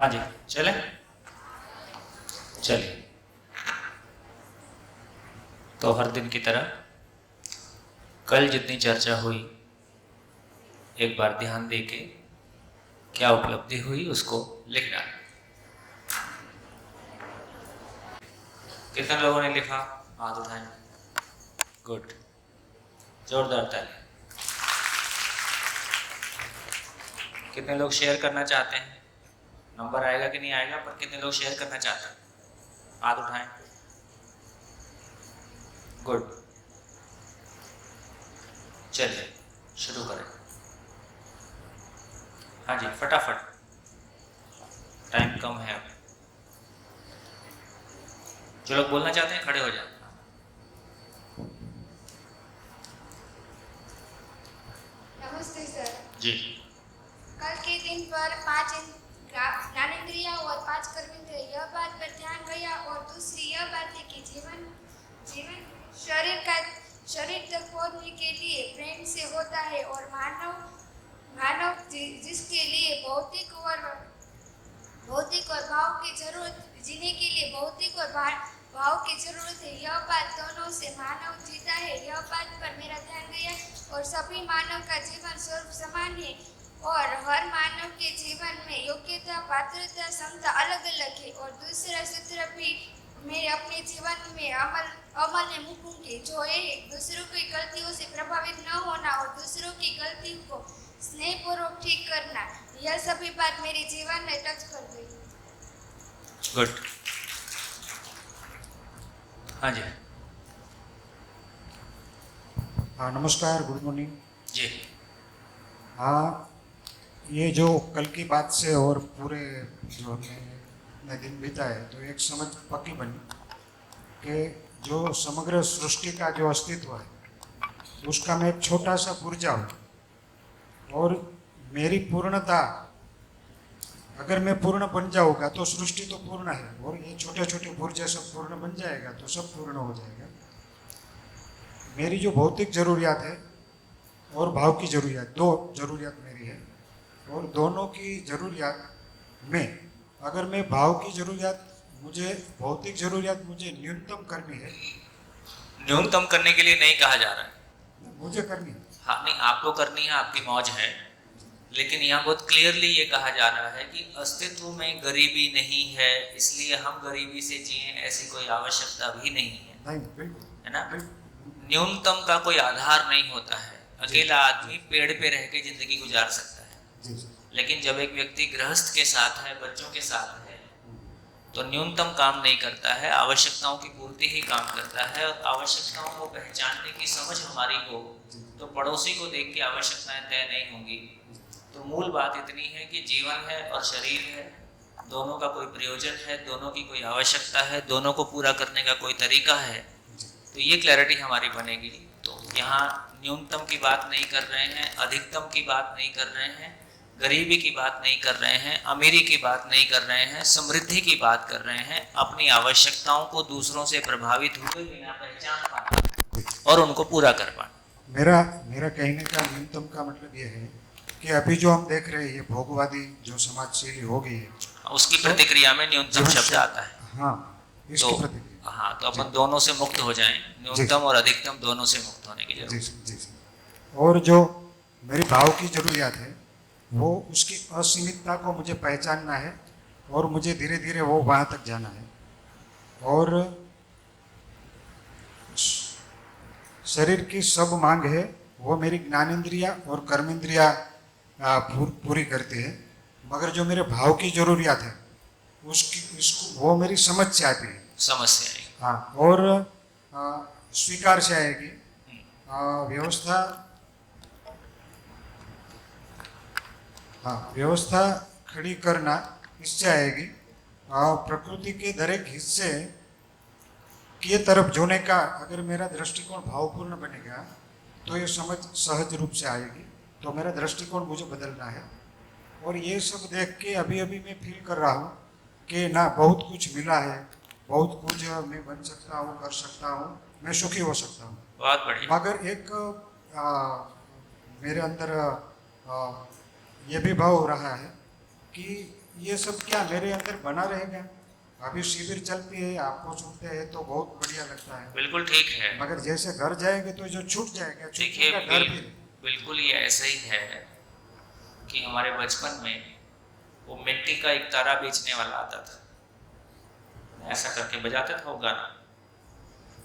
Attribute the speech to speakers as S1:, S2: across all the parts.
S1: हाँ जी, चले चलिए। तो हर दिन की तरह कल जितनी चर्चा हुई, एक बार ध्यान दे के क्या उपलब्धि हुई उसको लिख डालें। कितने लोगों ने लिखा? हाथ उठाएं। गुड, जोरदार ताली। कितने लोग शेयर करना चाहते हैं? नंबर आएगा कि नहीं आएगा, पर कितने लोग शेयर करना चाहते हैं? हाथ उठाएं। गुड, चलिए शुरू करें। हाँ जी, फटाफट, टाइम कम है अब। जो लोग बोलना चाहते हैं खड़े हो जाए।
S2: नमस्ते सर
S1: जी।
S2: कल के दिन पर 5 ज्ञानेंद्रिय और 5 कर्मेंद्रिय यह बात पर ध्यान गया और दूसरी यह बात है कि जीवन जीवन शरीर तक पहुंचने के लिए प्रेम से होता है और मानव जिसके लिए भौतिक और भाव की जरूरत जीने के लिए भौतिक और भाव की जरूरत है। यह बात दोनों से मानव जीता है। यह बात पर मेरा ध्यान गया और सभी मानव का जीवन स्वरूप समान है और हर मानव के जीवन में योग्यता, पात्रता, क्षमता अलग अलग है। और दूसरा सूत्र भी मैं अपने जीवन में अमल में मूकूंगी, जो है दूसरों की गलतियों से प्रभावित न होना और दूसरों की गलती को स्नेहपूर्वक ठीक करना। यह सभी बात मेरे जीवन में टच कर गई।
S1: गुड। हाँ जी।
S3: हाँ नमस्कार, गुड मॉर्निंग
S1: जी।
S3: हाँ, ये जो कल की बात से और पूरे जो हमने दिन बिताए तो एक समझ पक्की बनी कि जो समग्र सृष्टि का जो अस्तित्व है उसका मैं एक छोटा सा पुर्जा हूँ और मेरी पूर्णता, अगर मैं पूर्ण बन जाऊँगा तो सृष्टि तो पूर्ण है और ये छोटे छोटे पुर्जे सब पूर्ण बन जाएगा तो सब पूर्ण हो जाएगा। मेरी जो भौतिक ज़रूरियात है और भाव की ज़रूरियात, दो ज़रूरियात मेरी है और दोनों की ज़रूरियात में अगर मैं भाव की ज़रूरियात, मुझे भौतिक ज़रूरियात मुझे न्यूनतम करनी है।
S1: न्यूनतम करने के लिए नहीं कहा जा रहा है,
S3: मुझे करनी है।
S1: हाँ नहीं, आपको करनी है, आपकी मौज है, लेकिन यहाँ बहुत क्लियरली ये कहा जा रहा है कि अस्तित्व में गरीबी नहीं है, इसलिए हम गरीबी से जिए, ऐसी कोई आवश्यकता भी नहीं है।
S3: नहीं, बिल्कुल,
S1: है ना?
S3: बिल्कुल।
S1: न्यूनतम का कोई आधार नहीं होता है। अकेला आदमी पेड़ पे रह के जिंदगी गुजार सकता है,
S3: जी जी।
S1: लेकिन जब एक व्यक्ति गृहस्थ के साथ है, बच्चों के साथ है, तो न्यूनतम काम नहीं करता है, आवश्यकताओं की पूर्ति ही काम करता है। और आवश्यकताओं को पहचानने की समझ हमारी हो तो पड़ोसी को देख के आवश्यकताएं तय नहीं होंगी। तो मूल बात इतनी है कि जीवन है और शरीर है, दोनों का कोई प्रयोजन है, दोनों की कोई आवश्यकता है, दोनों को पूरा करने का कोई तरीका है। तो ये क्लैरिटी हमारी बनेगी। तो यहाँ न्यूनतम की बात नहीं कर रहे हैं, अधिकतम की बात नहीं कर रहे हैं, गरीबी की बात नहीं कर रहे हैं, अमीरी की बात नहीं कर रहे हैं, समृद्धि की बात कर रहे हैं। अपनी आवश्यकताओं को दूसरों से प्रभावित हुए बिना पहचान पाना और उनको पूरा कर पाना।
S3: मेरा कहने का न्यूनतम का मतलब ये है कि अभी जो हम देख रहे हैं ये भोगवादी जो समाज शैली हो गई है,
S1: उसकी प्रतिक्रिया में न्यूनतम शब्द आता है।
S3: हाँ, इसकी
S1: तो
S3: प्रतिक्रिया।
S1: हाँ, तो अपन दोनों से मुक्त हो जाएं, न्यूनतम और अधिकतम दोनों से मुक्त होने की
S3: जी
S1: जरूरत।
S3: जी जी। और जो मेरी भाव की ज़रूरियात है वो उसकी असीमितता को मुझे पहचानना है और मुझे धीरे धीरे वो वहाँ तक जाना है। और शरीर की सब मांग है वो मेरी ज्ञानेंद्रिया और कर्मेंद्रिया पूरी करती है, मगर जो मेरे भाव की ज़रूरियात है उसको वो मेरी समझ से आती है।
S1: समस्या है।
S3: हाँ, और स्वीकार से आएगी। व्यवस्था, हाँ, व्यवस्था खड़ी करना इससे आएगी। प्रकृति के दरेक हिस्से की तरफ जोने का अगर मेरा दृष्टिकोण भावपूर्ण बनेगा तो ये समझ सहज रूप से आएगी। तो मेरा दृष्टिकोण मुझे बदलना है और ये सब देख के अभी अभी मैं फील कर रहा हूँ कि ना बहुत कुछ मिला है, बहुत कुछ मैं बन सकता हूँ, कर सकता हूँ, मैं सुखी हो सकता हूँ।
S1: बहुत बढ़िया।
S3: मगर एक मेरे अंदर ये भी भाव हो रहा है कि ये सब क्या मेरे अंदर बना रहेगा? अभी शिविर चलती है, आपको छूटते हैं तो बहुत बढ़िया लगता है,
S1: बिल्कुल ठीक है।
S3: मगर जैसे घर जाएंगे तो जो छूट जाएगा, छूटने
S1: देखिए
S3: का डर भी है।
S1: बिल्कुल ये ऐसा ही है कि हमारे बचपन में वो मिट्टी का एक तारा बेचने वाला आता था, ऐसा करके बजाता था वो गाना।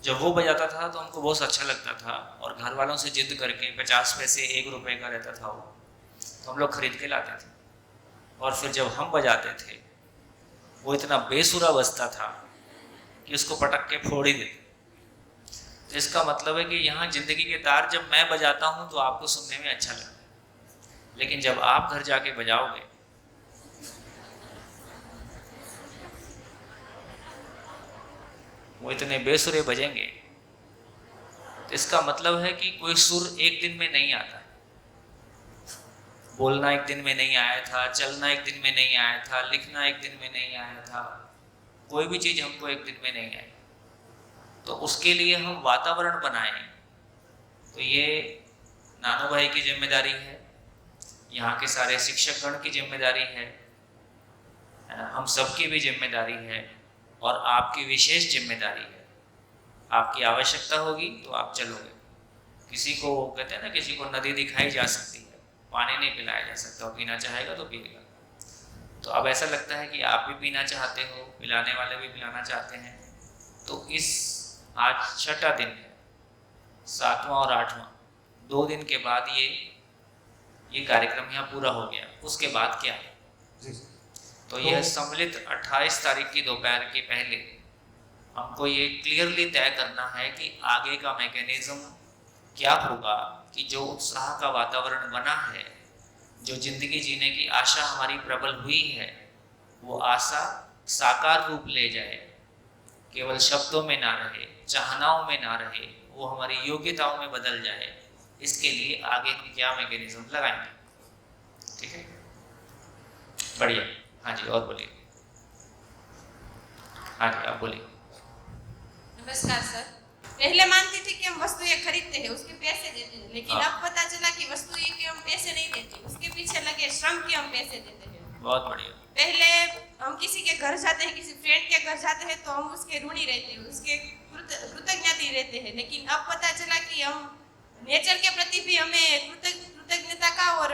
S1: जब वो बजाता था तो हमको बहुत अच्छा लगता था, और घर वालों से जिद करके 50 पैसे 1 रुपए का रहता था वो, तो हम लोग खरीद के लाते थे। और फिर जब हम बजाते थे वो इतना बेसुरा बजता था कि उसको पटक के फोड़ ही देते। तो इसका मतलब है कि यहाँ जिंदगी के तार जब मैं बजाता हूँ तो आपको सुनने में अच्छा लगता है, लेकिन जब आप घर जाके बजाओगे वो इतने बेसुरे बजेंगे, तो इसका मतलब है कि कोई सुर एक दिन में नहीं आता है। बोलना एक दिन में नहीं आया था, चलना एक दिन में नहीं आया था, लिखना एक दिन में नहीं आया था, कोई भी चीज हमको एक दिन में नहीं आई। तो उसके लिए हम वातावरण बनाएं, तो ये नानू भाई की जिम्मेदारी है, यहाँ के सारे शिक्षकगण की जिम्मेदारी है ना, हम सबकी भी जिम्मेदारी है, और आपकी विशेष जिम्मेदारी है। आपकी आवश्यकता होगी तो आप चलोगे। किसी को कहते हैं ना, किसी को नदी दिखाई जा सकती है, पानी नहीं पिलाया जा सकता, पीना चाहेगा तो पिएगा। तो अब ऐसा लगता है कि आप भी पीना चाहते हो, पिलाने वाले भी पिलाना चाहते हैं। तो इस आज 6ठा दिन है, 7वां और 8वां, 2 दिन के बाद ये कार्यक्रम यहाँ पूरा हो गया। उसके बाद क्या है? तो यह सम्मिलित 28 तारीख की दोपहर के पहले हमको ये क्लियरली तय करना है कि आगे का मैकेनिज्म क्या होगा, कि जो उत्साह का वातावरण बना है, जो जिंदगी जीने की आशा हमारी प्रबल हुई है, वो आशा साकार रूप ले जाए, केवल शब्दों में ना रहे, चाहनाओं में ना रहे, वो हमारी योग्यताओं में बदल जाए। इसके लिए आगे क्या मैकेनिज्म लगाएंगे? ठीक है, बढ़िया। हाँ जी, और बोलिए। हाँ जी, आप बोलिए।
S4: नमस्कार सर। पहले मानती थी कि हम वस्तुएं खरीदते हैं, उसके पैसे देते हैं, लेकिन अब पता चला कि वस्तुएं के हम पैसे नहीं देते, उसके पीछे लगे श्रम के हम पैसे देते हैं।
S1: बहुत बढ़िया।
S4: पहले हम किसी के घर जाते हैं, किसी फ्रेंड के घर जाते हैं, तो हम उसके ऋणी रहते हैं, उसके कृतज्ञता रहते हैं, लेकिन अब पता चला कि हम नेचर के प्रति भी हमें कृतज्ञता का और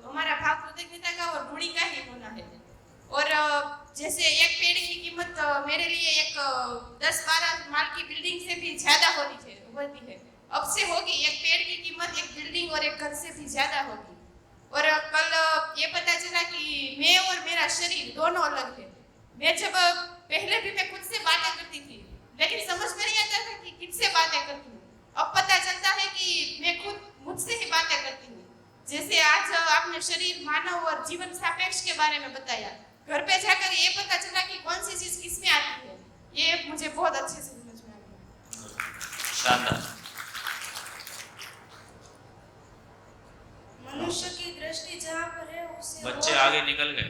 S4: हमारा भाव कृतज्ञता का और ऋणी का ही होना है। और जैसे एक पेड़ की कीमत मेरे लिए एक 10-12 माल की बिल्डिंग से भी ज्यादा होती है, अब से होगी। एक पेड़ की कीमत एक बिल्डिंग और एक घर से भी ज्यादा होगी। और कल ये पता चला कि मैं और मेरा शरीर दोनों अलग है। मैं जब पहले भी मैं खुद से बातें करती थी, लेकिन समझ में नहीं आता था कि किससे बातें करती हूँ। अब पता चलता है कि मैं खुद मुझसे ही बातें करती हूँ। जैसे आज आपने शरीर, मानव और जीवन सापेक्ष के बारे में बताया, घर पे जाकर ये पता चला कि कौन सी चीज किसमें आती है, ये मुझे बहुत अच्छे से समझ में आ गया।
S1: शानदार।
S5: मनुष्य की दृष्टि जहाँ पर है उसे
S1: बच्चे आगे निकल गए।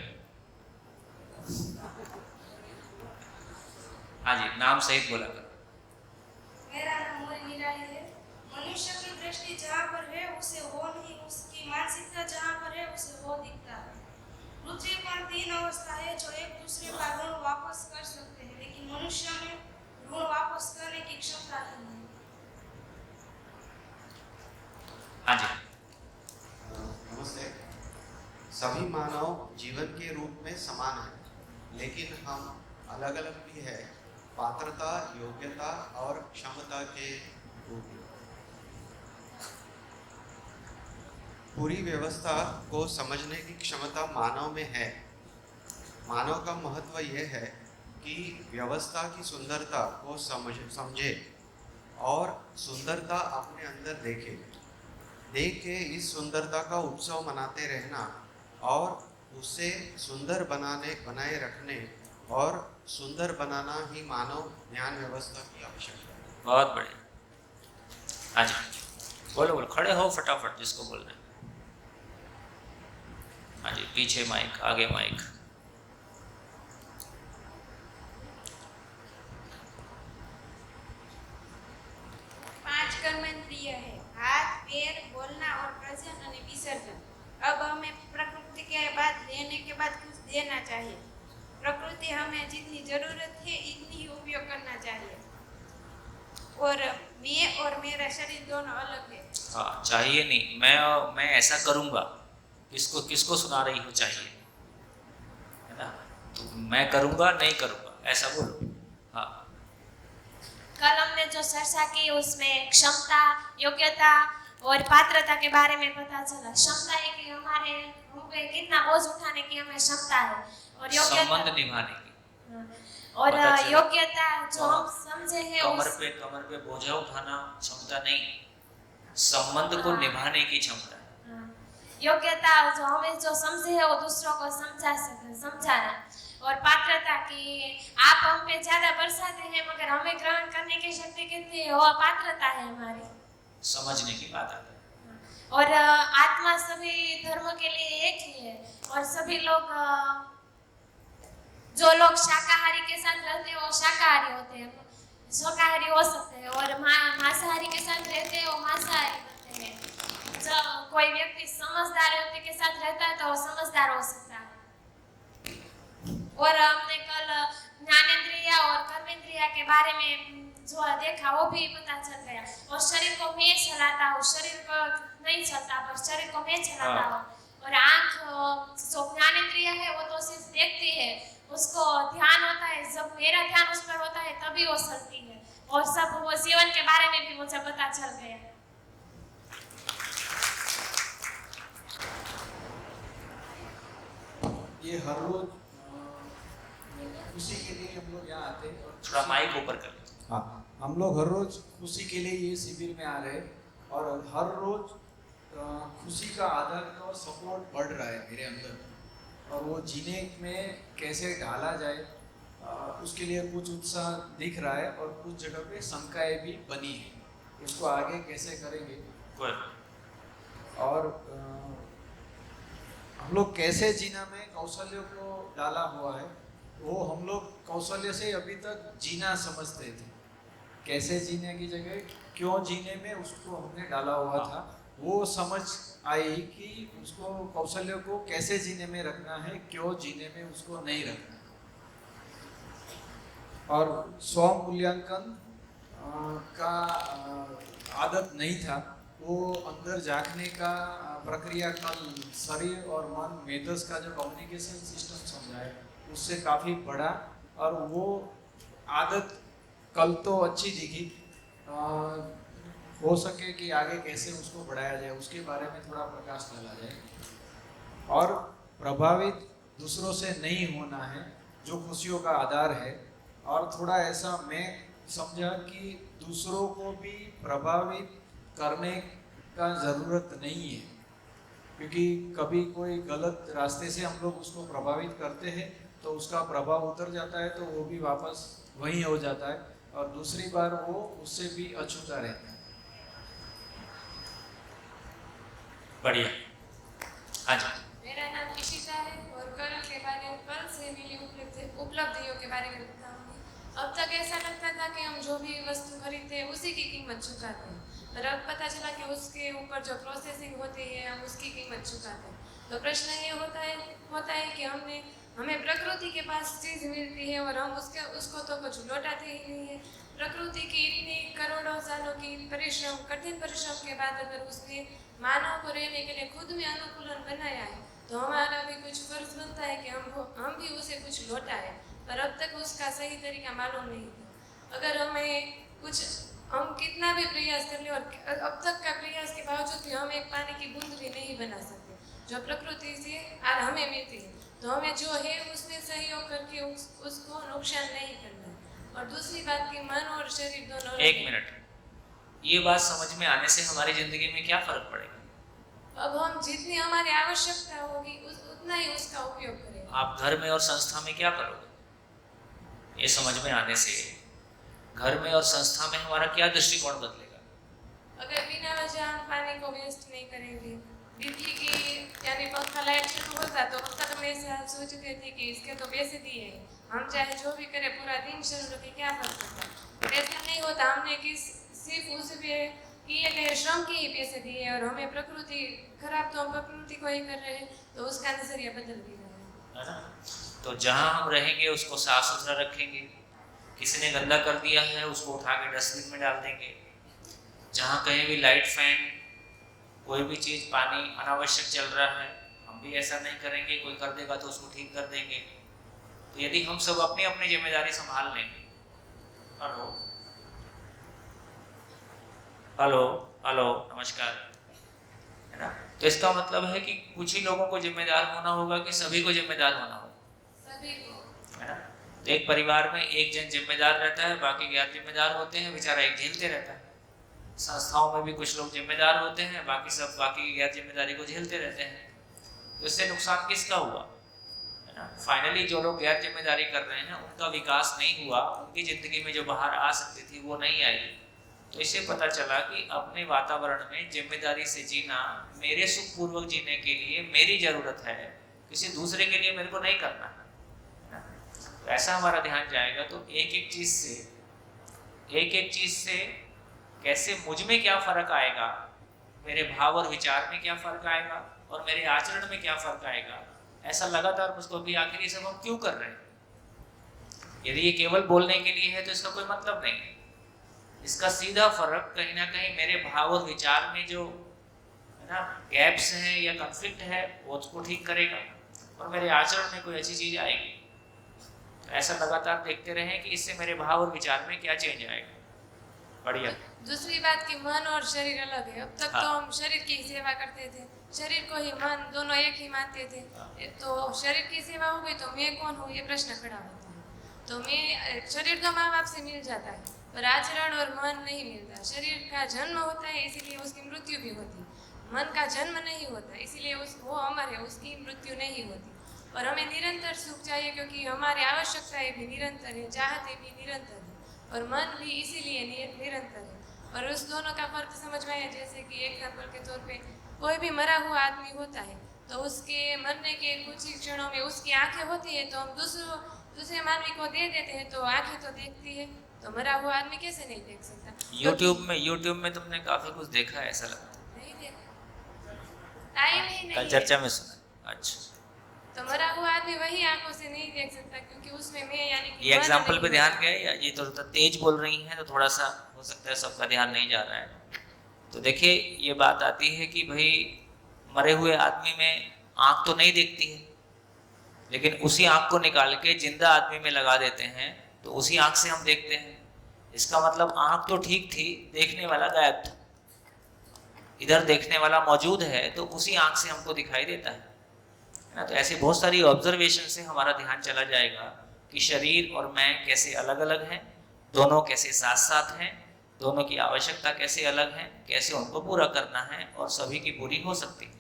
S1: हाँ जी, नाम सहित बोला करो।
S5: मेरा नाम मोरी निराली है। मनुष्य की दृष्टि जहाँ पर है उसे वो नहीं, उसकी मानसिकता जहाँ पर है उसे वो दिखता है। पृथ्वी पर 3 अवस्था है जो एक दूसरे का ऋण वापस कर सकते हैं, लेकिन मनुष्य में ऋण वापस करने की क्षमता नहीं है।
S1: हाँ जी।
S6: नमस्ते। सभी मानव जीवन के रूप में समान है, लेकिन हम अलग अलग भी है, पात्रता, योग्यता और क्षमता के रूप में। पूरी व्यवस्था को समझने की क्षमता मानव में है। मानव का महत्व यह है कि व्यवस्था की सुंदरता को समझे और सुंदरता अपने अंदर देखे। देख के इस सुंदरता का उत्सव मनाते रहना और उसे सुंदर बनाए रखने और सुंदर बनाना ही मानव ज्ञान व्यवस्था की आवश्यकता है।
S1: बहुत बढ़िया। हाँ जी, बोलो बोलो, खड़े हो फटाफट जिसको बोलना है। हाँ जी, पीछे माइक, आगे माइक।
S2: પાંચ કર્મેન્દ્રિય है, हाथ, पैर, बोलना और प्रजनन और विसर्जन। अब हमें प्रकृति के बाद लेने के बाद कुछ
S4: देना चाहिए। प्रकृति हमें जितनी ज़रूरत है इतनी ही उपयोग करना चाहिए। और मैं और मेरा शरीर दोनों अलग है।
S1: हाँ, चाहिए नहीं, मैं ऐसा करूँगा। किसको किसको सुना रही हो चाहिए, है ना? तो मैं करूँगा नहीं करूँगा ऐसा बोलो। हाँ,
S7: कल हमने जो चर्चा की उसमें क्षमता, योग्यता और पात्रता के बारे में पता चला। क्षमता है कि हमारे हम पे कितना बोझ उठाने की हमें क्षमता है, और
S1: संबंध
S7: योग्यता
S1: निभाने की।
S7: और
S1: पता चला।
S7: योग्यता जो हम समझे हैं
S1: कमर पे बोझा उठाना क्षमता नहीं, संबंध को निभाने की क्षमता है।
S7: योग्यता जो हमें जो समझे है वो दूसरों को समझाना। और पात्रता कि आप हम पे ज्यादा बरसाते हैं मगर हमें ग्रहण करने की शक्ति कितनी है, वो पात्रता है हमारी।
S1: समझने की बात आती है।
S7: और आत्मा सभी धर्मों के लिए एक ही है, और सभी लोग जो लोग शाकाहारी के साथ रहते हैं वो शाकाहारी होते हैं, शाकाहारी हो सकते हैं, और मांसाहारी के साथ रहते हैं वो मांसाहारी होते हैं। जो कोई व्यक्ति समझदार व्यक्ति के साथ रहता है तो वो समझदार हो सकता है। और हमने कल ज्ञानेंद्रिय और कर्मेंद्रिय के बारे में जो देखा वो भी पता चल गया। और शरीर को मैं चलाता हूँ, शरीर को नहीं चलता पर शरीर को मैं चलाता हूँ। और आँख जो ज्ञानेंद्रिय है वो तो सिर्फ देखती है, उसको ध्यान होता है, जब मेरा ध्यान उस पर होता है तभी वो चलती है। और सब वो जीवन के बारे में भी मुझे पता चल गया।
S8: ये हर रोज खुशी के लिए हम लोग यहाँ आते हैं। और
S1: थोड़ा माइक ऊपर कर लो।
S8: हाँ, हम लोग हर रोज खुशी के लिए ये शिविर में आ रहे हैं, और हर रोज खुशी का आदत और सपोर्ट बढ़ रहा है मेरे अंदर, और वो जीने में कैसे ढाला जाए उसके लिए कुछ उत्साह दिख रहा है, और कुछ जगह पे शंकाएं भी बनी है, उसको आगे कैसे करेंगे। और हम लोग कैसे जीना में कौशल्य को डाला हुआ है, वो हम लोग कौशल्य से अभी तक जीना समझते थे। कैसे जीने की जगह क्यों जीने में उसको हमने डाला हुआ था। वो समझ आई कि उसको कौशल्य को कैसे जीने में रखना है, क्यों जीने में उसको नहीं रखना। और स्व मूल्यांकन का आदत नहीं था, वो अंदर झांकने का प्रक्रिया कल शरीर और मन मेधस का जो कम्युनिकेशन सिस्टम समझाए उससे काफ़ी बढ़ा, और वो आदत कल तो अच्छी दिखी। हो सके कि आगे कैसे उसको बढ़ाया जाए उसके बारे में थोड़ा प्रकाश डाला जाए। और प्रभावित दूसरों से नहीं होना है जो खुशियों का आधार है। और थोड़ा ऐसा मैं समझा कि दूसरों को भी प्रभावित करने का ज़रूरत नहीं है, क्योंकि कभी कोई गलत रास्ते से हम लोग उसको प्रभावित करते हैं तो उसका प्रभाव उतर जाता है, तो वो भी वापस वहीं हो जाता है, और दूसरी बार वो उससे भी अछूता रहता है।
S1: बढ़िया। हाँ जी।
S5: मेरा नाम इशिता है और कल से मिली उपलब्धियों के बारे में बताऊंगी। अब तक ऐसा लगता था कि हम जो भी वस्तु खरीदते हैं उसी की कीमत चुकाते हैं, पर अब पता चला कि उसके ऊपर जो प्रोसेसिंग होती है हम उसकी कीमत चुकाते हैं। तो प्रश्न ये होता है कि हमें प्रकृति के पास चीज़ मिलती है और हम उसको तो कुछ लौटाते ही नहीं है। प्रकृति की इतनी करोड़ों सालों की कठिन परिश्रम के बाद अगर उसने मानव को रहने के लिए खुद में अनुकूलन बनाया है तो हमारा भी कुछ फर्ज बनता है कि हम भी उसे कुछ लौटाएं, पर अब तक उसका सही तरीका मालूम नहीं था। अगर हम कितना भी प्रयास कर ले और अब तक का प्रयास के बावजूद भी हम एक पानी की बूंद भी नहीं बना सकते जो प्रकृति से हमें मिलती है। तो हमें जो है उसमें सहयोग करके उसको नुकसान नहीं करना है। और दूसरी बात कि मन और शरीर दोनों।
S1: एक मिनट, ये बात समझ में आने से हमारी जिंदगी में क्या फर्क पड़ेगा?
S5: अब हम जितनी हमारी आवश्यकता होगी उतना ही उसका उपयोग करेंगे।
S1: आप घर में और संस्था में क्या करोगे? ये समझ में आने से घर में और संस्था में हमारा क्या दृष्टिकोण बदलेगा?
S5: अगर बिना वजह हम पानी को वेस्ट नहीं करेंगे, बिजली की यानी पंखा लाइट शुरू होता तो उसका तो मैं सोचती थी कि इसके तो पैसे दिए हैं, हम चाहे जो भी करें पूरा दिन शुरू रखें, क्या फर्क पड़ता है। ऐसा नहीं होता, हमने सिर्फ उस पे किए गए श्रम के ही पैसे दिए और हमें प्रकृति खराब तो हम प्रकृति को ही कर रहे हैं, तो उसका नजरिया बदल भी रहा है।
S1: है ना। तो जहाँ हम रहेंगे उसको साफ सुथरा रखेंगे, किसी ने गंदा कर दिया है उसको उठा के डस्टबिन में डाल देंगे। जहाँ कहीं भी लाइट फैन कोई भी चीज़ पानी अनावश्यक चल रहा है हम भी ऐसा नहीं करेंगे, कोई कर देगा तो उसको ठीक कर देंगे। तो यदि हम सब अपनी अपनी जिम्मेदारी संभाल लेंगे। हेलो हेलो हेलो नमस्कार, है ना। तो इसका मतलब है कि कुछ ही लोगों को जिम्मेदार होना होगा कि सभी को जिम्मेदार होना होगा,
S2: सभी को,
S1: है ना। तो एक परिवार में एक जन जिम्मेदार रहता है, बाकी गैर जिम्मेदार होते हैं, बेचारा एक झेलते रहता है। संस्थाओं में भी कुछ लोग जिम्मेदार होते हैं, बाकी सब बाकी गैर जिम्मेदारी को झेलते रहते हैं। तो इससे नुकसान किसका हुआ, है ना। फाइनली जो लोग गैर जिम्मेदारी कर रहे हैं उनका विकास नहीं हुआ, उनकी जिंदगी में जो बाहर आ सकती थी वो नहीं आई। तो इससे पता चला कि अपने वातावरण में जिम्मेदारी से जीना मेरे सुखपूर्वक जीने के लिए मेरी जरूरत है, किसी दूसरे के लिए मेरे को नहीं करना है। तो ऐसा हमारा ध्यान जाएगा तो एक एक चीज से कैसे मुझ में क्या फर्क आएगा, मेरे भाव और विचार में क्या फर्क आएगा और मेरे आचरण में क्या फर्क आएगा, ऐसा लगातार मुझको भी आखिर ये सब हम क्यों कर रहे हैं। यदि ये केवल बोलने के लिए है तो इसका कोई मतलब नहीं है। इसका सीधा फर्क कहीं ना कहीं मेरे भाव और विचार में जो है ना गैप्स हैं या कॉन्फ्लिक्ट है वो उसको ठीक करेगा और मेरे आचरण में कोई अच्छी चीज आएगी। तो ऐसा लगातार देखते रहें कि इससे मेरे भाव और विचार में क्या चेंज आएगा। बढ़िया।
S7: दूसरी बात कि मन और शरीर अलग है। अब तक तो हम शरीर की सेवा करते थे, शरीर को ही मन दोनों एक ही मानते थे। तो शरीर की सेवा हो गई तो मैं कौन हूँ ये प्रश्न खड़ा होता है। तो मैं शरीर तो माँ बाप से मिल जाता है पर आचरण और मन नहीं मिलता। शरीर का जन्म होता है इसीलिए उसकी मृत्यु भी होती है, मन का जन्म नहीं होता इसीलिए वो अमर है, उसकी मृत्यु नहीं होती। और हमें निरंतर सुख चाहिए क्योंकि हमारी आवश्यकताएं भी निरंतर है, चाहते भी निरंतर है और मन भी इसीलिए निरंतर है। और उस दोनों का फर्क समझ में आया। जैसे कि एग्जाम्पल के तौर पे कोई भी मरा हुआ आदमी होता है तो उसके मरने के कुछ ही क्षणों में उसकी आंखें होती है तो हम दूसरे मानवी को दे देते हैं तो आंखें तो देखती है, तो मरा हुआ आदमी कैसे नहीं देख सकता।
S1: यूट्यूब में तुमने काफी कुछ देखा है ऐसा लगता है।
S7: नहीं देखा, टाइम ही नहीं
S1: कल
S7: है।
S1: चर्चा में सुना। अच्छा,
S7: तो मरा हुआ आदमी वही आंखों से नहीं देख सकता क्योंकि उसमें मैं यानी कि
S1: ये
S7: मन
S1: एग्जाम्पल
S7: नहीं
S1: पे
S7: होता।
S1: ध्यान गया या ये तो तेज बोल रही हैं तो थोड़ा सा हो सकता है सबका ध्यान नहीं जा रहा है। तो देखिए ये बात आती है कि भाई मरे हुए आदमी में आंख तो नहीं देखती है, लेकिन उसी आंख को निकाल के जिंदा आदमी में लगा देते हैं तो उसी आंख से हम देखते हैं। इसका मतलब आंख तो ठीक थी, देखने वाला गायब था। इधर देखने वाला मौजूद है तो उसी आंख से हमको दिखाई देता है ना। तो ऐसी बहुत सारी ऑब्जर्वेशन से हमारा ध्यान चला जाएगा कि शरीर और मैं कैसे अलग अलग हैं, दोनों कैसे साथ साथ हैं, दोनों की आवश्यकता कैसे अलग है, कैसे उनको पूरा करना है और सभी की पूरी हो सकती है।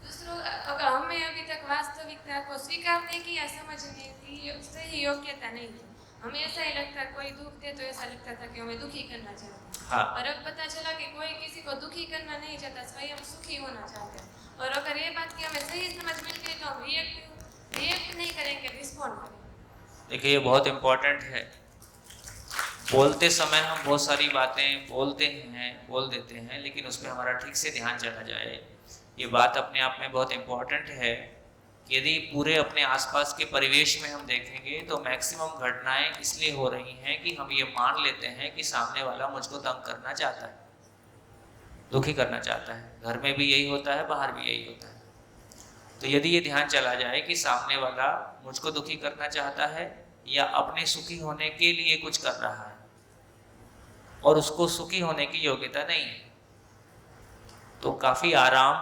S7: दूसरों अगर हमें अभी तक वास्तविकता को स्वीकारने की या समझने की सही योग्यता नहीं थी। हमें ऐसा ही लगता, कोई दुख दे तो ऐसा लगता था कि हमें दुखी करना चाहते हैं।
S1: हाँ।
S7: और अब पता चला कि कोई किसी को दुखी करना नहीं चाहता, स्वयं सुखी होना चाहते हैं। और अगर ये बात की हमें सही समझ मिल गई तो हम रिएक्ट नहीं करेंगे, रिस्पॉन्ड करेंगे।
S1: देखिए ये बहुत इम्पोर्टेंट है। बोलते समय हम बहुत सारी बातें बोल देते हैं लेकिन उस पर हमारा ठीक से ध्यान चला जाए। ये बात अपने आप में बहुत इम्पोर्टेंट है। यदि पूरे अपने आसपास के परिवेश में हम देखेंगे तो मैक्सिमम घटनाएं इसलिए हो रही हैं कि हम ये मान लेते हैं कि सामने वाला मुझको तंग करना चाहता है, दुखी करना चाहता है। घर में भी यही होता है, बाहर भी यही होता है। तो यदि ये ध्यान चला जाए कि सामने वाला मुझको दुखी करना चाहता है या अपने सुखी होने के लिए कुछ कर रहा है और उसको सुखी होने की योग्यता नहीं है, तो काफी आराम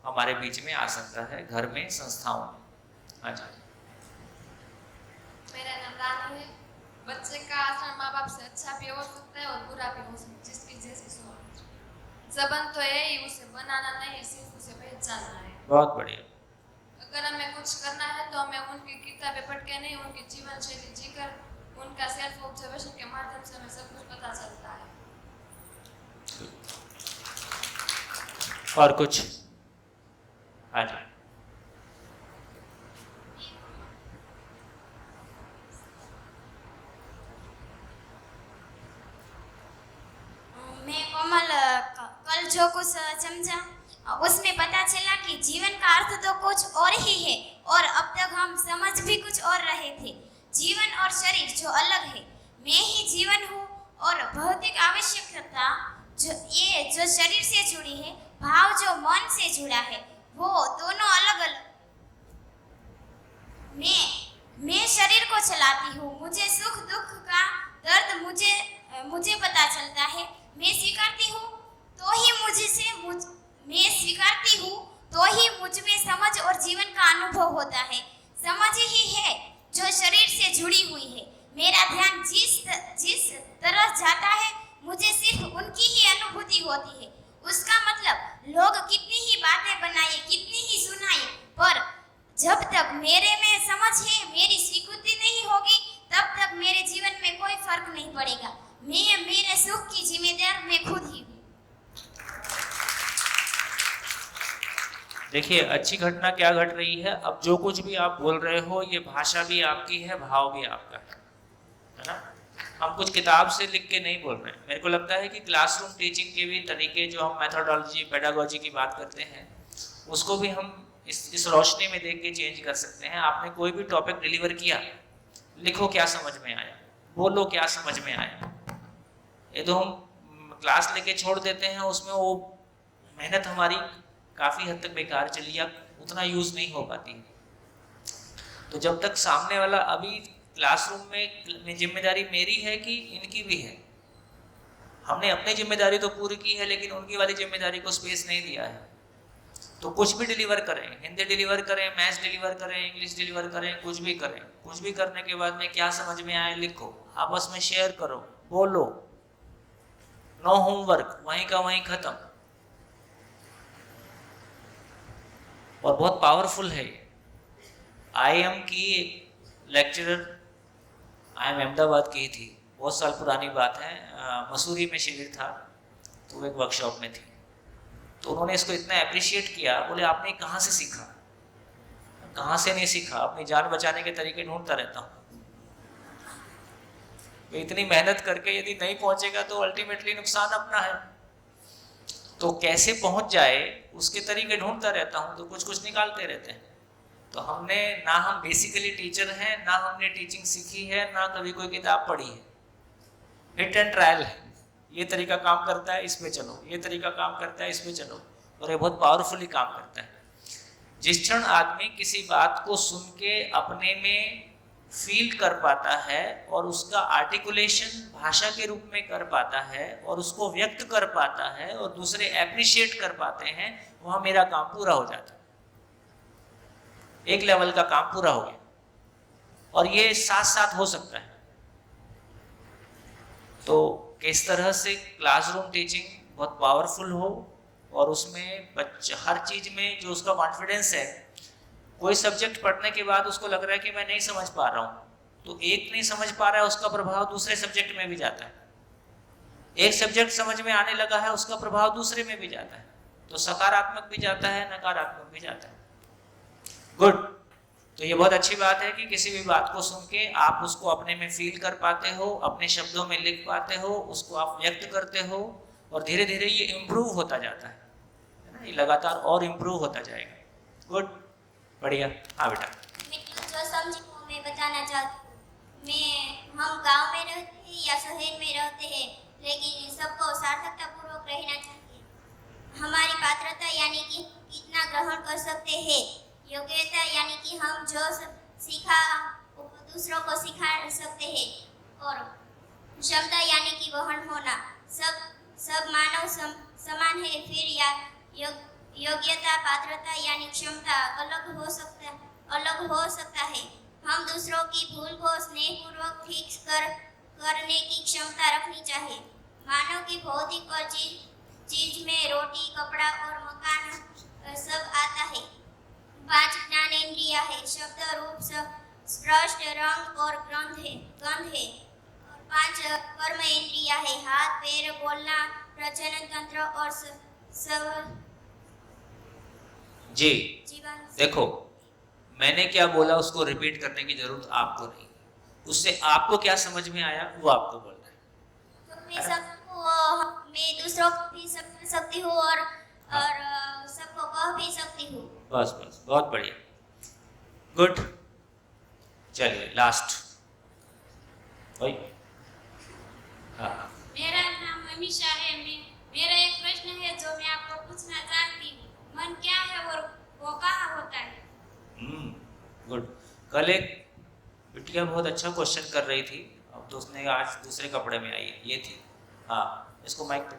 S1: हमारे बीच में आ सकता है, घर में, संस्थाओं में। हाँ जी।
S2: मेरा नाम रानी है। बच्चे का आचरण माँ बाप से अच्छा भी हो सकता है और बुरा भी हो सकता है, जिसकी जैसी सोच। संबंध तो है ही, उसे बनाना नहीं, सिर्फ उसे पहचानना है।
S1: बहुत बढ़िया।
S2: अगर हमें कुछ करना है तो हमें उनकी किताबें पढ़ के नहीं, उनकी जीवन शैली जीकर, उनका सेल्फ ऑब्जर्वेशन के माध्यम से हमें सब कुछ पता चलता है।
S1: और कुछ? हाँ जी।
S9: मैं कोमल कल जो कुछ समझा उसमें पता चला कि जीवन का अर्थ तो कुछ और ही है और अब तक हम समझ भी कुछ और रहे थे। जीवन और शरीर जो अलग है, मैं ही जीवन हूँ और भौतिक आवश्यकता जो शरीर से जुड़ी है, भाव जो मन से जुड़ा है, वो दोनों अलग अलग। मैं शरीर को चलाती हूँ, मुझे सुख दुख का दर्द मुझे पता चलता है। मैं स्वीकारती हूँ तो ही मुझ में समझ और जीवन का अनुभव होता है। समझ ही है जो शरीर से जुड़ी हुई है। मेरा ध्यान जिस तरह जाता है, मुझे सिर्फ उनकी ही अनुभूति होती है। उसका मतलब लोग कितनी ही बातें बनाए, कितनी ही सुनाए, पर जब तक मेरे में समझ है, मेरी स्वीकृति नहीं होगी, तब तक मेरे जीवन में कोई फर्क नहीं पड़ेगा। मेरे सुख की जिम्मेदार मैं खुद ही हूँ।
S1: देखिए अच्छी घटना क्या घट रही है। अब जो कुछ भी आप बोल रहे हो, ये भाषा भी आपकी है, भाव भी आपका है ना। हम कुछ किताब से लिख के नहीं बोल रहे हैं। मेरे को लगता है कि क्लासरूम टीचिंग के भी तरीके, जो हम मेथोडोलॉजी पेडागोजी की बात करते हैं, उसको भी हम इस रोशनी में देख के चेंज कर सकते हैं। आपने कोई भी टॉपिक डिलीवर किया, लिखो क्या समझ में आया, बोलो क्या समझ में आया। ये तो हम क्लास लेके छोड़ देते हैं, उसमें वो मेहनत हमारी काफ़ी हद तक बेकार चली या उतना यूज़ नहीं हो पाती। तो जब तक सामने वाला, अभी क्लासरूम में जिम्मेदारी मेरी है कि इनकी भी है। हमने अपनी जिम्मेदारी तो पूरी की है, लेकिन उनकी वाली जिम्मेदारी को स्पेस नहीं दिया है। तो कुछ भी डिलीवर करें, हिंदी डिलीवर करें, मैथ्स डिलीवर करें, इंग्लिश डिलीवर करें, कुछ भी करें, कुछ भी करने के बाद में क्या समझ में आए लिखो, आपस में शेयर करो, बोलो। नो होमवर्क, वहीं का वहीं खत्म। और बहुत पावरफुल है। IIM की एक लेक्चरर, IIM अहमदाबाद की थी, बहुत साल पुरानी बात है, मसूरी में शिविर था, तो वो एक वर्कशॉप में थी। तो उन्होंने इसको इतना अप्रिशिएट किया, बोले आपने कहाँ से सीखा? कहाँ से नहीं सीखा, अपनी जान बचाने के तरीके ढूंढता रहता हूँ। तो इतनी मेहनत करके यदि नहीं पहुंचेगा तो अल्टीमेटली नुकसान अपना है। तो कैसे पहुंच जाए उसके तरीके ढूंढता रहता हूँ, तो कुछ कुछ निकालते रहते हैं। तो हमने ना, हम बेसिकली टीचर हैं, ना हमने टीचिंग सीखी है, ना कभी कोई किताब पढ़ी है। हिट एंड ट्रायल है। ये तरीका काम करता है, इसमें चलो, ये तरीका काम करता है, इसमें चलो, और ये बहुत पावरफुली काम करता है। जिस क्षण आदमी किसी बात को सुन के अपने में फील कर पाता है और उसका आर्टिकुलेशन भाषा के रूप में कर पाता है और उसको व्यक्त कर पाता है और दूसरे एप्रिशिएट कर पाते हैं, वहाँ मेरा काम पूरा हो जाता है। एक लेवल का काम पूरा हो गया। और ये साथ साथ हो सकता है। तो किस तरह से क्लासरूम टीचिंग बहुत पावरफुल हो और उसमें बच्चा हर चीज में जो उसका कॉन्फिडेंस है, कोई सब्जेक्ट पढ़ने के बाद उसको लग रहा है कि मैं नहीं समझ पा रहा हूँ, तो एक नहीं समझ पा रहा है, उसका प्रभाव दूसरे सब्जेक्ट में भी जाता है। एक सब्जेक्ट समझ में आने लगा है, उसका प्रभाव दूसरे में भी जाता है। तो सकारात्मक भी जाता है, नकारात्मक भी जाता है। गुड। तो ये बहुत अच्छी बात है कि किसी भी बात को सुन के आप उसको अपने में फील कर पाते हो, अपने शब्दों में लिख पाते हो, उसको आप व्यक्त करते हो और धीरे धीरे ये इम्प्रूव होता जाता है ना, ये लगातार और इम्प्रूव होता जाएगा। गुड, बढ़िया। हाँ बेटा,
S9: जो समझी वो मैं बताना चाहती हूँ। हम गांव में रहते हैं या शहर में रहते हैं, लेकिन सबको सार्थकता पूर्वक रहना चाहिए। हमारी पात्रता यानी कि कितना ग्रहण कर सकते हैं, योग्यता यानी कि हम जो सीखा दूसरों को सिखा सकते हैं, और क्षमता यानी कि वहन होना। सब मानव समान है, फिर या योग्यता पात्रता यानी क्षमता अलग हो सकता है। हम दूसरों की भूल को स्नेहपूर्वक ठीक करने की क्षमता रखनी चाहिए। मानव की भौतिक और चीज में रोटी, कपड़ा और मकान सब आता है। 5 ज्ञानेंद्रिया है, शब्द, रूप, स्पष्ट, रंग और गंध है। और 5 कर्म इंद्रिया है, हाथ, पैर, बोलना, प्रजनन तंत्र और सब
S1: जी।
S9: जीवन।
S1: देखो, मैंने क्या बोला उसको रिपीट करने की जरूरत आपको नहीं। उससे आपको क्या समझ में आया वो आपको बोलना है।
S9: तो मैं दूसरों को भी समझ सकती हूँ और सबको कह भी सकती हूँ।
S1: बस, बहुत बढ़िया। गुड, चलिए लास्ट भाई। हाँ,
S7: मेरा नाम अमीशा है। मेरा एक प्रश्न है जो मैं आपको पूछना चाहती हूँ। मन क्या है और वो कहाँ होता है?
S1: गुड। कल एक बिटिया बहुत अच्छा क्वेश्चन कर रही थी, अब तो उसने आज दूसरे कपड़े में आई है, ये थी। हाँ, इसको माइक पे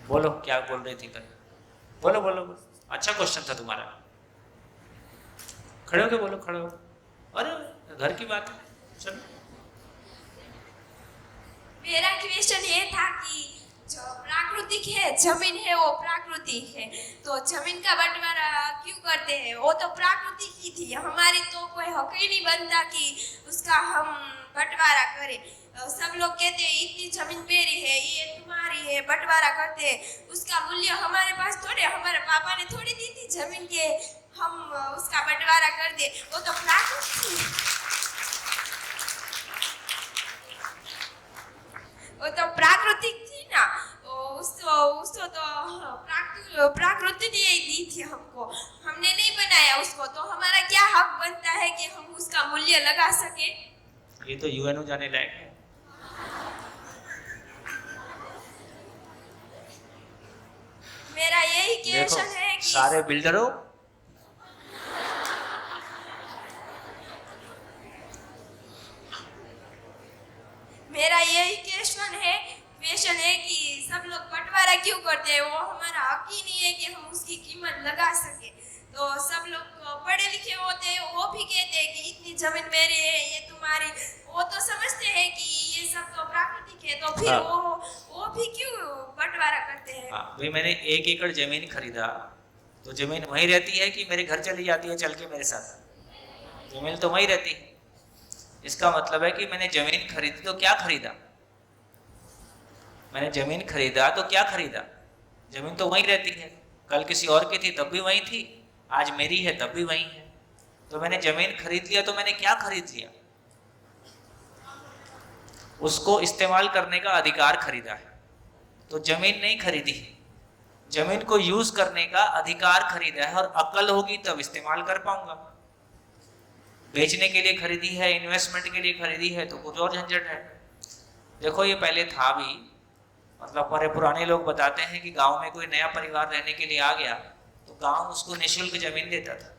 S1: बोलो, क्या बोल रही थी कल? बोलो बोलो बोलो, अच्छा क्वेश्चन था तुम्हारा। खड़े होके बोलो, खड़े हो। अरे घर की बात है, चलो।
S5: मेरा क्वेश्चन ये था कि जो प्राकृतिक है, जमीन है वो प्राकृतिक है, तो जमीन का बंटवारा क्यों करते हैं? वो तो प्राकृतिक ही थी, हमारी तो कोई हक ही नहीं बनता कि उसका हम बंटवारा करें। सब लोग कहते हैं इतनी जमीन मेरी है, ये तुम्हारी है, बंटवारा करते हैं। उसका मूल्य हमारे पास थोड़े, हमारे पापा ने थोड़ी दी थी जमीन के, हम उसका बंटवारा कर दे। वो तो प्राकृतिक, वो तो प्राकृतिक थी ना। उसको तो प्रकृति ने ही दी थी हमको, हमने नहीं बनाया उसको, तो हमारा क्या हक बनता है कि हम उसका मूल्य लगा सके?
S1: ये तो यूएनओ जाने लायक है।
S5: मेरा यही क्वेश्चन
S1: देखो,
S5: है कि
S1: सारे बिल्डरों
S5: मेरा यही क्वेश्चन है कि सब लोग बंटवारा क्यों करते हैं? वो हमारा हक ही नहीं है कि हम उसकी कीमत लगा सके। तो सब लोग पढ़े लिखे होते हैं, वो भी कहते हैं कि इतनी जमीन मेरी है, ये तुम्हारी। वो तो समझते हैं कि ये सब तो प्राकृतिक है, तो फिर
S1: हाँ।
S5: वो भी क्यों बंटवारा करते हैं?
S1: हाँ भाई, मैंने 1 एकड़ जमीन खरीदा तो जमीन वहीं रहती है कि मेरे घर चली जाती है चल के मेरे साथ? जमीन तो वहीं रहती है। इसका मतलब है कि मैंने जमीन खरीदी तो क्या खरीदा? मैंने जमीन खरीदा तो क्या खरीदा? जमीन तो वहीं रहती है, कल किसी और की थी तब भी वहीं थी, आज मेरी है तब भी वहीं है। तो मैंने जमीन खरीद लिया तो मैंने क्या खरीद लिया? उसको इस्तेमाल करने का अधिकार खरीदा है। तो जमीन नहीं खरीदी, जमीन को यूज करने का अधिकार खरीदा है, और अकल होगी तब इस्तेमाल कर पाऊंगा। बेचने के लिए खरीदी है, इन्वेस्टमेंट के लिए खरीदी है तो कुछ और झंझट है। देखो ये पहले था भी, मतलब हमारे पुराने लोग बताते हैं कि गांव में कोई नया परिवार रहने के लिए आ गया तो गांव उसको निःशुल्क जमीन देता था।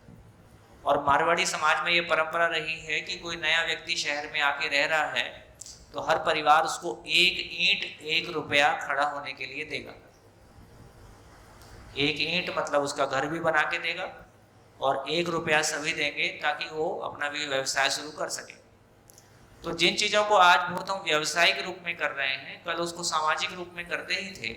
S1: और मारवाड़ी समाज में ये परंपरा रही है कि कोई नया व्यक्ति शहर में आके रह रहा है तो हर परिवार उसको 1 ईंट 1 रुपया खड़ा होने के लिए देगा। 1 ईंट मतलब उसका घर भी बना के देगा, और 1 रुपया सभी देंगे ताकि वो अपना भी व्यवसाय शुरू कर सके। तो जिन चीज़ों को आज बहुत हम व्यावसायिक रूप में कर रहे हैं, कल उसको सामाजिक रूप में करते ही थे।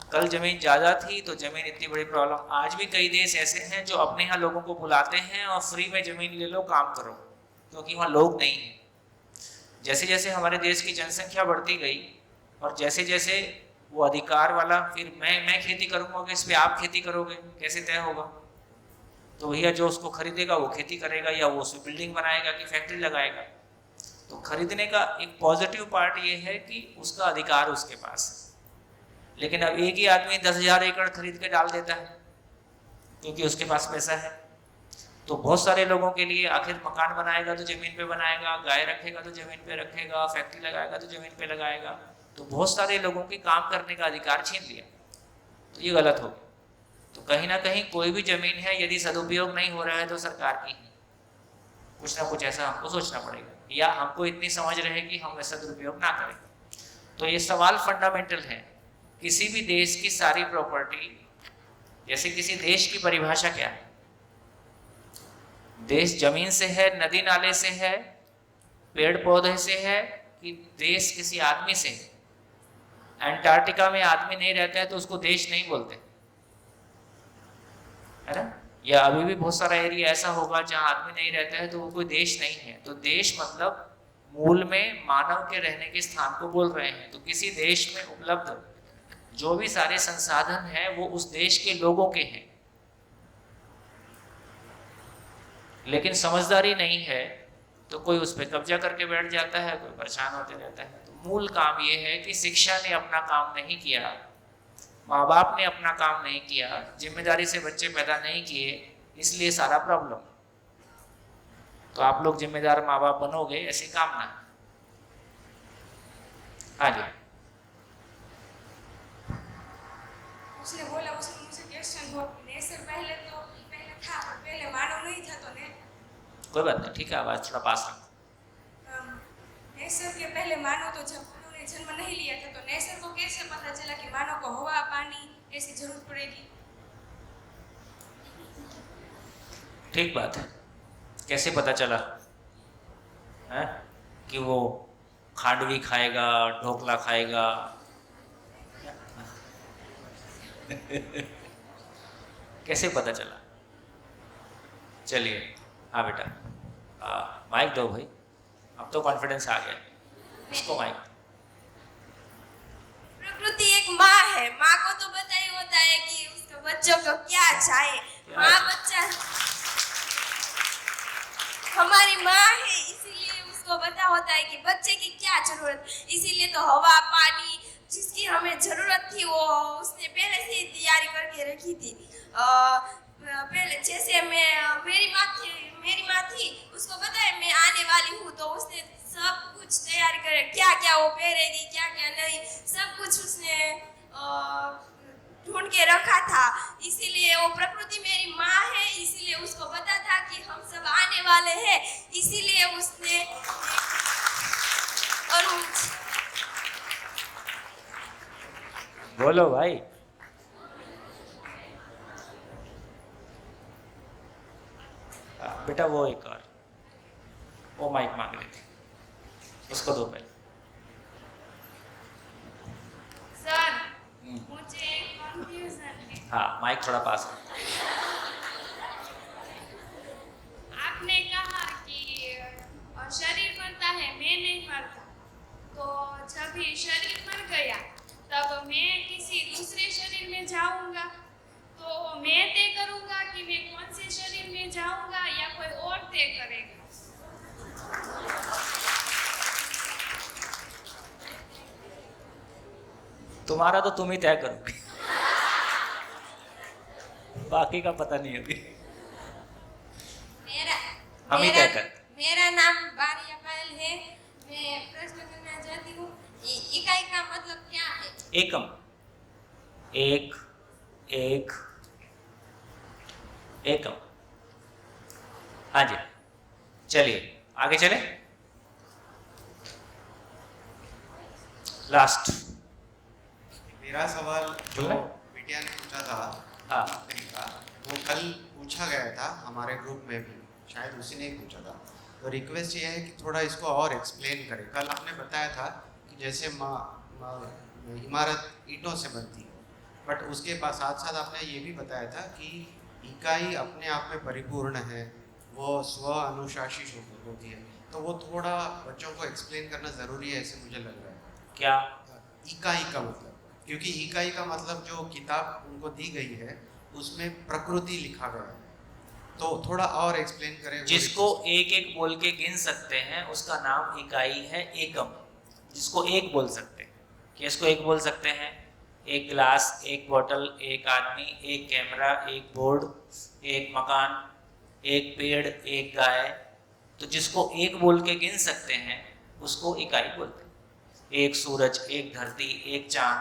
S1: कल जमीन ज़्यादा थी तो जमीन इतनी बड़ी प्रॉब्लम। आज भी कई देश ऐसे हैं जो अपने यहाँ लोगों को बुलाते हैं और फ्री में जमीन ले लो, काम करो, क्योंकि वहाँ लोग नहीं हैं। जैसे जैसे हमारे देश की जनसंख्या बढ़ती गई और जैसे जैसे वो अधिकार वाला, फिर मैं खेती करूँगा कि इस पर आप खेती करोगे, कैसे तय होगा? तो भैया जो उसको खरीदेगा वो खेती करेगा, या वो उसमें बिल्डिंग बनाएगा कि फैक्ट्री लगाएगा। तो खरीदने का एक पॉजिटिव पार्ट ये है कि उसका अधिकार उसके पास है। लेकिन अब एक ही आदमी 10,000 एकड़ खरीद के डाल देता है क्योंकि उसके पास पैसा है। तो बहुत सारे लोगों के लिए आखिर मकान बनाएगा तो जमीन पे बनाएगा, गाय रखेगा तो जमीन पे रखेगा, फैक्ट्री लगाएगा तो जमीन पे लगाएगा। तो बहुत सारे लोगों के काम करने का अधिकार छीन लिया, तो ये गलत हो गया। तो कहीं ना कहीं कोई भी जमीन है यदि सदुपयोग नहीं हो रहा है तो सरकार की कुछ ना कुछ ऐसा हमको सोचना पड़ेगा, या हमको इतनी समझ रहे कि हम ऐसा दुरुपयोग ना करें। तो ये सवाल फंडामेंटल है। किसी भी देश की सारी प्रॉपर्टी, जैसे किसी देश की परिभाषा क्या है? देश जमीन से है, नदी नाले से है, पेड़ पौधे से है, कि देश किसी आदमी से है? अंटार्कटिका में आदमी नहीं रहता है तो उसको देश नहीं बोलते, है ना? या अभी भी बहुत सारा एरिया ऐसा होगा जहाँ आदमी नहीं रहता है तो वो कोई देश नहीं है। तो देश मतलब मूल में मानव के रहने के स्थान को बोल रहे हैं। तो किसी देश में उपलब्ध जो भी सारे संसाधन हैं वो उस देश के लोगों के हैं, लेकिन समझदारी नहीं है तो कोई उस पर कब्जा करके बैठ जाता है, कोई परेशान होते रहता है। तो मूल काम ये है कि शिक्षा ने अपना काम नहीं किया, माँ बाप ने अपना काम नहीं किया, जिम्मेदारी से बच्चे पैदा नहीं किए, इसलिए सारा प्रॉब्लम। तो आप लोग जिम्मेदार माँ बाप बनोगे, ऐसी कामना। हाँ जी।
S5: उसने बोला, उसने मुझे क्वेश्चन हुआ, नेचर पहले था पर पहले मानव नहीं था तो ने
S1: कोई बात नहीं, ठीक है, आवाज थोड़ा पास रखो।
S5: नेचर के पहले मानव तो जब उन्होंने जन्म नहीं लिया था तो नेचर को कैसे पता चला कि मानव को हवा पानी ऐसी जरूरत पड़ेगी?
S1: ठीक बात है, कैसे पता चला है कि वो खांडवी खाएगा, ढोकला खाएगा? कैसे पता चला? चलिए, हाँ बेटा, माइक दो भाई, अब तो कॉन्फिडेंस आ गया, उसको माइक।
S4: प्रकृति एक माँ है, माँ को तो पता ही होता है कि उसके बच्चों को क्या चाहिए। माँ बच्चा हमारी माँ है, इसीलिए उसको पता होता है कि बच्चे की क्या जरूरत। इसीलिए तो हवा पानी जिसकी हमें जरूरत थी वो उसने पहले से ही तैयारी करके रखी थी। पहले जैसे मेरी माँ थी, उसको पता है मैं आने वाली हूँ, तो उसने सब कुछ तैयारी करे, क्या क्या वो पहनेगी, क्या क्या नहीं, सब कुछ उसने ढूंढ के रखा था। इसीलिए वो प्रकृति मेरी माँ है, इसीलिए उसको पता था कि हम सब आने वाले हैं, इसीलिए उसने और
S1: बोलो भाई। बेटा वो एक और, वो माइक मांग रही थी, उसको दो पहले।
S2: सर, मुझे एक कंफ्यूजन है।
S1: हाँ, माइक थोड़ा पास है।
S2: आपने कहा कि शरीर मरता है, मैं नहीं मरता, तो जब ये शरीर मर गया तब मैं किसी दूसरे शरीर में जाऊंगा, तो मैं तय करूंगा कि मैं कौन से शरीर में जाऊंगा या कोई और तय करेगा?
S1: तुम्हारा तो तुम ही तय करोगे, बाकी का पता नहीं अभी, हम ही तय करते।
S4: मेरा नाम बारिया पायल है। मैं प्रश्न करना चाहती हूँ, इकाई का मतलब क्या है?
S1: एकम, एक, एक, एकम। हाँ जी, चलिए आगे चले। लास्ट
S6: मेरा सवाल जो
S1: बोला?
S6: बिटिया ने पूछा था,
S1: हाँ।
S6: वो कल पूछा गया था हमारे ग्रुप में भी, शायद उसी ने ही पूछा था। तो रिक्वेस्ट ये है कि थोड़ा इसको और एक्सप्लेन करें। कल आपने बताया था कि जैसे इमारत ईंटों से बनती है, बट उसके साथ साथ आपने ये भी बताया था कि इकाई अपने आप में परिपूर्ण है, वो स्व अनुशासी होती है। तो वो थोड़ा बच्चों को एक्सप्लेन करना ज़रूरी है, ऐसे मुझे लग रहा है।
S1: क्या
S6: इकाई का मतलब, क्योंकि इकाई का मतलब जो किताब उनको दी गई है उसमें प्रकृति लिखा गया है, तो थोड़ा और एक्सप्लेन करें।
S1: जिसको एक एक बोल के गिन सकते हैं उसका नाम इकाई है, एकम। जिसको एक बोल सकते हैं, किसको एक बोल सकते हैं? एक गिलास, एक बोतल, एक आदमी, एक कैमरा, एक बोर्ड, एक मकान, एक पेड़, एक गाय। तो जिसको एक बोल के गिन सकते हैं उसको इकाई बोलते हैं। एक सूरज, एक धरती, एक चांद।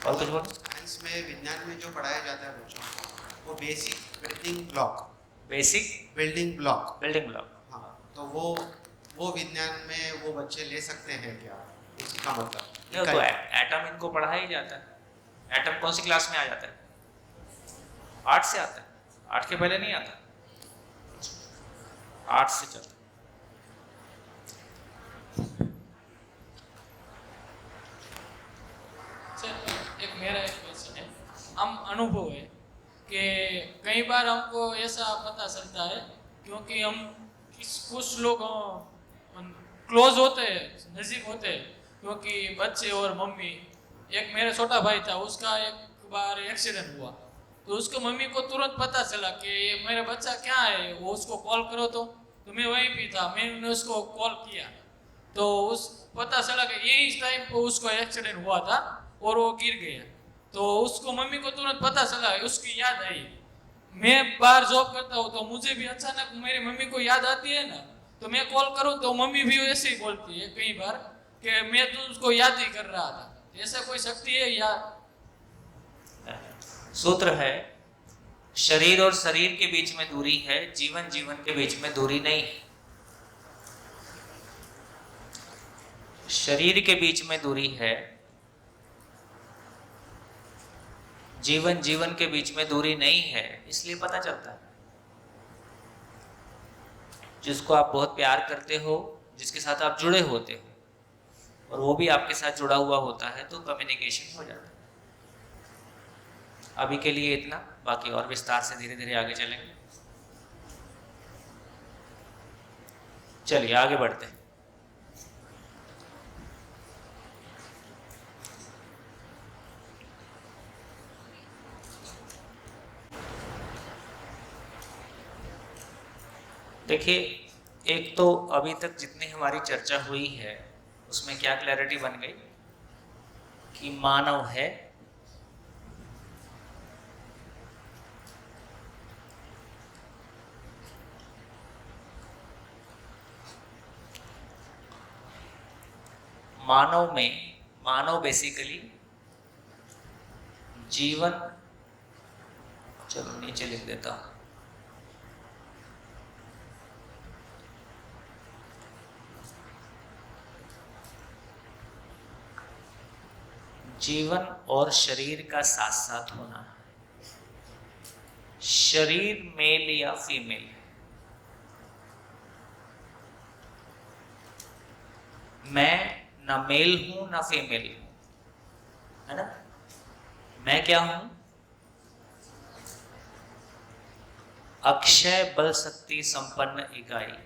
S1: और कुछ बोलो।
S6: साइंस में, विज्ञान में जो पढ़ाया जाता है बच्चों को, वो basic building block,
S1: basic
S6: building block,
S1: building block.
S6: हाँ, तो वो विज्ञान में वो बच्चे ले सकते हैं क्या? इसका मतलब
S1: नहीं, तो एटम इनको पढ़ाया ही जाता है। एटम कौन सी क्लास में आ जाता है? 8 से आता है, 8 के पहले नहीं आता, 8 से चलता।
S10: एक मेरा एक क्वेश्चन है, हम अनुभव है कि कई बार हमको ऐसा पता चलता है क्योंकि हम कुछ लोग क्लोज होते हैं, नज़दीक होते हैं, क्योंकि बच्चे और मम्मी। एक मेरा छोटा भाई था, उसका एक बार एक्सीडेंट हुआ, तो उसको मम्मी को तुरंत पता चला कि ये मेरा बच्चा क्या है, वो उसको कॉल करो। तो मैं वहीं भी था, मैंने उसको कॉल किया, तो उस पता चला कि यही टाइम पर उसको एक्सीडेंट हुआ था और वो गिर गया। तो उसको मम्मी को तुरंत पता चला, उसकी याद आई, मैं बाहर जॉब करता हूँ तो मुझे भी अचानक मेरी मम्मी को याद आती है ना, तो मैं कॉल करूँ तो मम्मी भी ऐसे ही बोलती है कई बार कि मैं तो उसको याद ही कर रहा था। ऐसा कोई शक्ति है या?
S1: सूत्र है, शरीर और शरीर के बीच में दूरी है, जीवन जीवन के बीच में दूरी नहीं है। शरीर के बीच में दूरी है, जीवन जीवन के बीच में दूरी नहीं है। इसलिए पता चलता है जिसको आप बहुत प्यार करते हो, जिसके साथ आप जुड़े होते हो और वो भी आपके साथ जुड़ा हुआ होता है, तो कम्युनिकेशन हो जाता है। अभी के लिए इतना, बाकी और विस्तार से धीरे धीरे आगे चलेंगे। चलिए आगे बढ़ते हैं। देखिए, एक तो अभी तक जितनी हमारी चर्चा हुई है उसमें क्या क्लैरिटी बन गई कि मानव है, मानव बेसिकली जीवन, चलो नीचे लिख देता हूं, जीवन और शरीर का साथ साथ होना है। शरीर मेल या फीमेल है। मैं ना मेल हूं ना फीमेल हूं, है ना। मैं क्या हूं? अक्षय बल शक्ति संपन्न इकाई,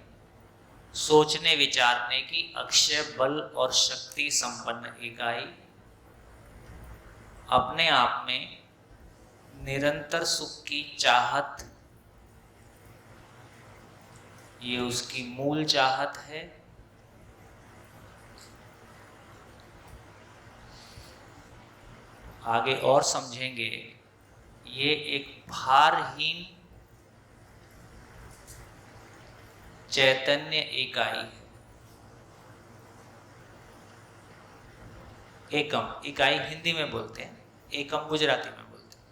S1: सोचने विचारने की अक्षय बल और शक्ति संपन्न इकाई, अपने आप में निरंतर सुख की चाहत, ये उसकी मूल चाहत है। आगे और समझेंगे, ये एक भारहीन चैतन्य इकाई है। एकम, इकाई हिंदी में बोलते हैं, एकम गुजराती में बोलते हैं।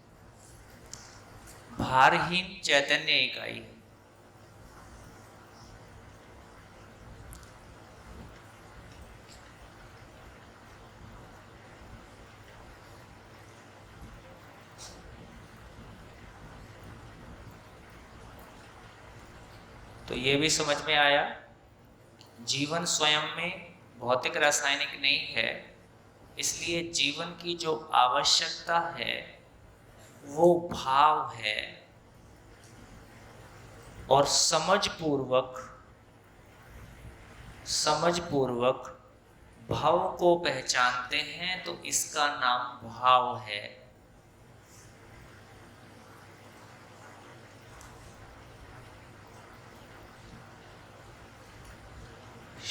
S1: भारहीन चैतन्य इकाई है। तो ये भी समझ में आया, जीवन स्वयं में भौतिक रासायनिक नहीं है, इसलिए जीवन की जो आवश्यकता है वो भाव है। और समझ पूर्वक भाव को पहचानते हैं तो इसका नाम भाव है।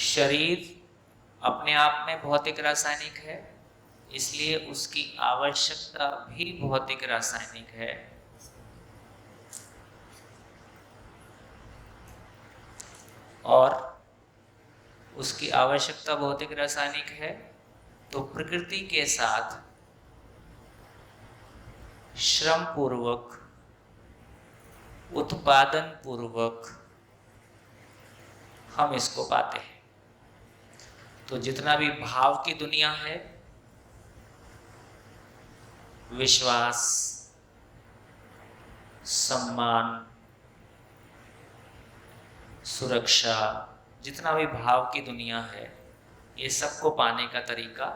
S1: शरीर अपने आप में भौतिक रासायनिक है, इसलिए उसकी आवश्यकता भी भौतिक रासायनिक है। और उसकी आवश्यकता भौतिक रासायनिक है तो प्रकृति के साथ श्रम पूर्वक, उत्पादन पूर्वक हम इसको पाते हैं। तो जितना भी भाव की दुनिया है, विश्वास, सम्मान, सुरक्षा, जितना भी भाव की दुनिया है, ये सबको पाने का तरीका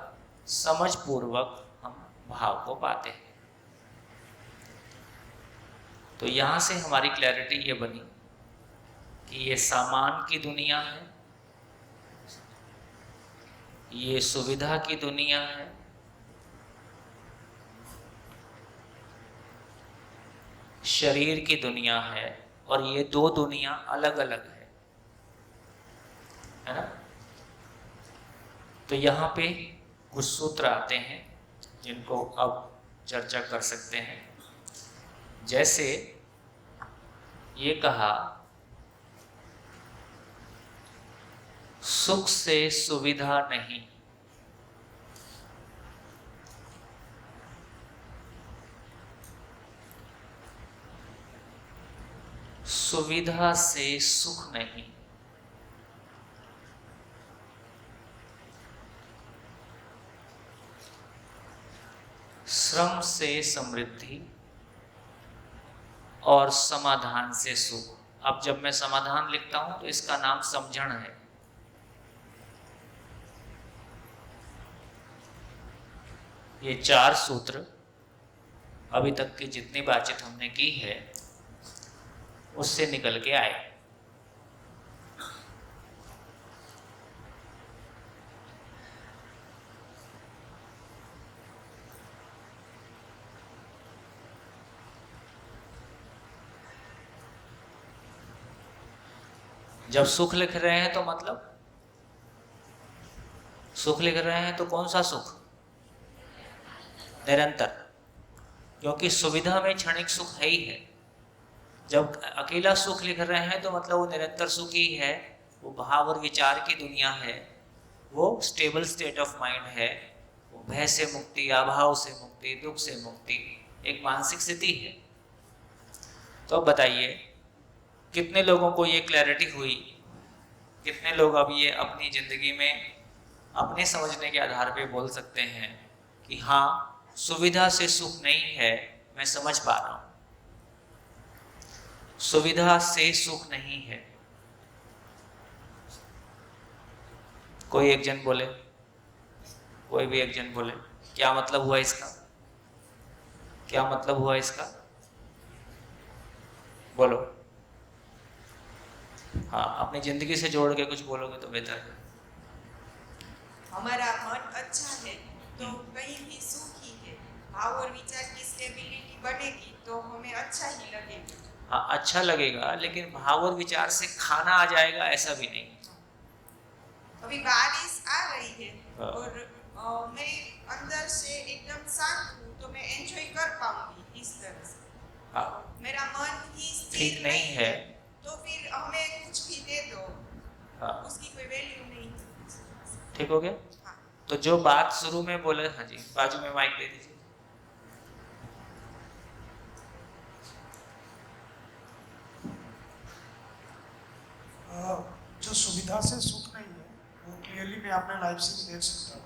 S1: समझ पूर्वक हम भाव को पाते हैं। तो यहाँ से हमारी क्लैरिटी ये बनी कि ये सामान की दुनिया है, ये सुविधा की दुनिया है, शरीर की दुनिया है, और ये दो दुनिया अलग अलग है ना। तो यहाँ पे कुछ सूत्र आते हैं जिनको अब चर्चा कर सकते हैं। जैसे ये कहा सुख से सुविधा नहीं, सुविधा से सुख नहीं, श्रम से समृद्धि और समाधान से सुख। अब जब मैं समाधान लिखता हूं तो इसका नाम समझण है। ये 4 सूत्र अभी तक की जितनी बातचीत हमने की है उससे निकल के आए। जब सुख लिख रहे हैं तो मतलब सुख लिख रहे हैं तो कौन सा सुख? निरंतर, क्योंकि सुविधा में क्षणिक सुख है ही है। जब अकेला सुख लिख रहे हैं तो मतलब वो निरंतर सुख ही है, वो भाव और विचार की दुनिया है, वो स्टेबल स्टेट ऑफ माइंड है, वो भय से मुक्ति, अभाव से मुक्ति, दुख से मुक्ति, एक मानसिक स्थिति है। तो अब बताइए कितने लोगों को ये क्लैरिटी हुई? कितने लोग अब ये अपनी जिंदगी में अपने समझने के आधार पे बोल सकते हैं कि हाँ, सुविधा से सुख नहीं है, मैं समझ पा रहा हूं, सुविधा से सुख नहीं है। कोई एक जन बोले, कोई भी एक जन बोले, क्या मतलब हुआ इसका? क्या मतलब हुआ इसका? बोलो। हाँ, अपनी जिंदगी से जोड़ के कुछ बोलोगे तो बेहतर है।
S4: हमारा मन अच्छा है तो कहीं भी सुख ही है। भाव और विचार की स्टेबिलिटी बढ़ेगी तो हमें अच्छा ही लगेगा।
S1: हाँ, अच्छा लगेगा, लेकिन भाव और विचार से खाना आ जाएगा ऐसा भी नहीं।
S4: अभी बारिश आ रही है
S1: हाँ।
S4: और मैं अंदर से एकदम शांत हूँ तो मैं एंजॉय कर पाऊंगी इस तरह से।
S1: हाँ,
S4: मेरा मन ही
S1: ठीक
S4: स्थिर
S1: नहीं है
S4: तो फिर हमें कुछ भी दे दो,
S1: हाँ,
S4: उसकी कोई वैल्यू नहीं।
S1: ठीक हो गया।
S4: हाँ।
S1: तो जो बात शुरू में बोले, हाँ जी, बाजू में माइक दे दीजिए।
S11: जो सुविधा से सुख नहीं है वो क्लियरली मैं अपने लाइफ से भी देख सकता हूँ।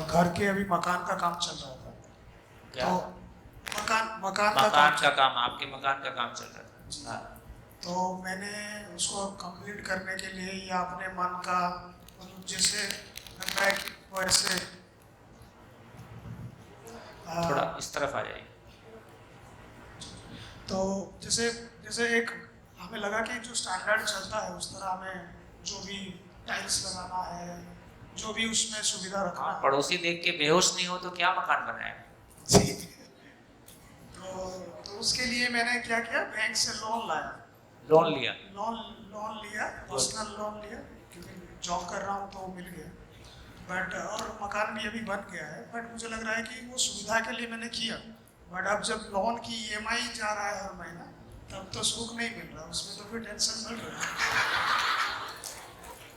S11: घर के अभी मकान का काम चल रहा था।
S1: क्या?
S11: तो मकान
S1: का काम, आपके मकान का काम चल रहा था। हाँ।
S11: तो मैंने उसको कंप्लीट करने के लिए या अपने मन का मतलब जैसे लगता है कि वैसे
S1: थोड़ा इस तरफ आ जाइए।
S11: तो जैसे एक हमें लगा कि जो स्टैंडर्ड चलता है उस तरह हमें जो भी टाइल्स लगाना है, जो भी उसमें सुविधा रखना है।
S1: पड़ोसी देख के बेहोश नहीं हो तो क्या मकान बनाया?
S11: जी। तो उसके लिए मैंने क्या किया, बैंक से लोन लाया।
S1: लोन लिया?
S11: लोन लिया, पर्सनल लोन लिया, क्योंकि जॉब कर रहा हूँ तो मिल गया। बट और मकान भी अभी बन गया है। बट मुझे लग रहा है कि वो सुविधा के लिए मैंने किया, बट अब जब लोन की EMI जा रहा है हर महीना, तब तो सुख नहीं मिल रहा, उसमें तो फिर टेंशन मिल रहा है।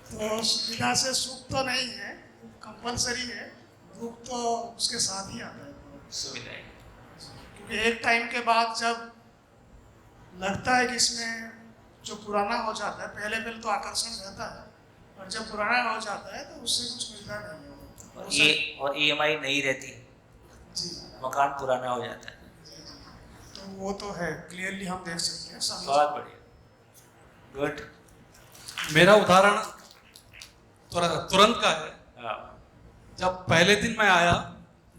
S11: तो सुविधा से सुख तो नहीं है, कंपलसरी है, दुख तो उसके साथ ही आता है।
S1: सुविधा,
S11: क्योंकि एक टाइम के बाद जब लगता है कि इसमें जो पुराना हो जाता है, पहले तो आकर्षण रहता है, और जब पुराना हो जाता है तो उससे कुछ मिलता नहीं है।
S1: और EMI नहीं रहती,
S11: जी,
S1: मकान पुराना हो जाता है।
S11: तो वो तो है, क्लियरली हम देख सकते हैं।
S1: बहुत बढ़िया, गुड।
S12: मेरा उदाहरण तुरंत का है।
S1: हाँ।
S12: जब पहले दिन मैं आया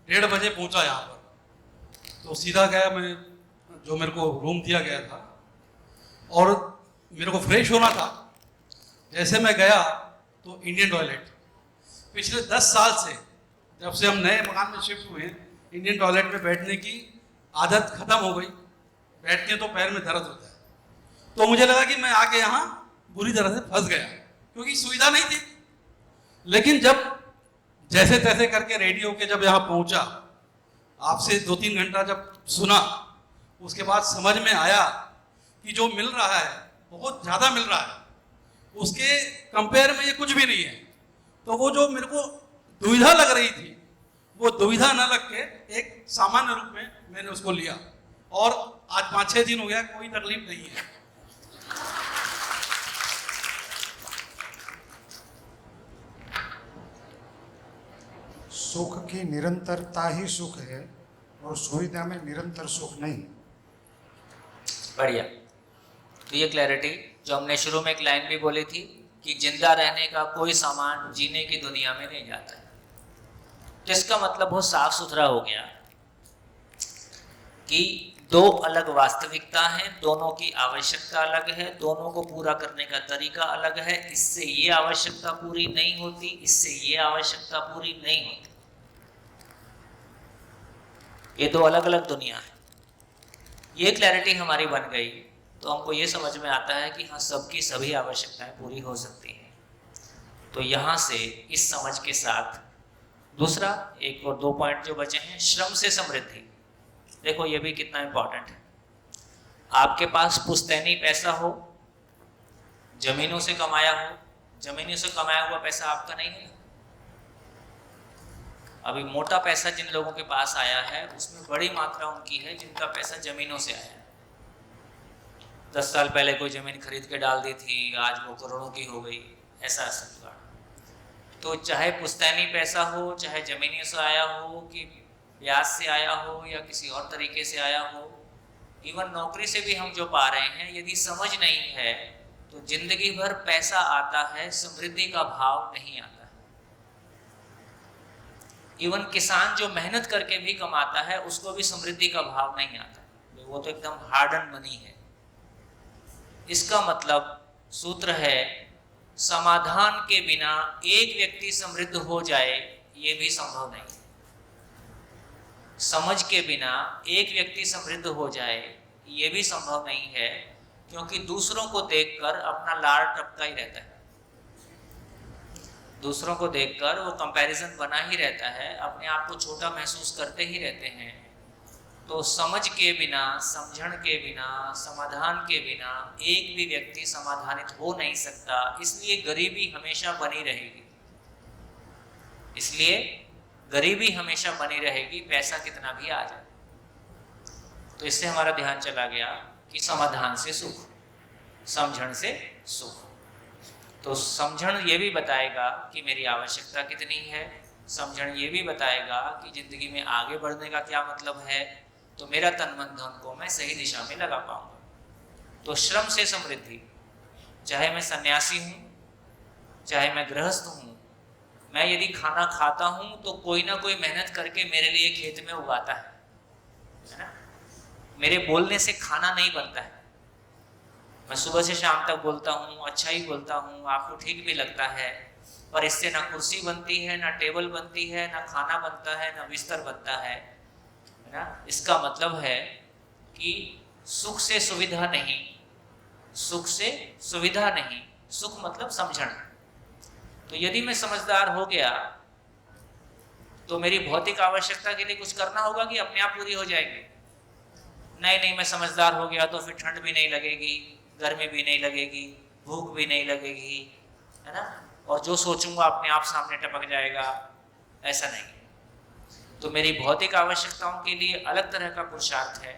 S12: 1:30 बजे पहुंचा यहाँ पर, तो सीधा गया मैं जो मेरे को रूम दिया गया था, और मेरे को फ्रेश होना था। जैसे मैं गया तो इंडियन टॉयलेट, पिछले 10 साल से जब से हम नए मकान में शिफ्ट हुए हैं, इंडियन टॉयलेट में बैठने की आदत खत्म हो गई। बैठते तो पैर में दर्द होता है। तो मुझे लगा कि मैं आके यहाँ बुरी तरह से फंस गया, क्योंकि सुविधा नहीं थी। लेकिन जब जैसे तैसे करके रेडी होके जब यहाँ पहुंचा, आपसे 2-3 घंटा जब सुना, उसके बाद समझ में आया कि जो मिल रहा है बहुत ज़्यादा मिल रहा है, उसके कंपेयर में ये कुछ भी नहीं है। तो वो जो मेरे को दुविधा लग रही थी, वो दुविधा न लग के एक सामान्य रूप में मैंने उसको लिया, और आज 5-6 दिन हो गया, कोई तकलीफ नहीं है।
S3: सुख की निरंतरता ही सुख है और सुविधा में निरंतर सुख नहीं।
S1: बढ़िया। तो ये क्लैरिटी जो हमने शुरू में एक लाइन भी बोली थी कि जिंदा रहने का कोई सामान जीने की दुनिया में नहीं जाता है, तो इसका मतलब बहुत साफ सुथरा हो गया कि दो अलग वास्तविकता हैं, दोनों की आवश्यकता अलग है, दोनों को पूरा करने का तरीका अलग है। इससे ये आवश्यकता पूरी नहीं होती, इससे ये आवश्यकता पूरी नहीं होती। ये दो अलग अलग दुनिया है। ये क्लैरिटी हमारी बन गई तो हमको ये समझ में आता है कि हाँ, सबकी सभी आवश्यकताएं पूरी हो सकती हैं। तो यहाँ से इस समझ के साथ दूसरा एक और 2 पॉइंट जो बचे हैं, श्रम से समृद्धि। देखो ये भी कितना इंपॉर्टेंट है। आपके पास पुश्तैनी पैसा हो, जमीनों से कमाया हो, जमीनों से कमाया हुआ पैसा आपका नहीं है। अभी मोटा पैसा जिन लोगों के पास आया है उसमें बड़ी मात्रा उनकी है जिनका पैसा जमीनों से आया है। 10 साल पहले कोई जमीन खरीद के डाल दी थी, आज वो करोड़ों की हो गई, ऐसा जुगाड़। तो चाहे पुश्तैनी पैसा हो, चाहे जमीनों से आया हो कि ब्याज से आया हो या किसी और तरीके से आया हो, इवन नौकरी से भी हम जो पा रहे हैं, यदि समझ नहीं है तो जिंदगी भर पैसा आता है, समृद्धि का भाव नहीं आता है। इवन किसान जो मेहनत करके भी कमाता है उसको भी समृद्धि का भाव नहीं आता, वो तो एकदम हार्ड एंड मनी है। इसका मतलब सूत्र है, समाधान के बिना एक व्यक्ति समृद्ध हो जाए ये भी संभव नहीं। समझ के बिना एक व्यक्ति समृद्ध हो जाए ये भी संभव नहीं है, क्योंकि दूसरों को देखकर अपना लार टपका ही रहता है, दूसरों को देखकर वो कंपैरिजन बना ही रहता है, अपने आप को छोटा महसूस करते ही रहते हैं। तो समझ के बिना, समझण के बिना, समाधान के बिना एक भी व्यक्ति समाधानित हो नहीं सकता। इसलिए गरीबी हमेशा बनी रहेगी, इसलिए गरीबी हमेशा बनी रहेगी, पैसा कितना भी आ जाए। तो इससे हमारा ध्यान चला गया कि समाधान से सुख, समझण से सुख। तो समझण ये भी बताएगा कि मेरी आवश्यकता कितनी है, समझण ये भी बताएगा कि जिंदगी में आगे बढ़ने का क्या मतलब है, तो मेरा तन मन धन को मैं सही दिशा में लगा पाऊंगा। तो श्रम से समृद्धि, चाहे मैं सन्यासी हूँ, चाहे मैं गृहस्थ हूँ, मैं यदि खाना खाता हूँ तो कोई ना कोई मेहनत करके मेरे लिए खेत में उगाता है ना। मेरे बोलने से खाना नहीं बनता है, मैं सुबह से शाम तक बोलता हूँ, अच्छा ही बोलता हूँ, आपको ठीक भी लगता है, पर इससे ना कुर्सी बनती है, ना टेबल बनती है, ना खाना बनता है, ना बिस्तर बनता है ना। इसका मतलब है कि सुख से सुविधा नहीं, सुख से सुविधा नहीं, सुख मतलब समझण। तो यदि मैं समझदार हो गया तो मेरी भौतिक आवश्यकता के लिए कुछ करना होगा कि अपने आप पूरी हो जाएगी? नहीं, मैं समझदार हो गया तो फिर ठंड भी नहीं लगेगी, गर्मी भी नहीं लगेगी, भूख भी नहीं लगेगी, है ना, और जो सोचूंगा अपने आप सामने टपक जाएगा, ऐसा नहीं। तो मेरी भौतिक आवश्यकताओं के लिए अलग तरह का पुरुषार्थ है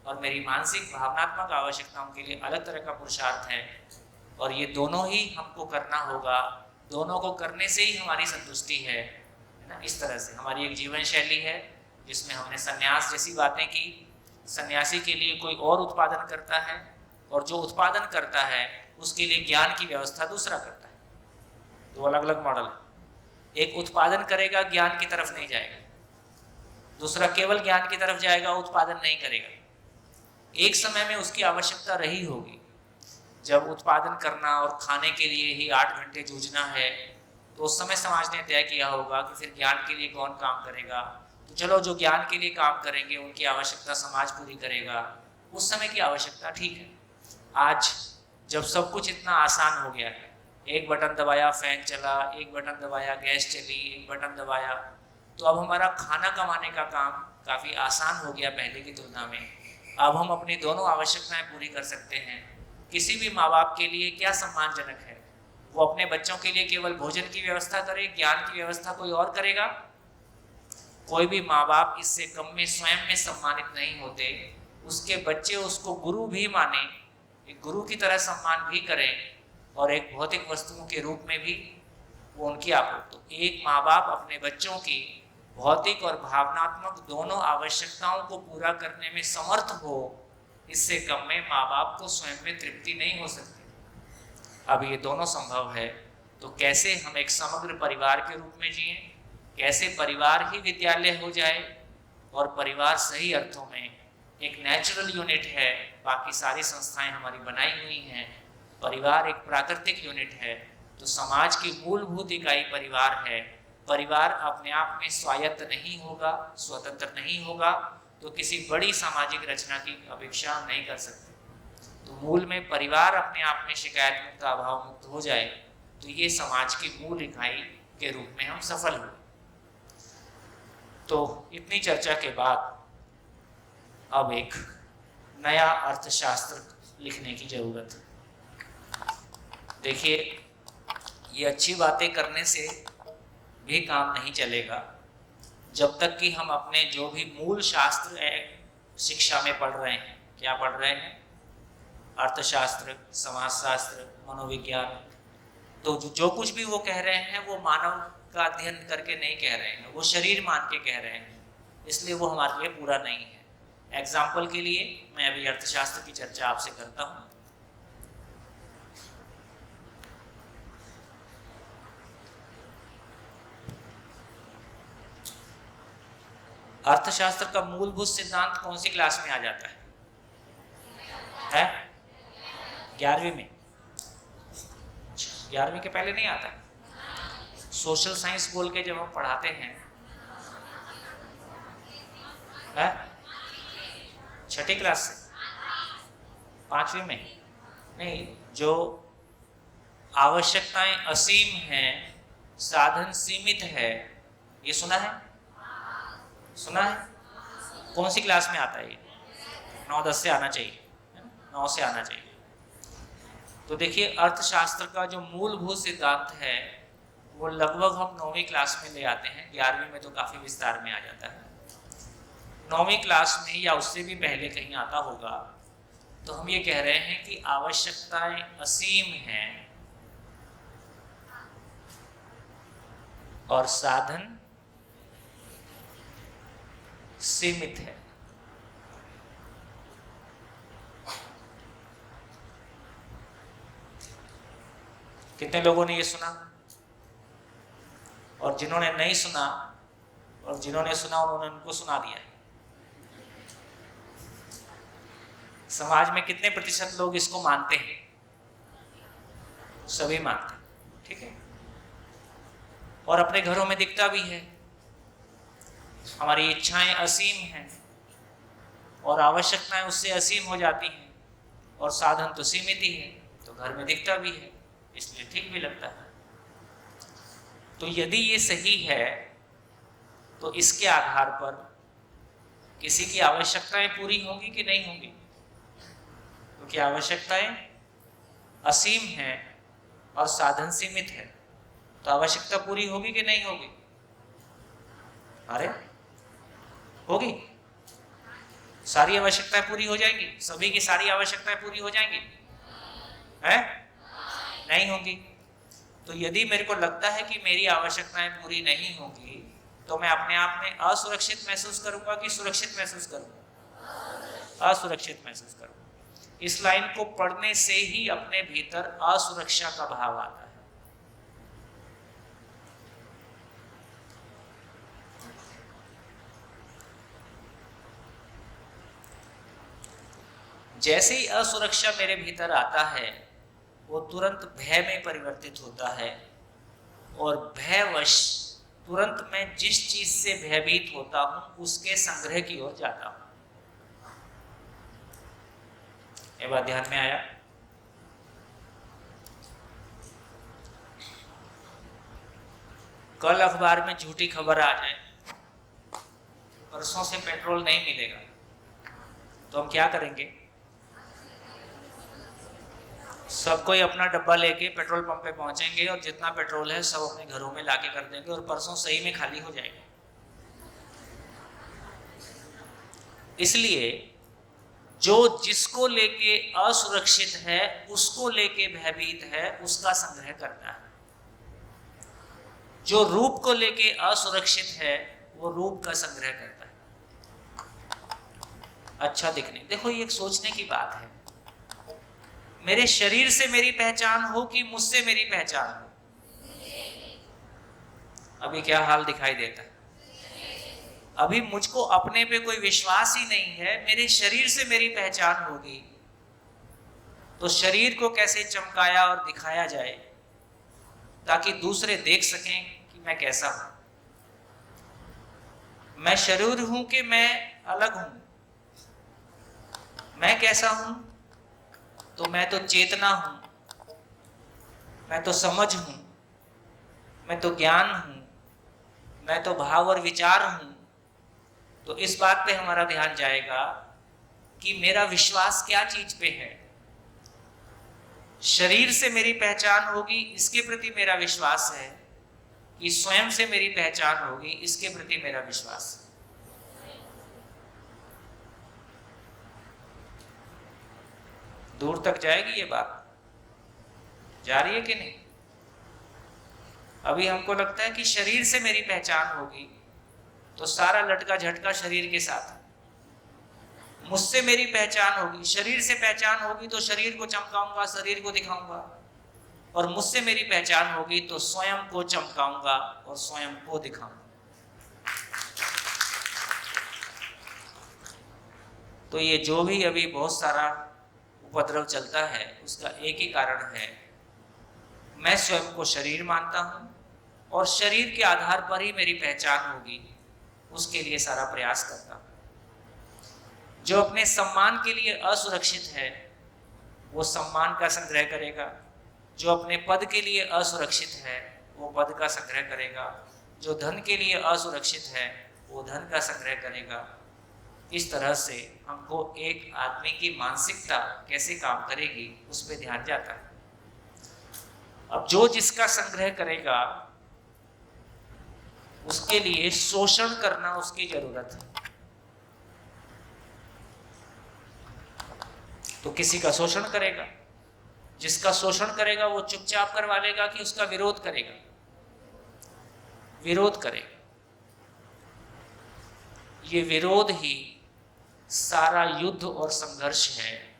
S1: और मेरी मानसिक भावनात्मक आवश्यकताओं के लिए अलग तरह का पुरुषार्थ है, और ये दोनों ही हमको करना होगा। दोनों को करने से ही हमारी संतुष्टि है ना। इस तरह से हमारी एक जीवन शैली है जिसमें हमने संन्यास जैसी बातें की। सन्यासी के लिए कोई और उत्पादन करता है, और जो उत्पादन करता है उसके लिए ज्ञान की व्यवस्था दूसरा करता है। दो अलग अलग मॉडल है। एक उत्पादन करेगा, ज्ञान की तरफ नहीं जाएगा, दूसरा केवल ज्ञान की तरफ जाएगा, उत्पादन नहीं करेगा। एक समय में उसकी आवश्यकता रही होगी जब उत्पादन करना और खाने के लिए ही 8 घंटे जूझना है, तो उस समय समाज ने तय किया होगा कि फिर ज्ञान के लिए कौन काम करेगा, तो चलो जो ज्ञान के लिए काम करेंगे उनकी आवश्यकता समाज पूरी करेगा। उस समय की आवश्यकता ठीक है। आज जब सब कुछ इतना आसान हो गया है, एक बटन दबाया फैन चला, एक बटन दबाया गैस चली, एक बटन दबाया, तो अब हमारा खाना कमाने का काम काफ़ी आसान हो गया पहले की तुलना में। अब हम अपनी दोनों आवश्यकताएं पूरी कर सकते हैं। किसी भी माँ बाप के लिए क्या सम्मानजनक है? वो अपने बच्चों के लिए केवल भोजन की व्यवस्था करे, ज्ञान की व्यवस्था कोई और करेगा? कोई भी माँ बाप इससे कम में स्वयं में सम्मानित नहीं होते। उसके बच्चे उसको गुरु भी माने, एक गुरु की तरह सम्मान भी करें और एक भौतिक वस्तुओं के रूप में भी वो उनकी आपूर्ति। तो एक माँ बाप अपने बच्चों की भौतिक और भावनात्मक दोनों आवश्यकताओं को पूरा करने में समर्थ हो, इससे कम में माँ बाप को स्वयं में तृप्ति नहीं हो सकती। अब ये दोनों संभव है तो कैसे हम एक समग्र परिवार के रूप में जिएं, कैसे परिवार ही विद्यालय हो जाए और परिवार सही अर्थों में एक नेचुरल यूनिट है, बाकी सारी संस्थाएं हमारी बनाई हुई हैं, परिवार एक प्राकृतिक यूनिट है, तो समाज की मूलभूत इकाई परिवार है। परिवार अपने आप में स्वायत्त नहीं होगा, स्वतंत्र नहीं होगा, तो किसी बड़ी सामाजिक रचना की अपेक्षा हम नहीं कर सकते। तो मूल में परिवार अपने आप में शिकायत मुक्त, अभाव मुक्त हो जाए तो ये समाज की मूल इकाई के रूप में हम सफल हुए। तो इतनी चर्चा के बाद अब एक नया अर्थशास्त्र लिखने की जरूरत है। देखिए, ये अच्छी बातें करने से भी काम नहीं चलेगा जब तक कि हम अपने जो भी मूल शास्त्र शिक्षा में पढ़ रहे हैं, क्या पढ़ रहे हैं? अर्थशास्त्र, समाजशास्त्र, मनोविज्ञान, तो जो कुछ भी वो कह रहे हैं वो मानव का अध्ययन करके नहीं कह रहे हैं, वो शरीर मान के कह रहे हैं, इसलिए वो हमारे लिए पूरा नहीं है। एग्जाम्पल के लिए मैं अभी अर्थशास्त्र की चर्चा आपसे करता हूँ। अर्थशास्त्र का मूलभूत सिद्धांत कौन सी क्लास में आ जाता है? 11वीं में। 11वीं के पहले नहीं आता? सोशल साइंस बोल के जब हम पढ़ाते हैं, छठी क्लास से 5वीं में नहीं, जो आवश्यकताएं असीम हैं, साधन सीमित है, ये सुना है? सुना है? कौन सी क्लास में आता है ये? 9-10 से आना चाहिए, 9 से आना चाहिए। तो देखिए, अर्थशास्त्र का जो मूलभूत सिद्धांत है वो लगभग हम 9वीं क्लास में ले आते हैं। 11वीं में तो काफ़ी विस्तार में आ जाता है। 9वीं क्लास में या उससे भी पहले कहीं आता होगा। तो हम ये कह रहे हैं कि आवश्यकताएं असीम हैं और साधन सीमित है। कितने लोगों ने ये सुना? और जिन्होंने नहीं सुना और जिन्होंने सुना उन्होंने उनको सुना दिया। समाज में कितने प्रतिशत लोग इसको मानते हैं? सभी मानते हैं, ठीक है। और अपने घरों में दिखता भी है। हमारी इच्छाएं असीम हैं और आवश्यकताएं उससे असीम हो जाती हैं और साधन तो सीमित ही है, तो घर में दिखता भी है, इसलिए ठीक भी लगता है। तो यदि ये सही है तो इसके आधार पर किसी की आवश्यकताएं पूरी होंगी कि नहीं होंगी? क्योंकि आवश्यकताएं असीम हैं और साधन सीमित है, तो आवश्यकता पूरी होगी कि नहीं होगी? अरे होगी। सारी आवश्यकताएं पूरी हो जाएंगी? सभी की सारी आवश्यकताएं पूरी हो जाएंगी? हैं? नहीं होंगी। तो यदि मेरे को लगता है कि मेरी आवश्यकताएं पूरी नहीं होंगी तो मैं अपने आप में असुरक्षित महसूस करूंगा कि सुरक्षित महसूस करूंगा? असुरक्षित महसूस करूंगा। इस लाइन को पढ़ने से ही अपने भीतर असुरक्षा का भाव आता है। जैसे ही असुरक्षा मेरे भीतर आता है वो तुरंत भय में परिवर्तित होता है और भयवश तुरंत मैं जिस चीज से भयभीत होता हूं उसके संग्रह की ओर जाता हूं। ये बात ध्यान में आया? कल अखबार में झूठी खबर आ जाए, परसों से पेट्रोल नहीं मिलेगा, तो हम क्या करेंगे? सब कोई अपना डब्बा लेके पेट्रोल पंप पे पहुंचेंगे और जितना पेट्रोल है सब अपने घरों में लाके कर देंगे और परसों सही में खाली हो जाएगा। इसलिए जो जिसको लेके असुरक्षित है, उसको लेके भयभीत है, उसका संग्रह करता है। जो रूप को लेके असुरक्षित है, वो रूप का संग्रह करता है। अच्छा दिखने, देखो ये एक सोचने की बात है। मेरे शरीर से मेरी पहचान हो कि मुझसे मेरी पहचान हो? अभी क्या हाल दिखाई देता है? अभी मुझको अपने पे कोई विश्वास ही नहीं है। मेरे शरीर से मेरी पहचान होगी तो शरीर को कैसे चमकाया और दिखाया जाए ताकि दूसरे देख सकें कि मैं कैसा हूं। मैं शरीर हूं कि मैं अलग हूं? मैं कैसा हूं? तो मैं तो चेतना हूं, मैं तो समझ हूं, मैं तो ज्ञान हूं, मैं तो भाव और विचार हूं। तो इस बात पे हमारा ध्यान जाएगा कि मेरा विश्वास क्या चीज पे है। शरीर से मेरी पहचान होगी, इसके प्रति मेरा विश्वास है कि स्वयं से मेरी पहचान होगी, इसके प्रति मेरा विश्वास है। दूर तक जाएगी ये बात? जा रही है कि नहीं? अभी हमको लगता है कि शरीर से मेरी पहचान होगी तो सारा लटका झटका शरीर के साथ है। मुझसे मेरी पहचान होगी, शरीर से पहचान होगी तो शरीर को चमकाऊंगा, शरीर को दिखाऊंगा। और मुझसे मेरी पहचान होगी तो स्वयं को चमकाऊंगा और स्वयं को दिखाऊंगा। तो ये जो भी अभी बहुत सारा उपद्रव चलता है उसका एक ही कारण है, मैं स्वयं को शरीर मानता हूं और शरीर के आधार पर ही मेरी पहचान होगी, उसके लिए सारा प्रयास करता हूं। जो अपने सम्मान के लिए असुरक्षित है वो सम्मान का संग्रह करेगा, जो अपने पद के लिए असुरक्षित है वो पद का संग्रह करेगा, जो धन के लिए असुरक्षित है वो धन का संग्रह करेगा। इस तरह से हमको एक आदमी की मानसिकता कैसे काम करेगी उस पर ध्यान जाता है। अब जो जिसका संग्रह करेगा उसके लिए शोषण करना उसकी जरूरत है। तो किसी का शोषण करेगा, जिसका शोषण करेगा वो चुपचाप करवा लेगा कि उसका विरोध करेगा? विरोध करेगा। ये विरोध ही सारा युद्ध और संघर्ष है,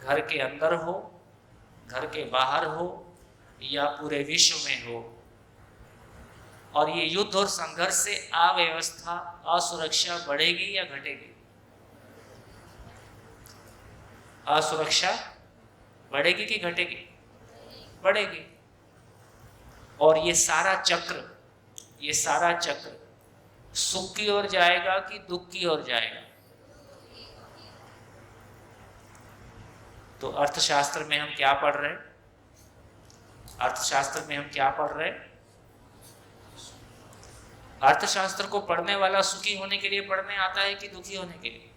S1: घर के अंदर हो, घर के बाहर हो या पूरे विश्व में हो। और ये युद्ध और संघर्ष से अव्यवस्था, असुरक्षा बढ़ेगी या घटेगी? असुरक्षा बढ़ेगी कि घटेगी? बढ़ेगी। और ये सारा चक्र सुख की ओर जाएगा कि दुख की ओर जाएगा? तो अर्थशास्त्र में हम क्या पढ़ रहे हैं? अर्थशास्त्र में हम क्या पढ़ रहे हैं? अर्थशास्त्र को पढ़ने वाला सुखी होने के लिए पढ़ने आता है कि दुखी होने के लिए?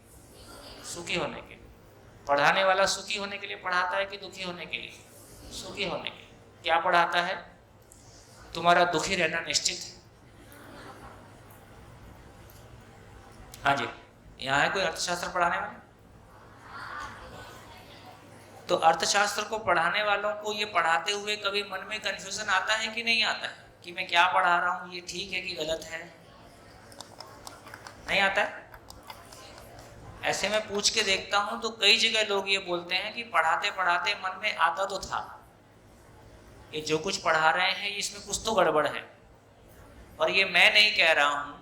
S1: सुखी होने के लिए। पढ़ाने वाला सुखी होने के लिए पढ़ाता है कि दुखी होने के लिए? सुखी होने के लिए। क्या पढ़ाता है? तुम्हारा दुखी रहना निश्चित है। हाँ जी, यहाँ है कोई अर्थशास्त्र पढ़ाने वाला? तो अर्थशास्त्र को पढ़ाने वालों को ये पढ़ाते हुए कभी मन में कंफ्यूजन आता है कि नहीं आता है कि मैं क्या पढ़ा रहा हूँ, ये ठीक है कि गलत है? नहीं आता है। ऐसे में पूछ के देखता हूँ तो कई जगह लोग ये बोलते हैं कि पढ़ाते पढ़ाते मन में आता तो था, ये जो कुछ पढ़ा रहे हैं इसमें कुछ तो गड़बड़ है। और ये मैं नहीं कह रहा हूँ,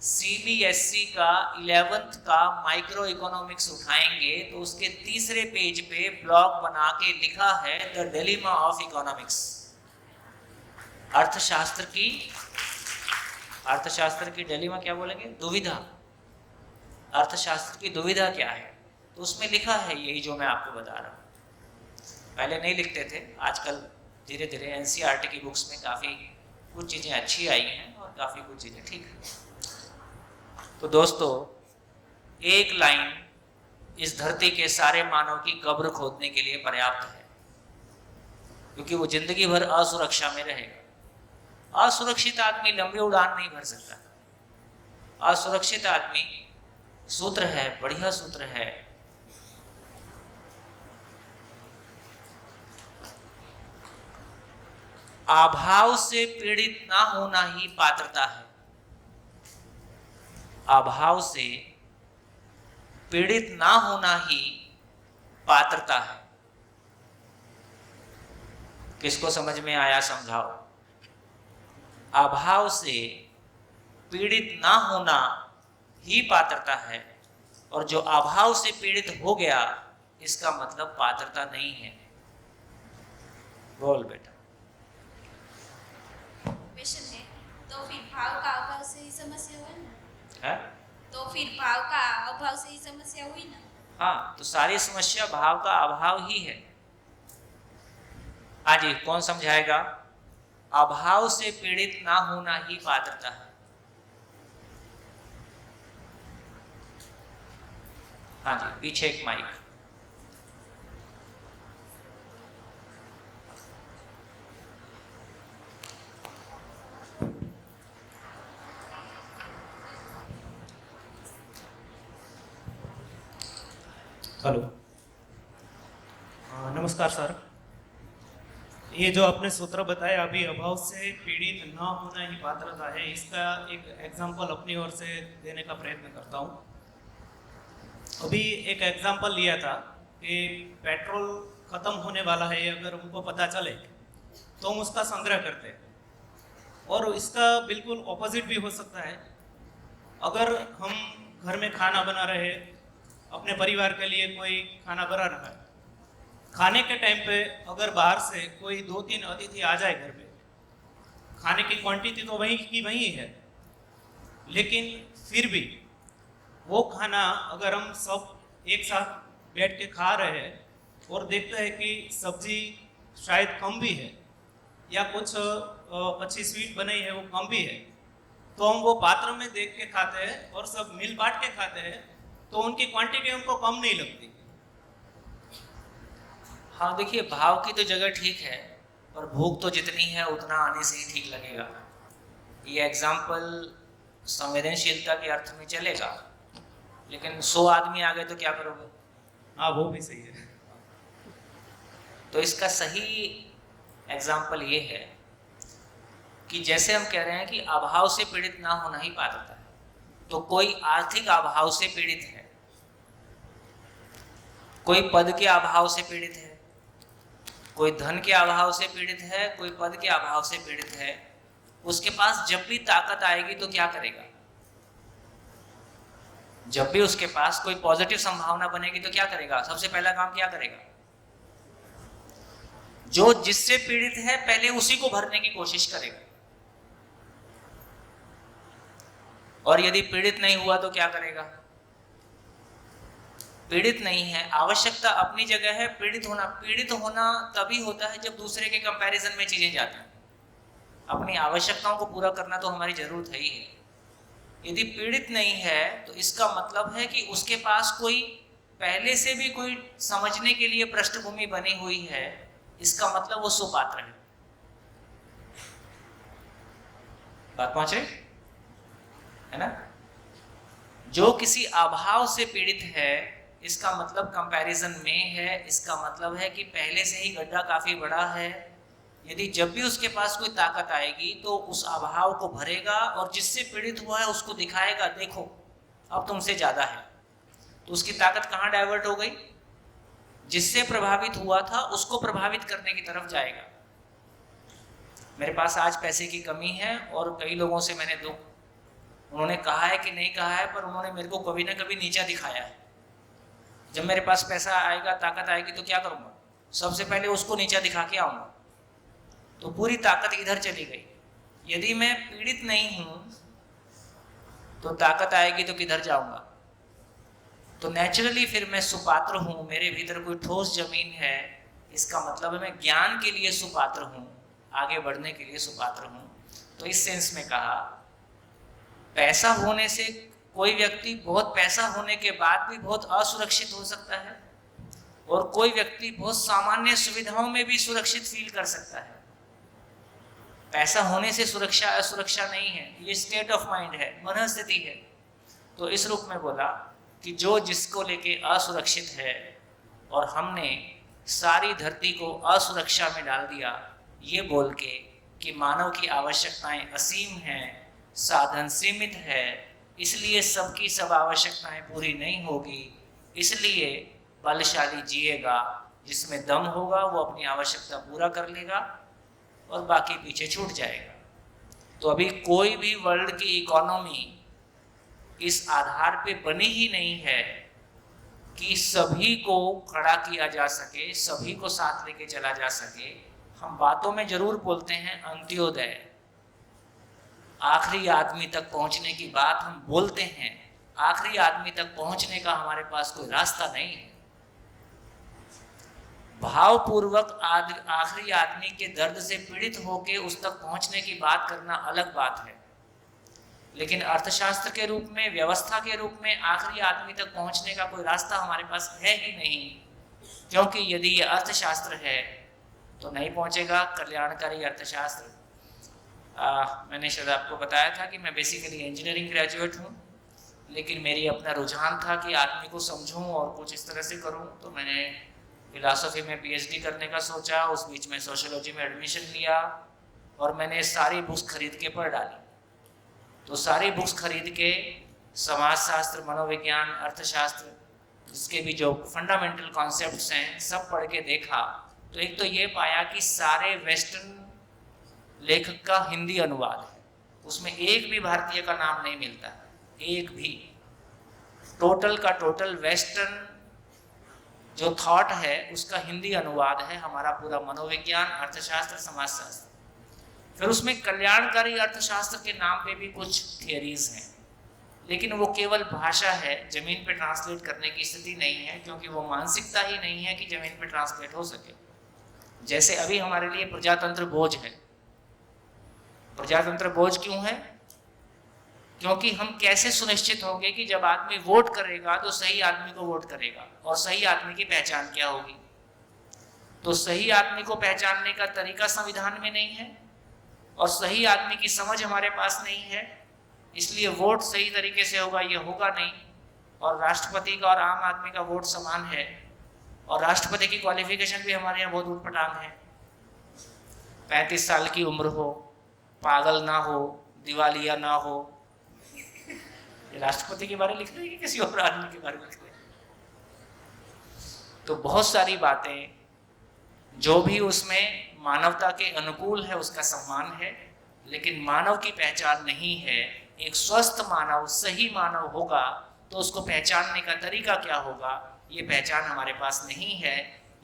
S1: CBSE का 11th का माइक्रो इकोनॉमिक्स उठाएंगे तो उसके तीसरे पेज पे ब्लॉग बना के लिखा है द डिलेमा ऑफ इकोनॉमिक्स। अर्थशास्त्र की डिलेमा क्या बोलेंगे? दुविधा। अर्थशास्त्र की दुविधा क्या है? तो उसमें लिखा है यही जो मैं आपको बता रहा हूँ। पहले नहीं लिखते थे, आजकल धीरे धीरे NCERT की बुक्स में काफ़ी कुछ चीज़ें अच्छी आई हैं और काफ़ी कुछ चीज़ें ठीक हैं। तो दोस्तों, एक लाइन इस धरती के सारे मानव की कब्र खोदने के लिए पर्याप्त है, क्योंकि वो जिंदगी भर असुरक्षा में रहेगा। असुरक्षित आदमी लंबी उड़ान नहीं भर सकता। असुरक्षित आदमी, सूत्र है, बढ़िया सूत्र है, अभाव से पीड़ित ना होना ही पात्रता है। अभाव से पीड़ित ना होना ही पात्रता है। किसको समझ में आया समझाओ। अभाव से पीड़ित ना होना ही पात्रता है, और जो अभाव से पीड़ित हो गया इसका मतलब पात्रता नहीं है। बोल बेटा।
S5: क्वेश्चन है, तो फिर भाव का अभाव से ही समस्या हुई ना?
S1: है?
S5: तो फिर भाव का अभाव से ही समस्या हुई ना?
S1: हाँ, तो सारी समस्या भाव का अभाव ही है। हाँ जी, कौन समझाएगा? अभाव से पीड़ित ना होना ही पात्रता है। हाँ जी, पीछे एक माइक।
S13: हेलो, नमस्कार सर। ये जो आपने सूत्र बताया अभी, अभाव से पीड़ित न होना ही पात्रता है, इसका एक एग्जाम्पल अपनी ओर से देने का प्रयत्न करता हूँ। अभी एक एग्जाम्पल लिया था कि पेट्रोल ख़त्म होने वाला है, अगर उनको पता चले तो हम उसका संग्रह करते हैं। और इसका बिल्कुल ऑपोजिट भी हो सकता है। अगर हम घर में खाना बना रहे, अपने परिवार के लिए कोई खाना बना रहा है, खाने के टाइम पे अगर बाहर से कोई 2-3 अतिथि आ जाए घर पे, खाने की क्वांटिटी तो वही की वही है, लेकिन फिर भी वो खाना अगर हम सब एक साथ बैठ के खा रहे हैं और देखते हैं कि सब्जी शायद कम भी है या कुछ अच्छी स्वीट बनाई है वो कम भी है, तो हम वो पात्र में देख के खाते हैं और सब मिल बांट के खाते हैं, तो उनकी क्वांटिटी हमको कम नहीं लगती।
S1: हाँ देखिए, भाव की तो जगह ठीक है, पर भूख तो जितनी है उतना आने से ही ठीक लगेगा। ये एग्जाम्पल संवेदनशीलता के अर्थ में चलेगा, लेकिन 100 आदमी आ गए तो क्या करोगे?
S13: हाँ, वो भी सही है।
S1: तो इसका सही एग्जाम्पल ये है कि जैसे हम कह रहे हैं कि अभाव से पीड़ित ना होना ही पात्रता है, तो कोई आर्थिक अभाव से पीड़ित है, कोई पद के अभाव से पीड़ित है, कोई धन के अभाव से पीड़ित है, कोई पद के अभाव से पीड़ित है। उसके पास जब भी ताकत आएगी तो क्या करेगा? जब भी उसके पास कोई पॉजिटिव संभावना बनेगी तो क्या करेगा? सबसे पहला काम क्या करेगा? जो जिससे पीड़ित है पहले उसी को भरने की कोशिश करेगा, और यदि पीड़ित नहीं हुआ तो क्या करेगा? पीड़ित नहीं है, आवश्यकता अपनी जगह है। पीड़ित होना तभी होता है जब दूसरे के कंपैरिजन में चीजें जाती हैं। अपनी आवश्यकताओं को पूरा करना तो हमारी जरूरत है ही है। यदि पीड़ित नहीं है तो इसका मतलब है कि उसके पास कोई पहले से भी कोई समझने के लिए पृष्ठभूमि बनी हुई है। इसका मतलब वो सुपात्र है। बात पहुंच रही है ना? जो किसी अभाव से पीड़ित है, इसका मतलब कंपैरिजन में है। इसका मतलब है कि पहले से ही गड्ढा काफी बड़ा है। यदि जब भी उसके पास कोई ताकत आएगी तो उस अभाव को भरेगा और जिससे पीड़ित हुआ है उसको दिखाएगा, देखो अब तुमसे ज्यादा है। तो उसकी ताकत कहाँ डाइवर्ट हो गई? जिससे प्रभावित हुआ था उसको प्रभावित करने की तरफ जाएगा। मेरे पास आज पैसे की कमी है और कई लोगों से मैंने उन्होंने कहा है कि नहीं कहा है, पर उन्होंने मेरे को कभी ना कभी नीचा दिखाया है। जब मेरे पास पैसा आएगा, ताकत आएगी तो क्या करूँगा? सबसे पहले उसको नीचा दिखा के आऊँगा। तो पूरी ताकत इधर चली गई। यदि मैं पीड़ित नहीं हूँ तो ताकत आएगी तो किधर जाऊँगा? तो नेचुरली फिर मैं सुपात्र हूँ, मेरे भीतर कोई ठोस जमीन है। इसका मतलब है मैं ज्ञान के लिए सुपात्र हूँ, आगे बढ़ने के लिए सुपात्र हूँ। तो इस सेंस में कहा, पैसा होने से कोई व्यक्ति बहुत पैसा होने के बाद भी बहुत असुरक्षित हो सकता है और कोई व्यक्ति बहुत सामान्य सुविधाओं में भी सुरक्षित फील कर सकता है। पैसा होने से सुरक्षा असुरक्षा नहीं है, ये स्टेट ऑफ माइंड है, मनस्थिति है। तो इस रूप में बोला कि जो जिसको लेके असुरक्षित है और हमने सारी धरती को असुरक्षा में डाल दिया, ये बोल के कि मानव की आवश्यकताएं असीम हैं, साधन सीमित है, इसलिए सबकी सब आवश्यकताएं पूरी नहीं होगी, इसलिए बलशाली जिएगा, जिसमें दम होगा वो अपनी आवश्यकता पूरा कर लेगा और बाकी पीछे छूट जाएगा। तो अभी कोई भी वर्ल्ड की इकोनॉमी इस आधार पे बनी ही नहीं है कि सभी को खड़ा किया जा सके, सभी को साथ लेके चला जा सके। हम बातों में जरूर बोलते हैं अंत्योदय, आखिरी आदमी तक पहुंचने की बात हम बोलते हैं, आखिरी आदमी तक पहुंचने का हमारे पास कोई रास्ता नहीं है। भावपूर्वक आखिरी आदमी के दर्द से पीड़ित होकर उस तक पहुंचने की बात करना अलग बात है, लेकिन अर्थशास्त्र के रूप में, व्यवस्था के रूप में आखिरी आदमी तक पहुंचने का कोई रास्ता हमारे पास है ही नहीं, क्योंकि यदि ये अर्थशास्त्र है तो नहीं पहुंचेगा कल्याणकारी अर्थशास्त्र। मैंने शायद आपको बताया था कि मैं बेसिकली इंजीनियरिंग ग्रेजुएट हूँ, लेकिन मेरी अपना रुझान था कि आदमी को समझूं और कुछ इस तरह से करूं, तो मैंने फिलॉसफी में पीएचडी करने का सोचा। उस बीच में सोशियोलॉजी में एडमिशन लिया और मैंने सारी बुक्स खरीद के पढ़ डाली। तो सारी बुक्स खरीद के समाजशास्त्र, मनोविज्ञान, अर्थशास्त्र, इसके भी जो फंडामेंटल कॉन्सेप्ट्स हैं सब पढ़ के देखा। तो एक तो ये पाया कि सारे वेस्टर्न लेखक का हिंदी अनुवाद है, उसमें एक भी भारतीय का नाम नहीं मिलता है, एक भी। टोटल का टोटल वेस्टर्न जो थॉट है उसका हिंदी अनुवाद है हमारा पूरा मनोविज्ञान, अर्थशास्त्र, समाजशास्त्र। फिर उसमें कल्याणकारी अर्थशास्त्र के नाम पे भी कुछ थियरीज हैं, लेकिन वो केवल भाषा है, जमीन पे ट्रांसलेट करने की स्थिति नहीं है, क्योंकि वो मानसिकता ही नहीं है कि जमीन पे ट्रांसलेट हो सके। जैसे अभी हमारे लिए प्रजातंत्र बोझ है। प्रजातंत्र बोझ क्यों है? क्योंकि हम कैसे सुनिश्चित होंगे कि जब आदमी वोट करेगा तो सही आदमी को वोट करेगा, और सही आदमी की पहचान क्या होगी? तो सही आदमी को पहचानने का तरीका संविधान में नहीं है और सही आदमी की समझ हमारे पास नहीं है, इसलिए वोट सही तरीके से होगा ये होगा नहीं। और राष्ट्रपति का और आम आदमी का वोट समान है, और राष्ट्रपति की क्वालिफिकेशन भी हमारे यहाँ बहुत उटपटांग है। 35 साल की उम्र हो, पागल ना हो, दिवालिया ना हो। ये राष्ट्रपति के बारे में लिख रहे हैं कि किसी और आदमी के बारे में लिख रहे हैं? तो बहुत सारी बातें जो भी उसमें मानवता के अनुकूल है उसका सम्मान है, लेकिन मानव की पहचान नहीं है। एक स्वस्थ मानव, सही मानव होगा तो उसको पहचानने का तरीका क्या होगा, ये पहचान हमारे पास नहीं है।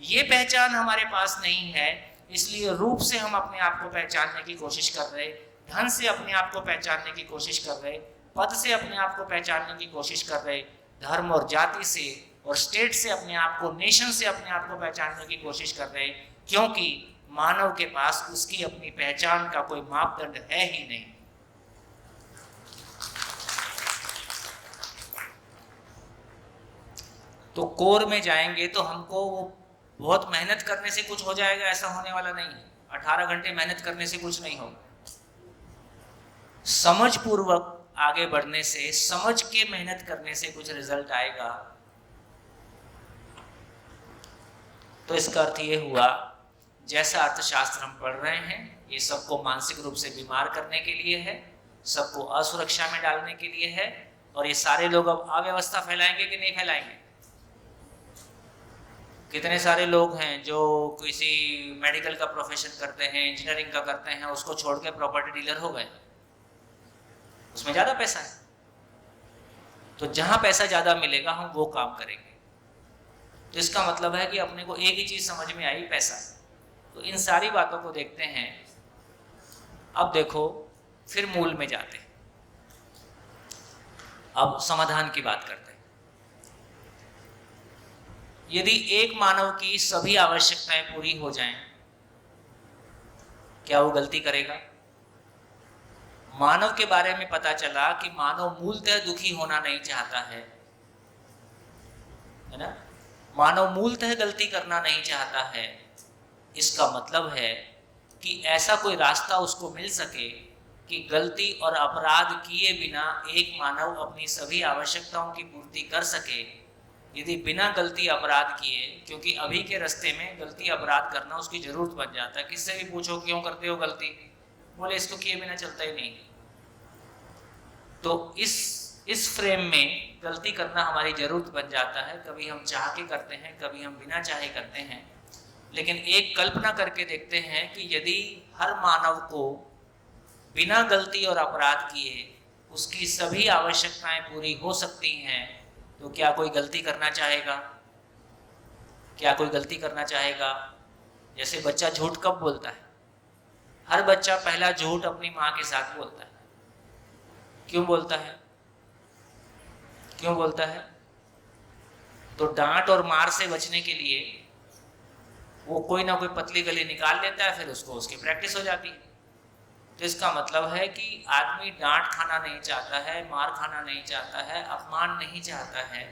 S1: ये पहचान हमारे पास नहीं है, इसलिए रूप से हम अपने आप को पहचानने की कोशिश कर रहे, धन से अपने आप को पहचानने की कोशिश कर रहे, पद से अपने आप को पहचानने की कोशिश कर रहे, धर्म और जाति से और स्टेट से अपने आप को, नेशन से अपने आप को पहचानने की कोशिश कर रहे, क्योंकि मानव के पास उसकी अपनी पहचान का कोई मापदंड है ही नहीं। तो कोर में जाएंगे तो हमको वो बहुत मेहनत करने से कुछ हो जाएगा, ऐसा होने वाला नहीं है। 18 घंटे मेहनत करने से कुछ नहीं होगा। समझ पूर्वक आगे बढ़ने से, समझ के मेहनत करने से कुछ रिजल्ट आएगा। तो इसका अर्थ ये हुआ, जैसा अर्थशास्त्र हम पढ़ रहे हैं ये सबको मानसिक रूप से बीमार करने के लिए है, सबको असुरक्षा में डालने के लिए है, और ये सारे लोग अब अव्यवस्था फैलाएंगे कि नहीं फैलाएंगे? कितने सारे लोग हैं जो किसी मेडिकल का प्रोफेशन करते हैं, इंजीनियरिंग का करते हैं, उसको छोड़ के प्रॉपर्टी डीलर हो गए, उसमें ज़्यादा पैसा है। तो जहाँ पैसा ज़्यादा मिलेगा हम वो काम करेंगे। तो इसका मतलब है कि अपने को एक ही चीज़ समझ में आई, पैसा। तो इन सारी बातों को देखते हैं। अब देखो, फिर मूल में जाते हैं, अब समाधान की बात करते हैं। यदि एक मानव की सभी आवश्यकताएं पूरी हो जाएं, क्या वो गलती करेगा? मानव के बारे में पता चला कि मानव मूलतः दुखी होना नहीं चाहता है ना? मानव मूलतः गलती करना नहीं चाहता है। इसका मतलब है कि ऐसा कोई रास्ता उसको मिल सके कि गलती और अपराध किए बिना एक मानव अपनी सभी आवश्यकताओं की पूर्ति कर सके। यदि बिना गलती अपराध किए, क्योंकि अभी के रास्ते में गलती अपराध करना उसकी जरूरत बन जाता है। किससे भी पूछो क्यों करते हो गलती, बोले इसको किए बिना चलता ही नहीं। तो इस फ्रेम में गलती करना हमारी जरूरत बन जाता है। कभी हम चाह के करते हैं, कभी हम बिना चाहे करते हैं। लेकिन एक कल्पना करके देखते हैं कि यदि हर मानव को बिना गलती और अपराध किए उसकी सभी आवश्यकताएं पूरी हो सकती हैं, तो क्या कोई गलती करना चाहेगा? क्या कोई गलती करना चाहेगा? जैसे बच्चा झूठ कब बोलता है? हर बच्चा पहला झूठ अपनी माँ के साथ बोलता है। क्यों बोलता है? क्यों बोलता है? तो डांट और मार से बचने के लिए वो कोई ना कोई पतली गली निकाल लेता है, फिर उसको उसकी प्रैक्टिस हो जाती है। तो इसका मतलब है कि आदमी डांट खाना नहीं चाहता है, मार खाना नहीं चाहता है, अपमान नहीं चाहता है।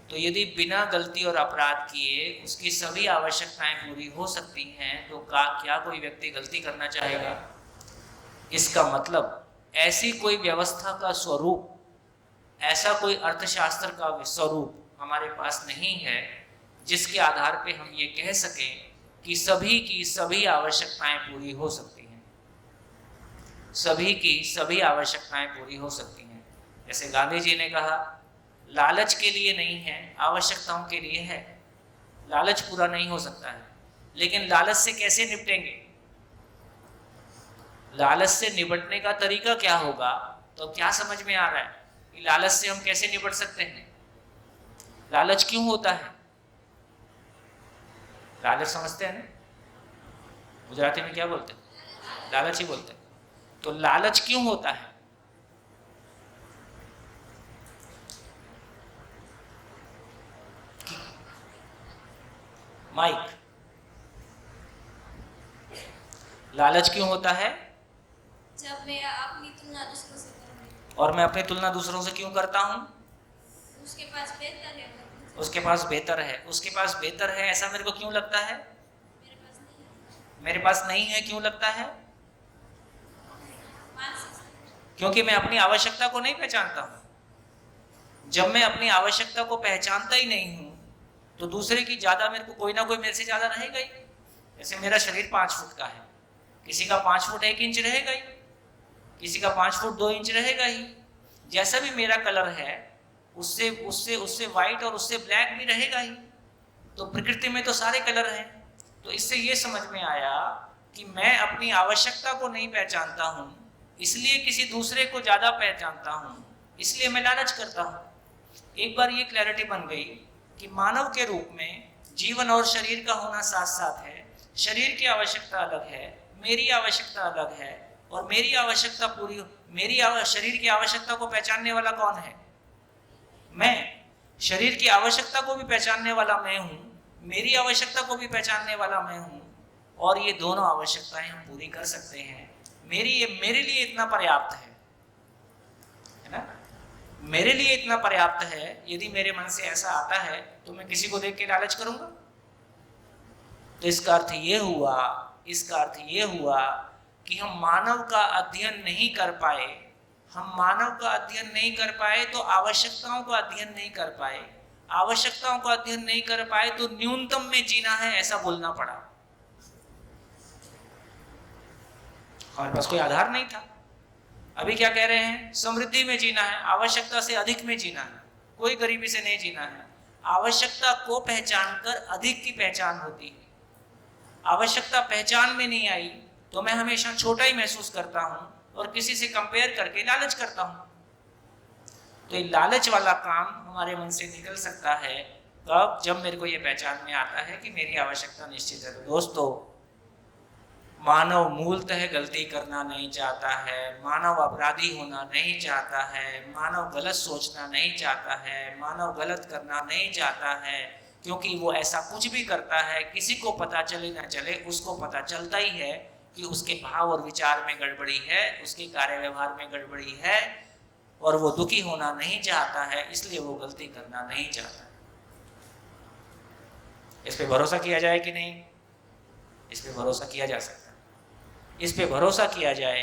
S1: तो यदि बिना गलती और अपराध किए उसकी सभी आवश्यकताएं पूरी हो सकती हैं, तो क्या कोई व्यक्ति गलती करना चाहेगा? इसका मतलब ऐसी कोई व्यवस्था का स्वरूप, ऐसा कोई अर्थशास्त्र का स्वरूप हमारे पास नहीं है जिसके आधार पे हम ये कह सकें कि सभी की सभी आवश्यकताएं पूरी हो सकती हैं। सभी की सभी आवश्यकताएं पूरी हो सकती हैं। जैसे गांधी जी ने कहा, लालच के लिए नहीं है, आवश्यकताओं के लिए है। लालच पूरा नहीं हो सकता है, लेकिन लालच से कैसे निपटेंगे? लालच से निपटने का तरीका क्या होगा? तो क्या समझ में आ रहा है कि लालच से हम कैसे निपट सकते हैं? लालच क्यों होता है? लालच समझते हैं ना? गुजराती में क्या बोलते हैं? लालच ही बोलते हैं। तो लालच क्यों होता है? माइक, लालच क्यों होता है?
S5: जब मैं अपनी तुलना दूसरों से करूंगी।
S1: और मैं अपनी तुलना दूसरों से क्यों करता हूं?
S5: उसके पास बेहतर है।
S1: उसके पास बेहतर है। उसके पास बेहतर है ऐसा मेरे को क्यों लगता है? मेरे पास नहीं है क्यों लगता है? क्योंकि मैं अपनी आवश्यकता को नहीं पहचानता हूं। जब मैं अपनी आवश्यकता को पहचानता ही नहीं हूं, तो दूसरे की ज्यादा मेरे को कोई ना कोई मेरे से ज्यादा रहेगा ही। जैसे मेरा शरीर 5 फुट का है, किसी का 5 फुट 1 इंच रहेगा ही, किसी का 5 फुट 2 इंच रहेगा ही। जैसा भी मेरा कलर है, उससे व्हाइट और उससे ब्लैक भी रहेगा ही। तो प्रकृति में तो सारे कलर हैं। तो इससे ये समझ में आया कि मैं अपनी आवश्यकता को नहीं पहचानता हूँ, इसलिए किसी दूसरे को ज्यादा पहचानता हूँ, इसलिए मैं लालच करता हूँ। एक बार ये क्लैरिटी बन गई कि मानव के रूप में जीवन और शरीर का होना साथ साथ है। शरीर की आवश्यकता अलग है, मेरी आवश्यकता अलग है, और मेरी आवश्यकता शरीर की आवश्यकता को पहचानने वाला कौन है? मैं। शरीर की आवश्यकता को भी पहचानने वाला मैं हूँ, मेरी आवश्यकता को भी पहचानने वाला मैं हूँ, और ये दोनों आवश्यकताएं हम पूरी कर सकते हैं। मेरे लिए इतना पर्याप्त है ना? मेरे लिए इतना पर्याप्त है। यदि मेरे मन से ऐसा आता है तो मैं किसी को देख के लालच करूंगा? तो इसका अर्थ ये हुआ कि हम मानव का अध्ययन नहीं कर पाए। हम मानव का अध्ययन नहीं कर पाए तो आवश्यकताओं का अध्ययन नहीं कर पाए। आवश्यकताओं का अध्ययन नहीं कर पाए तो न्यूनतम में जीना है ऐसा बोलना पड़ा। हमारे पास कोई आधार नहीं था। अभी क्या कह रहे हैं? समृद्धि में जीना है, आवश्यकता से अधिक में जीना है, कोई गरीबी से नहीं जीना है। आवश्यकता को पहचान कर अधिक की पहचान होती है। आवश्यकता पहचान में नहीं आई तो मैं हमेशा छोटा ही महसूस करता हूं और किसी से कंपेयर करके लालच करता हूं। तो ये लालच वाला काम हमारे मन से निकल सकता है कब? जब मेरे को ये पहचान में आता है कि मेरी आवश्यकता निश्चित है। तो दोस्तों, मानव मूलतः गलती करना नहीं चाहता है, मानव अपराधी होना नहीं चाहता है, मानव गलत सोचना नहीं चाहता है, मानव गलत करना नहीं चाहता है, क्योंकि वो ऐसा कुछ भी करता है, किसी को पता चले ना चले, उसको पता चलता ही है कि उसके भाव और विचार में गड़बड़ी है, उसके कार्य व्यवहार में गड़बड़ी है और वो दुखी होना नहीं चाहता है, इसलिए वो गलती करना नहीं चाहता। इस पे भरोसा किया जाए कि नहीं? इस पे भरोसा किया जा सकता है। इस पे भरोसा किया जाए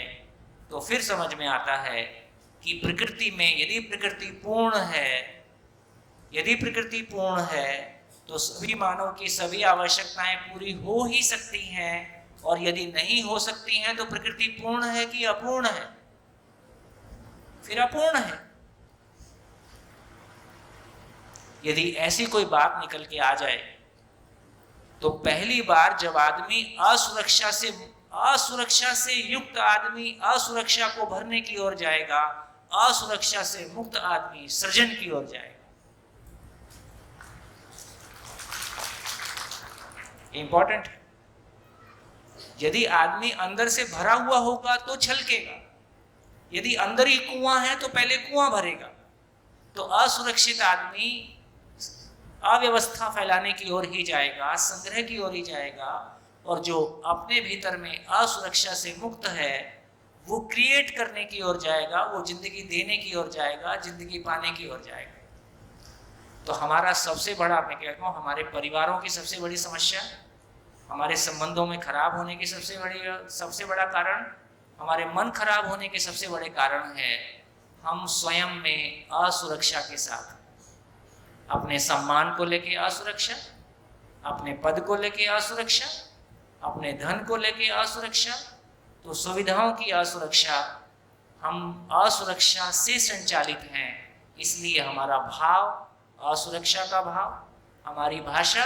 S1: तो फिर समझ में आता है कि प्रकृति में यदि प्रकृति पूर्ण है तो सभी मानव की सभी आवश्यकताएं पूरी हो ही सकती हैं, और यदि नहीं हो सकती हैं तो प्रकृति पूर्ण है कि अपूर्ण है? फिर अपूर्ण है। यदि ऐसी कोई बात निकल के आ जाए तो पहली बार जब आदमी असुरक्षा से युक्त आदमी असुरक्षा को भरने की ओर जाएगा, असुरक्षा से मुक्त आदमी सृजन की ओर जाएगा। इंपॉर्टेंट है। यदि आदमी अंदर से भरा हुआ होगा तो छलकेगा, यदि अंदर ही कुआं है तो पहले कुआं भरेगा। तो असुरक्षित आदमी अव्यवस्था फैलाने की ओर ही जाएगा, संग्रह की ओर ही जाएगा, और जो अपने भीतर में असुरक्षा से मुक्त है वो क्रिएट करने की ओर जाएगा, वो जिंदगी देने की ओर जाएगा, जिंदगी पाने की ओर जाएगा। तो हमारा सबसे बड़ा, मैं कहता हूँ, हमारे परिवारों की सबसे बड़ी समस्या, हमारे संबंधों में खराब होने की सबसे बड़ा कारण, हमारे मन खराब होने के सबसे बड़े कारण है हम स्वयं में असुरक्षा के साथ, अपने सम्मान को लेके असुरक्षा, अपने पद को लेके असुरक्षा, अपने धन को लेके असुरक्षा, तो सुविधाओं की असुरक्षा, हम असुरक्षा से संचालित हैं, इसलिए हमारा भाव असुरक्षा का भाव, हमारी भाषा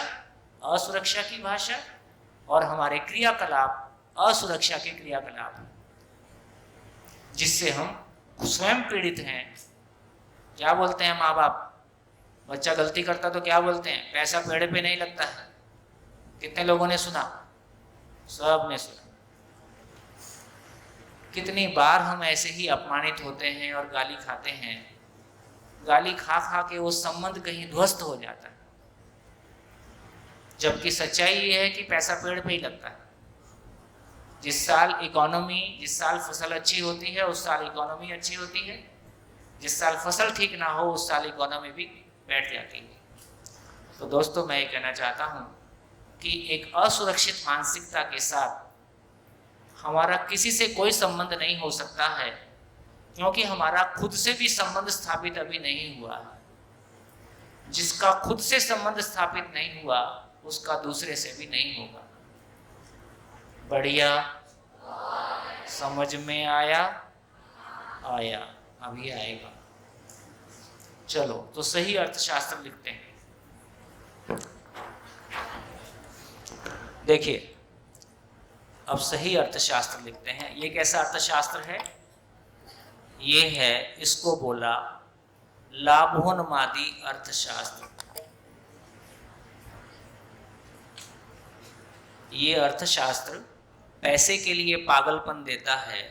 S1: असुरक्षा की भाषा, और हमारे क्रियाकलाप असुरक्षा के क्रियाकलाप, जिससे हम स्वयं पीड़ित हैं। क्या बोलते हैं माँ बाप? बच्चा गलती करता तो क्या बोलते हैं? पैसा पेड़ पे नहीं लगता है। कितने लोगों ने सुना? सब ने सुना। कितनी बार हम ऐसे ही अपमानित होते हैं और गाली खाते हैं, गाली खा खा के वो संबंध कहीं ध्वस्त हो जाता है, जबकि सच्चाई ये है कि पैसा पेड़ पे ही लगता है। जिस साल फसल अच्छी होती है उस साल इकोनॉमी अच्छी होती है, जिस साल फसल ठीक ना हो उस साल इकोनॉमी भी बैठ जाती है। तो दोस्तों, मैं ये कहना चाहता हूँ कि एक असुरक्षित मानसिकता के साथ हमारा किसी से कोई संबंध नहीं हो सकता है, क्योंकि हमारा खुद से भी संबंध स्थापित अभी नहीं हुआ है। जिसका खुद से संबंध स्थापित नहीं हुआ उसका दूसरे से भी नहीं होगा। बढ़िया? समझ में आया? अभी आएगा। चलो, तो सही अर्थशास्त्र लिखते हैं। देखिए, अब सही अर्थशास्त्र लिखते हैं। ये कैसा अर्थशास्त्र है? ये है, इसको बोला लाभोन्मादी अर्थशास्त्र। ये अर्थशास्त्र पैसे के लिए पागलपन देता है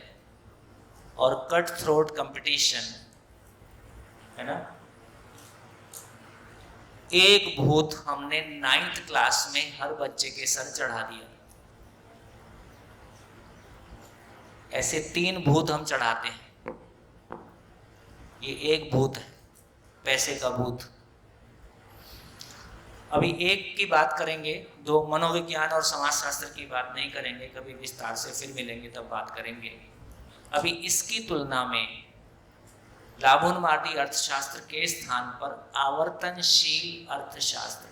S1: और कट थ्रोट कंपटीशन, है ना। एक भूत हमने 9th क्लास में हर बच्चे के सर चढ़ा दिया। ऐसे 3 भूत हम चढ़ाते हैं। ये एक भूत है, पैसे का भूत। अभी एक की बात करेंगे, 2 मनोविज्ञान और समाजशास्त्र की बात नहीं करेंगे, कभी विस्तार से फिर मिलेंगे तब बात करेंगे। अभी इसकी तुलना में लाभोन्मादी अर्थशास्त्र के स्थान पर आवर्तनशील अर्थशास्त्र।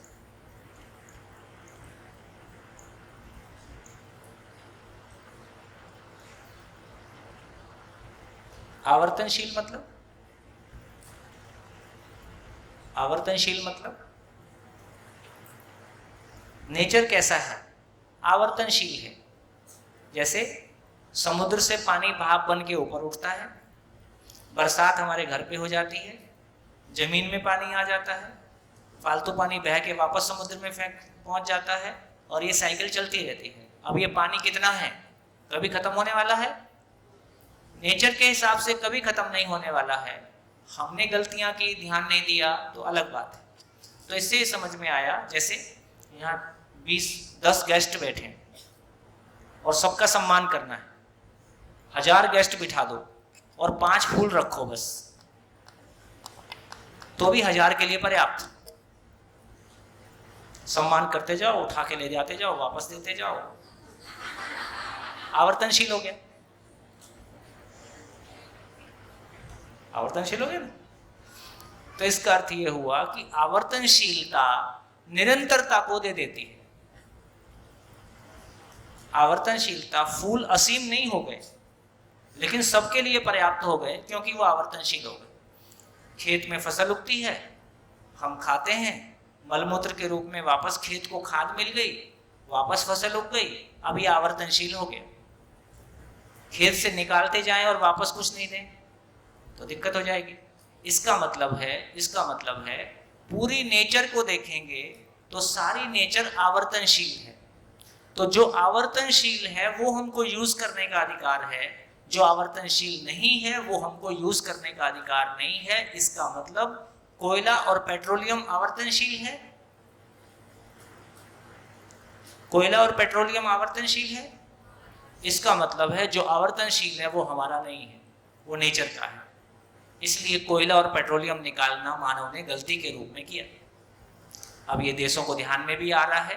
S1: आवर्तनशील मतलब नेचर कैसा है? आवर्तनशील है। जैसे समुद्र से पानी भाप बन के ऊपर उठता है, बरसात हमारे घर पे हो जाती है, जमीन में पानी आ जाता है, फालतू पानी बह के वापस समुद्र में पहुंच जाता है, और ये साइकिल चलती रहती है। अब ये पानी कितना है? कभी खत्म होने वाला है? नेचर के हिसाब से कभी खत्म नहीं होने वाला है। हमने गलतियां की, ध्यान नहीं दिया तो अलग बात है। तो इससे समझ में आया, जैसे यहाँ 10 गेस्ट बैठे, और सबका सम्मान करना है, 1000 गेस्ट बिठा दो और 5 फूल रखो बस, तो भी 1000 के लिए पर्याप्त। सम्मान करते जाओ, उठा के ले जाते जाओ, वापस देते जाओ, आवर्तनशील हो गया, आवर्तनशील हो गया ना। तो इसका अर्थ यह हुआ कि आवर्तनशीलता निरंतरता को दे देती है। आवर्तनशीलता फूल असीम नहीं हो गए, लेकिन सबके लिए पर्याप्त हो गए क्योंकि वो आवर्तनशील हो गए। खेत में फसल उगती है, हम खाते हैं, मलमूत्र के रूप में वापस खेत को खाद मिल गई, वापस फसल उग गई, अब ये आवर्तनशील हो गया। खेत से निकालते जाएं और वापस कुछ नहीं दें तो दिक्कत हो जाएगी। इसका मतलब है पूरी नेचर को देखेंगे तो सारी नेचर आवर्तनशील है। तो जो आवर्तनशील है वो हमको यूज करने का अधिकार है, जो आवर्तनशील नहीं है वो हमको यूज करने का अधिकार नहीं है। इसका मतलब कोयला और पेट्रोलियम आवर्तनशील है, कोयला और पेट्रोलियम आवर्तनशील है। इसका मतलब है जो आवर्तनशील है वो हमारा नहीं है, वो नेचर का है। इसलिए कोयला और पेट्रोलियम निकालना मानव ने गलती के रूप में किया। अब ये देशों को ध्यान में भी आ रहा है,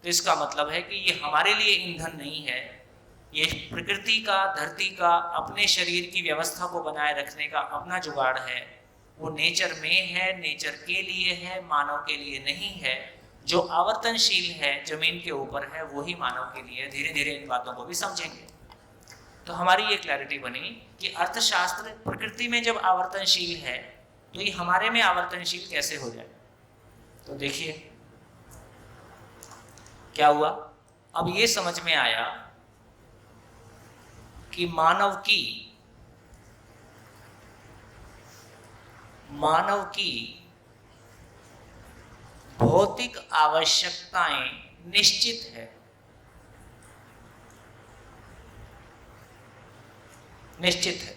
S1: तो इसका मतलब है कि ये हमारे लिए ईंधन नहीं है, ये प्रकृति का, धरती का, अपने शरीर की व्यवस्था को बनाए रखने का अपना जुगाड़ है। वो नेचर में है, नेचर के लिए है, मानव के लिए नहीं है। जो आवर्तनशील है, जमीन के ऊपर है, वही मानव के लिए। धीरे धीरे इन बातों को भी समझेंगे तो हमारी ये क्लैरिटी बनी कि अर्थशास्त्र प्रकृति में जब आवर्तनशील है तो ये हमारे में आवर्तनशील कैसे हो जाए। तो देखिए क्या हुआ। अब ये समझ में आया कि मानव की भौतिक आवश्यकताएं निश्चित है। निश्चित है।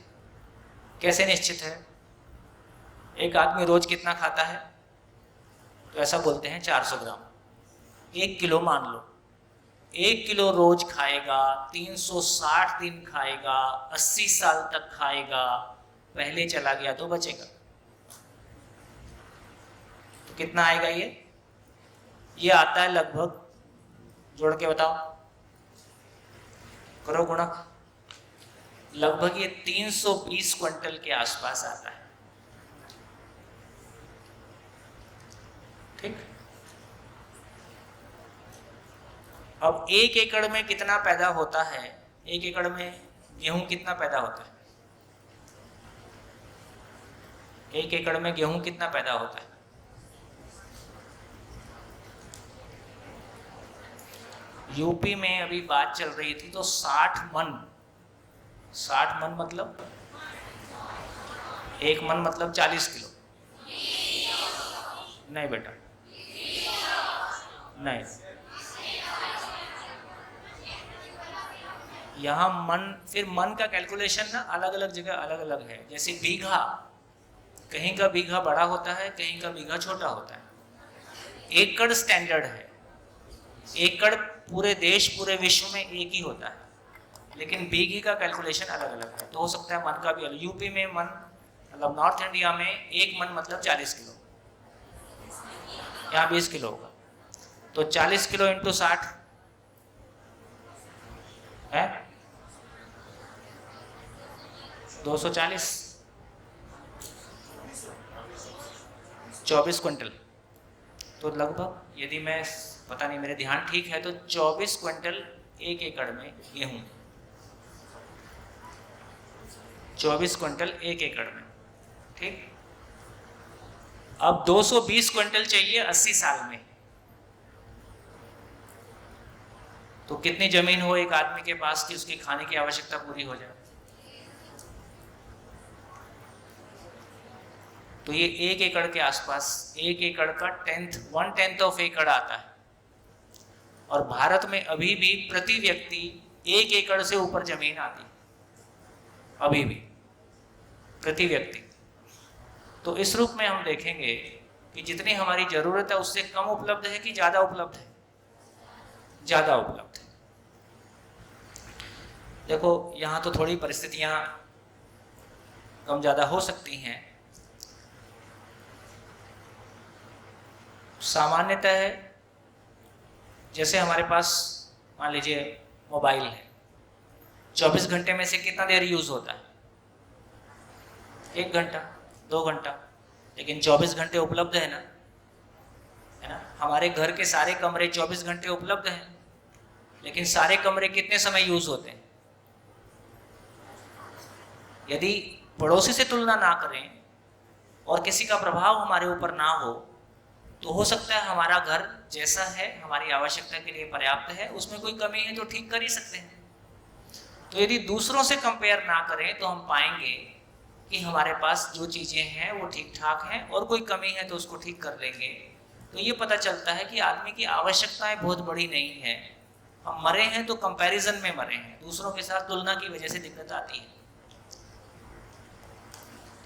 S1: कैसे निश्चित है? एक आदमी रोज कितना खाता है? तो ऐसा बोलते हैं 400 ग्राम। 1 किलो मान लो, 1 किलो रोज खाएगा, 360 दिन खाएगा, 80 साल तक खाएगा, पहले चला गया तो बचेगा। तो कितना आएगा ये आता है लगभग, जोड़ के बताओ, करो गुणक, लगभग ये 320 क्विंटल के आसपास आता है। ठीक। अब 1 एकड़ में कितना पैदा होता है? 1 एकड़ में गेहूं कितना पैदा होता है? 1 एकड़ में गेहूं कितना पैदा होता है? यूपी में अभी बात चल रही थी तो 60 मन मतलब 1 मन मतलब 40 किलो। नहीं बेटा, नहीं, यहाँ मन, फिर मन का कैलकुलेशन ना अलग अलग जगह अलग अलग है। जैसे बीघा, कहीं का बीघा बड़ा होता है, कहीं का बीघा छोटा होता है। एकड़ स्टैंडर्ड है, एकड़ पूरे देश, पूरे विश्व में एक ही होता है, लेकिन बीघे का कैलकुलेशन अलग अलग है। तो हो सकता है मन का भी अलग। यूपी में मन मतलब नॉर्थ इंडिया में 1 मन मतलब 40 किलो, यहाँ 20 किलो होगा। तो 40 किलो इंटू 60 है 240, 24 क्विंटल। तो लगभग, यदि मैं, पता नहीं मेरे ध्यान ठीक है, तो 24 क्विंटल 1 एकड़ में गेहूं, 24 क्विंटल 1 एकड़ में। ठीक। अब 220 क्विंटल चाहिए 80 साल में। तो कितनी जमीन हो एक आदमी के पास कि उसकी खाने की आवश्यकता पूरी हो जाए? तो ये 1 एकड़ के आसपास, 1 एकड़ का 1/10 ऑफ एकड़ आता है। और भारत में अभी भी प्रति व्यक्ति 1 एकड़ से ऊपर जमीन आती है, अभी भी प्रति व्यक्ति। तो इस रूप में हम देखेंगे कि जितनी हमारी जरूरत है उससे कम उपलब्ध है कि ज्यादा उपलब्ध है? ज्यादा उपलब्ध है। देखो यहाँ तो थोड़ी परिस्थितियाँ कम ज़्यादा हो सकती हैं। सामान्यतः जैसे हमारे पास मान लीजिए मोबाइल है, 24 घंटे में से कितना देर यूज़ होता है? 1 घंटा 2 घंटा, लेकिन 24 घंटे उपलब्ध है ना, है ना। हमारे घर के सारे कमरे 24 घंटे उपलब्ध हैं, लेकिन सारे कमरे कितने समय यूज़ होते हैं? यदि पड़ोसी से तुलना ना करें और किसी का प्रभाव हमारे ऊपर ना हो, तो हो सकता है हमारा घर जैसा है, हमारी आवश्यकता के लिए पर्याप्त है, उसमें कोई कमी है तो ठीक कर ही सकते हैं। तो यदि दूसरों से कंपेयर ना करें तो हम पाएंगे कि हमारे पास जो चीज़ें हैं वो ठीक ठाक हैं, और कोई कमी है तो उसको ठीक कर लेंगे। तो ये पता चलता है कि आदमी की आवश्यकताएं बहुत बड़ी नहीं है। हम मरे हैं तो कंपैरिजन में मरे हैं, दूसरों के साथ तुलना की वजह से दिक्कत आती है।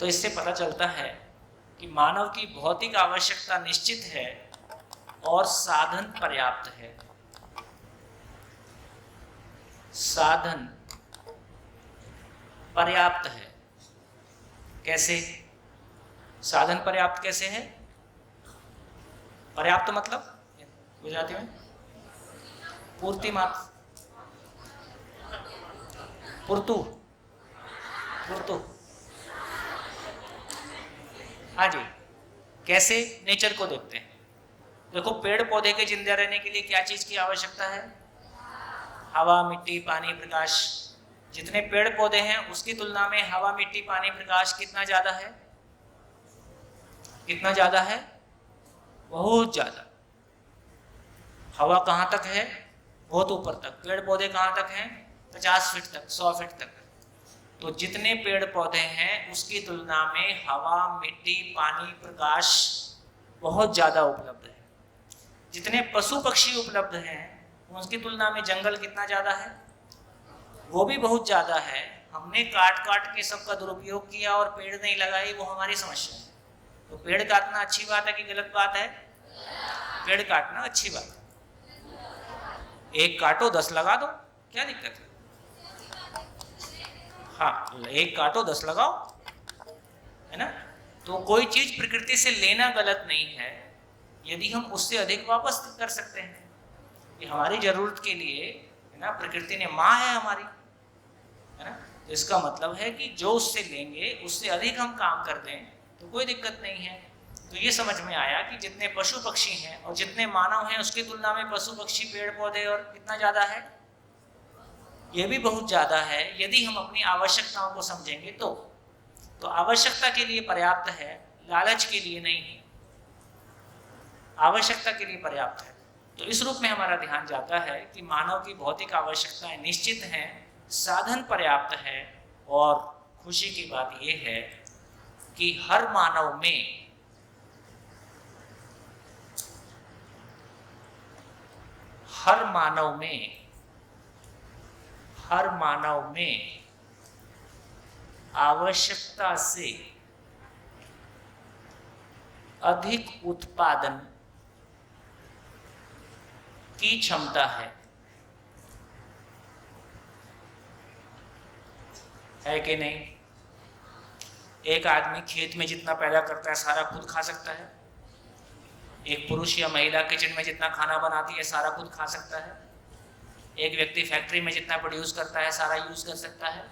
S1: तो इससे पता चलता है कि मानव की भौतिक आवश्यकता निश्चित है और साधन पर्याप्त है। साधन पर्याप्त है। कैसे? साधन पर्याप्त कैसे है? पर्याप्त मतलब गुजराती में पूर्ति मात्र, पूर्तु, पूर्तु। हाँ जी, कैसे? नेचर को देखते हैं। देखो, पेड़ पौधे के जिंदा रहने के लिए क्या चीज की आवश्यकता है? हवा, मिट्टी, पानी, प्रकाश। जितने पेड़ पौधे हैं उसकी तुलना में हवा, मिट्टी, पानी, प्रकाश कितना ज्यादा है? कितना ज्यादा है? बहुत ज्यादा। हवा कहाँ तक है? बहुत ऊपर तक। पेड़ पौधे कहाँ तक हैं? 50 फीट तक, 100 फीट तक। तो जितने पेड़ पौधे हैं उसकी तुलना में हवा, मिट्टी, पानी, प्रकाश बहुत ज़्यादा उपलब्ध है। जितने पशु पक्षी उपलब्ध हैं उसकी तुलना में जंगल कितना ज़्यादा है? वो भी बहुत ज़्यादा है। हमने काट काट के सबका दुरुपयोग किया और पेड़ नहीं लगाए, वो हमारी समस्या है। तो पेड़ काटना अच्छी बात है कि गलत बात है? पेड़ काटना अच्छी बात है। एक काटो 10 लगा दो, क्या दिक्कत है? हाँ, एक काटो 10 लगाओ, है ना। तो कोई चीज प्रकृति से लेना गलत नहीं है यदि हम उससे अधिक वापस कर सकते हैं। ये हमारी जरूरत के लिए, है ना, प्रकृति ने माँ है हमारी, है ना। तो इसका मतलब है कि जो उससे लेंगे उससे अधिक हम काम कर दें तो कोई दिक्कत नहीं है। तो ये समझ में आया कि जितने पशु पक्षी हैं और जितने मानव हैं उसकी तुलना में पशु पक्षी, पेड़ पौधे और कितना ज़्यादा है? ये भी बहुत ज़्यादा है। यदि हम अपनी आवश्यकताओं को समझेंगे तो आवश्यकता के लिए पर्याप्त है, लालच के लिए नहीं है। आवश्यकता के लिए पर्याप्त है। तो इस रूप में हमारा ध्यान जाता है कि मानव की भौतिक आवश्यकताएं निश्चित हैं, साधन पर्याप्त है। और खुशी की बात यह है कि हर मानव में आवश्यकता से अधिक उत्पादन की क्षमता है कि नहीं? एक आदमी खेत में जितना पैदा करता है सारा खुद खा सकता है। एक पुरुष या महिला किचन में जितना खाना बनाती है सारा खुद खा सकता है। एक व्यक्ति फैक्ट्री में जितना प्रोड्यूस करता है सारा यूज कर सकता है।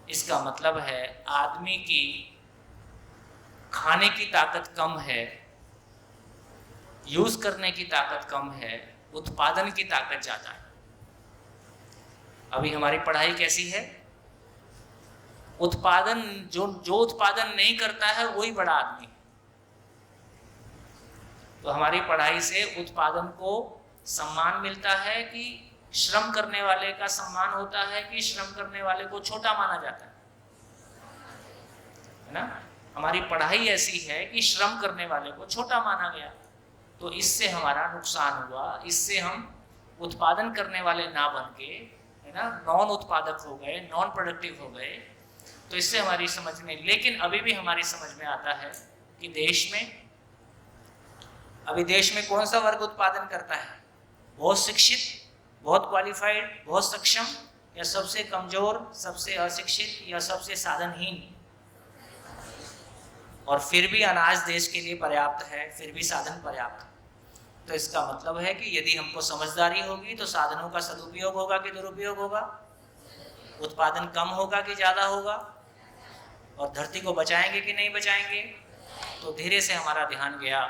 S1: इसका मतलब है आदमी की खाने की ताकत कम है, यूज करने की ताकत कम है, उत्पादन की ताकत ज्यादा है। अभी हमारी पढ़ाई कैसी है? उत्पादन, जो उत्पादन नहीं करता है वही बड़ा आदमी। तो हमारी पढ़ाई से उत्पादन को सम्मान मिलता है कि श्रम करने वाले का सम्मान होता है कि श्रम करने वाले को छोटा माना जाता है ना। हमारी पढ़ाई ऐसी है कि श्रम करने वाले को छोटा माना गया, तो इससे हमारा नुकसान हुआ। इससे हम उत्पादन करने वाले ना बन के, है ना, नॉन उत्पादक हो गए, नॉन प्रोडक्टिव हो गए। तो इससे हमारी समझ में, लेकिन अभी भी हमारी समझ में आता है कि देश में कौन सा वर्ग उत्पादन करता है? बहुत शिक्षित, बहुत क्वालिफाइड, बहुत सक्षम, या सबसे कमजोर, सबसे अशिक्षित या सबसे साधनहीन? और फिर भी अनाज देश के लिए पर्याप्त है, फिर भी साधन पर्याप्त है। तो इसका मतलब है कि यदि हमको समझदारी होगी तो साधनों का सदुपयोग होगा कि दुरुपयोग होगा, उत्पादन कम होगा कि ज़्यादा होगा, और धरती को बचाएंगे कि नहीं बचाएंगे। तो धीरे से हमारा ध्यान गया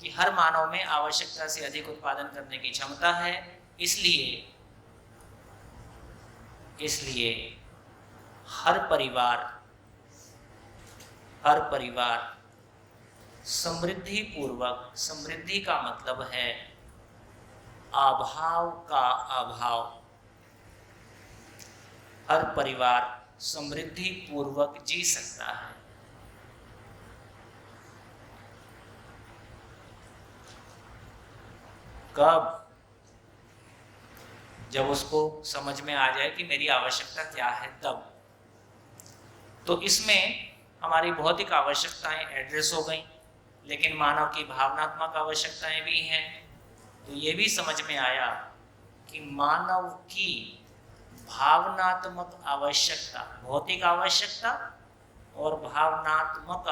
S1: कि हर मानव में आवश्यकता से अधिक उत्पादन करने की क्षमता है। इसलिए हर परिवार समृद्धि पूर्वक, समृद्धि का मतलब है अभाव का अभाव, हर परिवार समृद्धि पूर्वक जी सकता है। कब? जब उसको समझ में आ जाए कि मेरी आवश्यकता क्या है, तब। तो इसमें हमारी भौतिक आवश्यकताएं एड्रेस हो गई, लेकिन मानव की भावनात्मक आवश्यकताएं भी हैं। तो ये भी समझ में आया कि मानव की भावनात्मक आवश्यकता, भौतिक आवश्यकता और भावनात्मक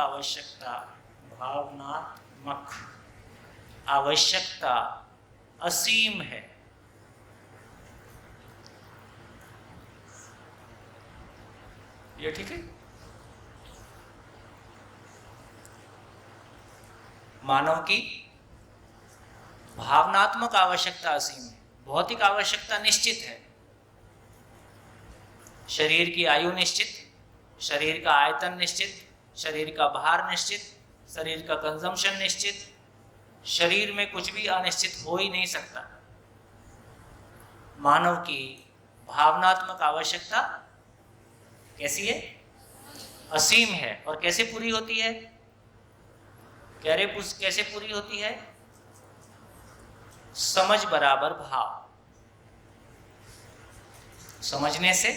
S1: आवश्यकता असीम है। ये ठीक है? मानव की भावनात्मक आवश्यकता असीम है, भौतिक आवश्यकता निश्चित है। शरीर की आयु निश्चित, शरीर का आयतन निश्चित, शरीर का भार निश्चित, शरीर का कंजम्पशन निश्चित। शरीर में कुछ भी अनिश्चित हो ही नहीं सकता। मानव की भावनात्मक आवश्यकता कैसी है? असीम है। और कैसे पूरी होती है? कैसे पूरी होती है? समझ बराबर भाव। समझने से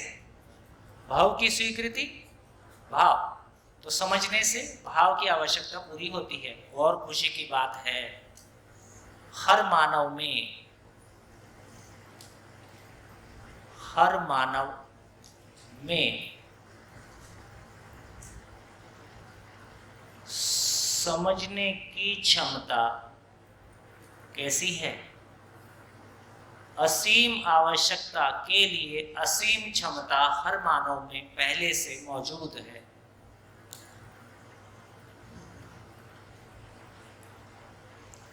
S1: भाव की स्वीकृति, भाव तो समझने से भाव की आवश्यकता पूरी होती है। और खुशी की बात है, हर मानव में समझने की क्षमता कैसी है? असीम आवश्यकता के लिए असीम क्षमता हर मानव में पहले से मौजूद है।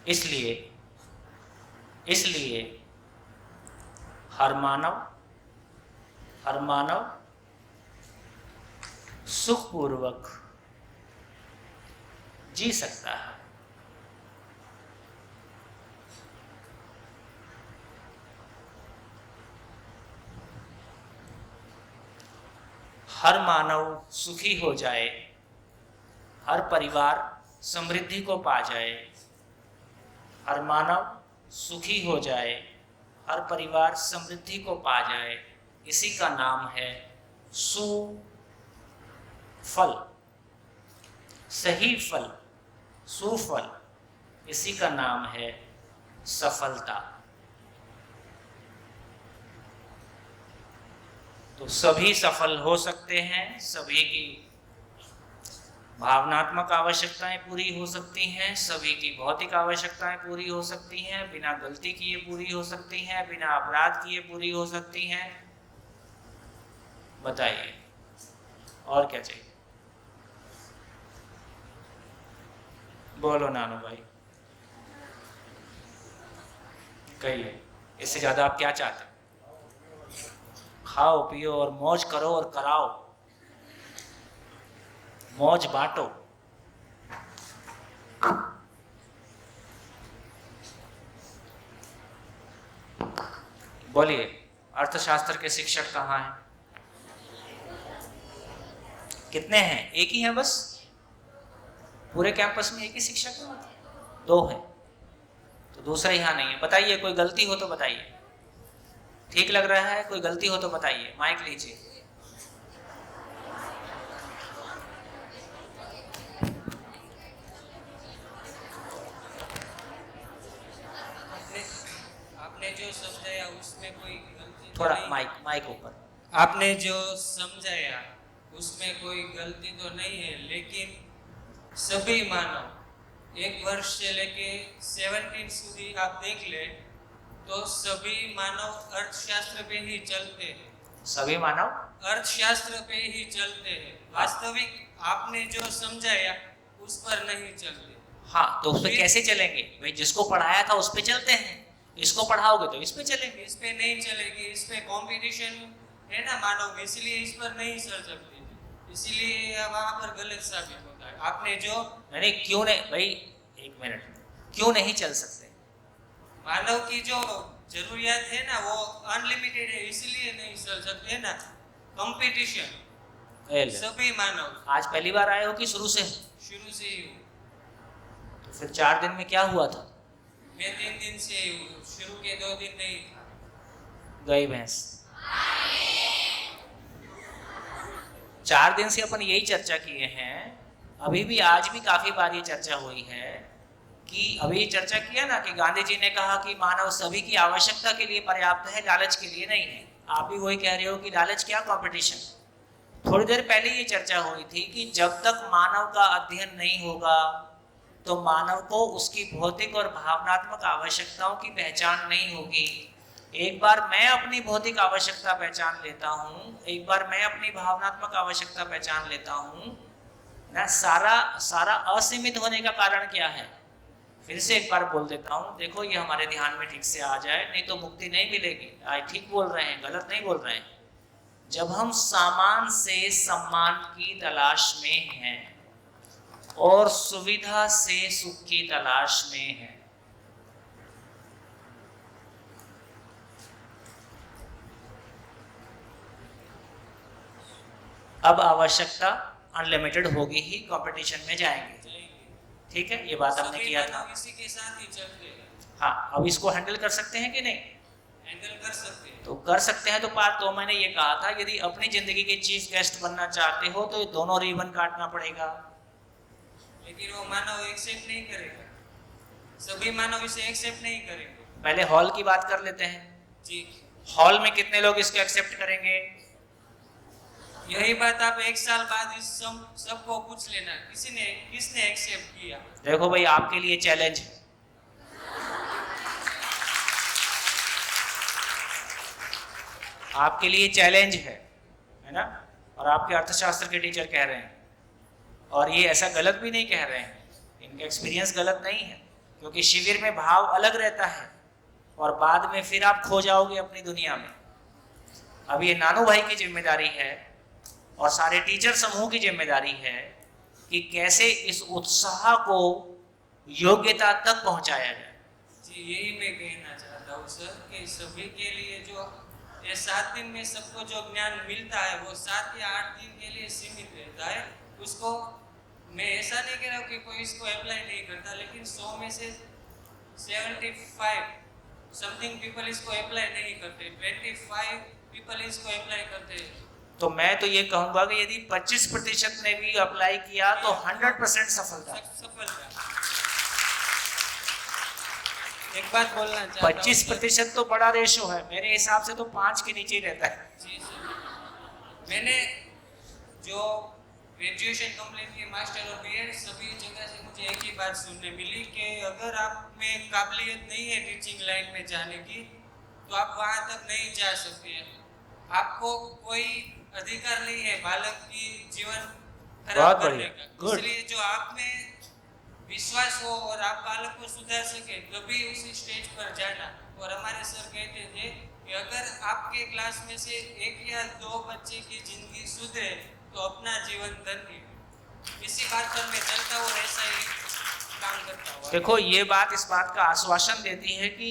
S1: इसलिए हर मानव सुखपूर्वक जी सकता है। हर मानव सुखी हो जाए, हर परिवार समृद्धि को पा जाए, हर मानव सुखी हो जाए, हर परिवार समृद्धि को पा जाए, इसी का नाम है सुफल, सही फल, सुफल। इसी का नाम है सफलता। तो सभी सफल हो सकते हैं, सभी की भावनात्मक आवश्यकताएं पूरी हो सकती हैं, सभी की भौतिक आवश्यकताएं पूरी हो सकती हैं, बिना गलती किए पूरी हो सकती हैं, बिना अपराध किए पूरी हो सकती हैं। बताइए और क्या चाहिए? बोलो नानू भाई, कहिए, इससे ज्यादा आप क्या चाहते हैं? खाओ पियो और मौज करो और कराओ, मौज बांटो। बोलिए, अर्थशास्त्र के शिक्षक कहाँ हैं? कितने हैं? एक ही है बस? पूरे कैंपस में एक ही शिक्षक है? दो हैं, तो दूसरा यहाँ नहीं है। बताइए, कोई गलती हो तो बताइए। ठीक लग रहा है? कोई गलती हो तो बताइए। माइक लीजिए।
S14: आपने जो शब्द है उसमें कोई गलती
S1: थोड़ा माइक ऊपर।
S14: आपने जो समझाया उसमें कोई गलती तो नहीं है, लेकिन सभी मानव 1 वर्ष से लेके 17 સુધી आप देख ले तो सभी मानव अर्थशास्त्र पे ही चलते हैं।
S1: सभी मानव
S14: अर्थशास्त्र पे ही चलते हैं, वास्तविक आपने जो समझाया उस पर नहीं चलते।
S1: हाँ, तो उस पे कैसे चलेंगे भाई? जिसको पढ़ाया था उस पे चलते हैं, इसको पढ़ाओगे तो इस पे चलेंगे।
S14: इस पे नहीं चलेगी, इस पे कंपटीशन है ना मानव, इसलिए इस पर नहीं चल सकते, इसीलिए वहां पर गलत साबित होता है। आपने जो
S1: नहीं, क्यों नहीं भाई, 1 मिनट, क्यों नहीं चल सकते?
S14: मानव की जो जरूरियात है ना वो अनलिमिटेड है, इसलिए नहीं चल सकते ना। कंपटीशन सभी मानव।
S1: आज पहली बार आए हो कि शुरू से?
S14: शुरू से ही हूँ।
S1: तो फिर 4 दिन में क्या हुआ था?
S14: मैं 3 दिन से ही हूँ, शुरू के 2 दिन नहीं था।
S1: गई भैंस। 4 दिन से अपन यही चर्चा किए हैं, अभी भी आज भी काफी बार ये चर्चा हुई है कि अभी चर्चा किया ना कि गांधी जी ने कहा कि मानव सभी की आवश्यकता के लिए पर्याप्त है, लालच के लिए नहीं है। आप भी वही कह रहे हो कि लालच क्या, कंपटीशन। थोड़ी देर पहले ये चर्चा हुई थी कि जब तक मानव का अध्ययन नहीं होगा तो मानव को उसकी भौतिक और भावनात्मक आवश्यकताओं की पहचान नहीं होगी। एक बार मैं अपनी भौतिक आवश्यकता पहचान लेता हूँ, एक बार मैं अपनी भावनात्मक आवश्यकता पहचान लेता हूँ ना, सारा असीमित होने का कारण क्या है? फिर से एक बार बोल देता हूँ, देखो ये हमारे ध्यान में ठीक से आ जाए, नहीं तो मुक्ति नहीं मिलेगी। ठीक बोल रहे हैं, गलत नहीं बोल रहे हैं। जब हम सामान से सम्मान की तलाश में हैं और सुविधा से सुख की तलाश में हैं, अब आवश्यकता अनलिमिटेड होगी ही, कंपटीशन में जाएंगे। ठीक है, ये बात हमने किया था।
S14: इसी के साथ ही चलते हैं।
S1: हाँ, अब इसको हैंडल कर सकते हैं कि नहीं?
S14: हैंडल कर सकते हैं।
S1: तो कर सकते हैं। तो बात तो मैंने ये कहा था, यदि अपनी जिंदगी के चीफ गेस्ट बनना चाहते हो तो ये दोनों रिबन काटना पड़ेगा।
S14: लेकिन वो मानव एक्सेप्ट नहीं करेगा, सभी मानव इसे एक्सेप्ट नहीं करेंगे।
S1: पहले हॉल की बात कर लेते हैं
S14: जी।
S1: हॉल में कितने लोग इसको एक्सेप्ट करेंगे?
S14: यही बात आप 1 साल बाद इस सबको पूछ लेना, किसने एक्सेप्ट किया।
S1: देखो भाई, आपके लिए चैलेंज है। आपके लिए चैलेंज है ना? और आपके अर्थशास्त्र के टीचर कह रहे हैं, और ये ऐसा गलत भी नहीं कह रहे हैं, इनका एक्सपीरियंस गलत नहीं है, क्योंकि शिविर में भाव अलग रहता है और बाद में फिर आप खो जाओगे अपनी दुनिया में। अब ये नानू भाई की जिम्मेदारी है और सारे टीचर समूह की जिम्मेदारी है कि कैसे इस उत्साह को योग्यता तक पहुंचाया जाए।
S14: जी, यही मैं कहना चाहता हूँ सर कि सभी के लिए जो ये 7 दिन में सबको जो ज्ञान मिलता है वो 7 या 8 दिन के लिए सीमित रहता है। उसको मैं ऐसा नहीं कह रहा हूँ कि कोई इसको अप्लाई नहीं करता, लेकिन 100 में से 75 समथिंग पीपल इसको अप्लाई नहीं करते, 25 पीपल इसको अप्लाई करते हैं।
S1: तो मैं तो ये कहूंगा कि यदि 25% ने भी अप्लाई किया तो 100% सफलता।
S14: एक बात बोलना चाहता हूं,
S1: 25% तो बड़ा रेशो है, मेरे हिसाब से तो 5 के नीचे ही रहता है।
S14: जी सर, मैंने जो ग्रेजुएशन कंप्लीट की, मास्टर और बीएड, सभी जगह से मुझे एक ही बात सुनने मिली कि अगर आप में काबिलियत नहीं है टीचिंग लाइन में जाने की तो आप वहाँ तक नहीं जा सकते। आपको कोई अधिकार नहीं है बालक की जीवन खराब करने का। इसलिए जो आप में विश्वास हो और आप बालक को सुधार सके तभी उसी स्टेज पर जाना। और हमारे सर कहते थे कि अगर आपके क्लास में से 1 या 2 बच्चे की जिंदगी सुधरे तो अपना जीवन धन्य। इसी बात पर मैं चलता हूँ और ऐसा ही काम करता हूँ।
S1: देखो, ये बात इस बात का आश्वासन देती है कि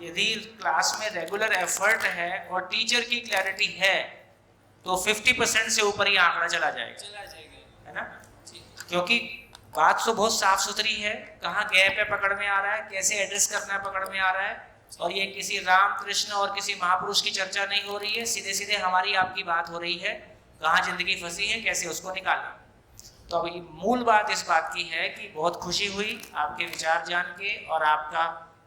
S1: यदि क्लास में रेगुलर एफर्ट है और टीचर की क्लैरिटी है तो 50% से ऊपर ही आंकड़ा चला जाएगा, है ना? क्योंकि बात तो बहुत साफ सुथरी है, कहाँ गैप है पकड़ में आ रहा है, कैसे एड्रेस करना है पकड़ में आ रहा है। और ये किसी राम कृष्ण और किसी महापुरुष की चर्चा नहीं हो रही है, सीधे सीधे हमारी आपकी बात हो रही है, कहाँ जिंदगी फंसी है, कैसे उसको निकालना। तो अब मूल बात इस बात की है कि बहुत खुशी हुई आपके विचार जान के और आपका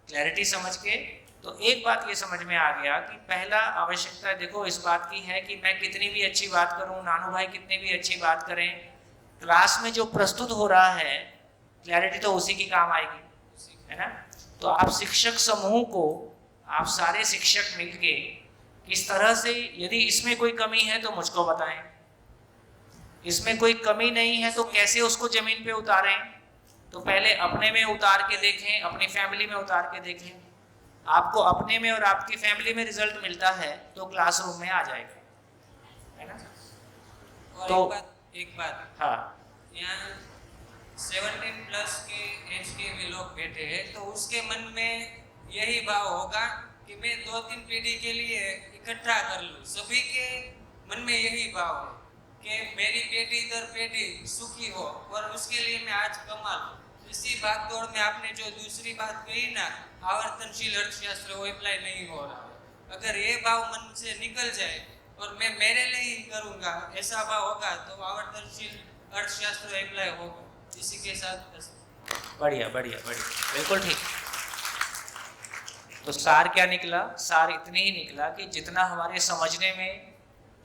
S1: क्लैरिटी समझ के तो एक बात ये समझ में आ गया कि पहला आवश्यकता देखो इस बात की है कि मैं कितनी भी अच्छी बात करूं, नानू भाई कितनी भी अच्छी बात करें, क्लास में जो प्रस्तुत हो रहा है क्लैरिटी तो उसी की काम आएगी, है ना। तो आप शिक्षक समूह को, आप सारे शिक्षक मिलके किस तरह से, यदि इसमें कोई कमी है तो मुझको बताएं, इसमें कोई कमी नहीं है तो कैसे उसको जमीन पे उतारें। तो पहले अपने में उतार के देखें, अपनी फैमिली में उतार के देखें। आपको अपने में और आपकी फैमिली में रिजल्ट मिलता है तो क्लासरूम में आ जाएगा, है ना।
S14: और
S1: तो
S14: एक बात
S1: हाँ,
S14: यहाँ 17+ के एज के भी लोग बैठे हैं, तो उसके मन में यही भाव होगा कि मैं 2-3 पीढ़ी के लिए इकट्ठा कर लूँ। सभी के मन में यही भाव है कि मेरी पीढ़ी दर पीढ़ी सुखी हो और उसके लिए मैं आज कमा लूँ। इसी भाग दौड़ में आपने जो दूसरी बात कही ना, आवर्तनशील अर्थशास्त्र, वो अप्लाई नहीं हो रहा। अगर ये भाव मन से निकल जाए और मैं मेरे लिए ही करूँगा, ऐसा भाव होगा तो आवर्तनशील अर्थशास्त्र अप्लाई होगा। इसी के साथ
S1: बढ़िया बढ़िया बढ़िया, बिल्कुल ठीक। तो सार क्या निकला? सार इतनी ही निकला कि जितना हमारे समझने में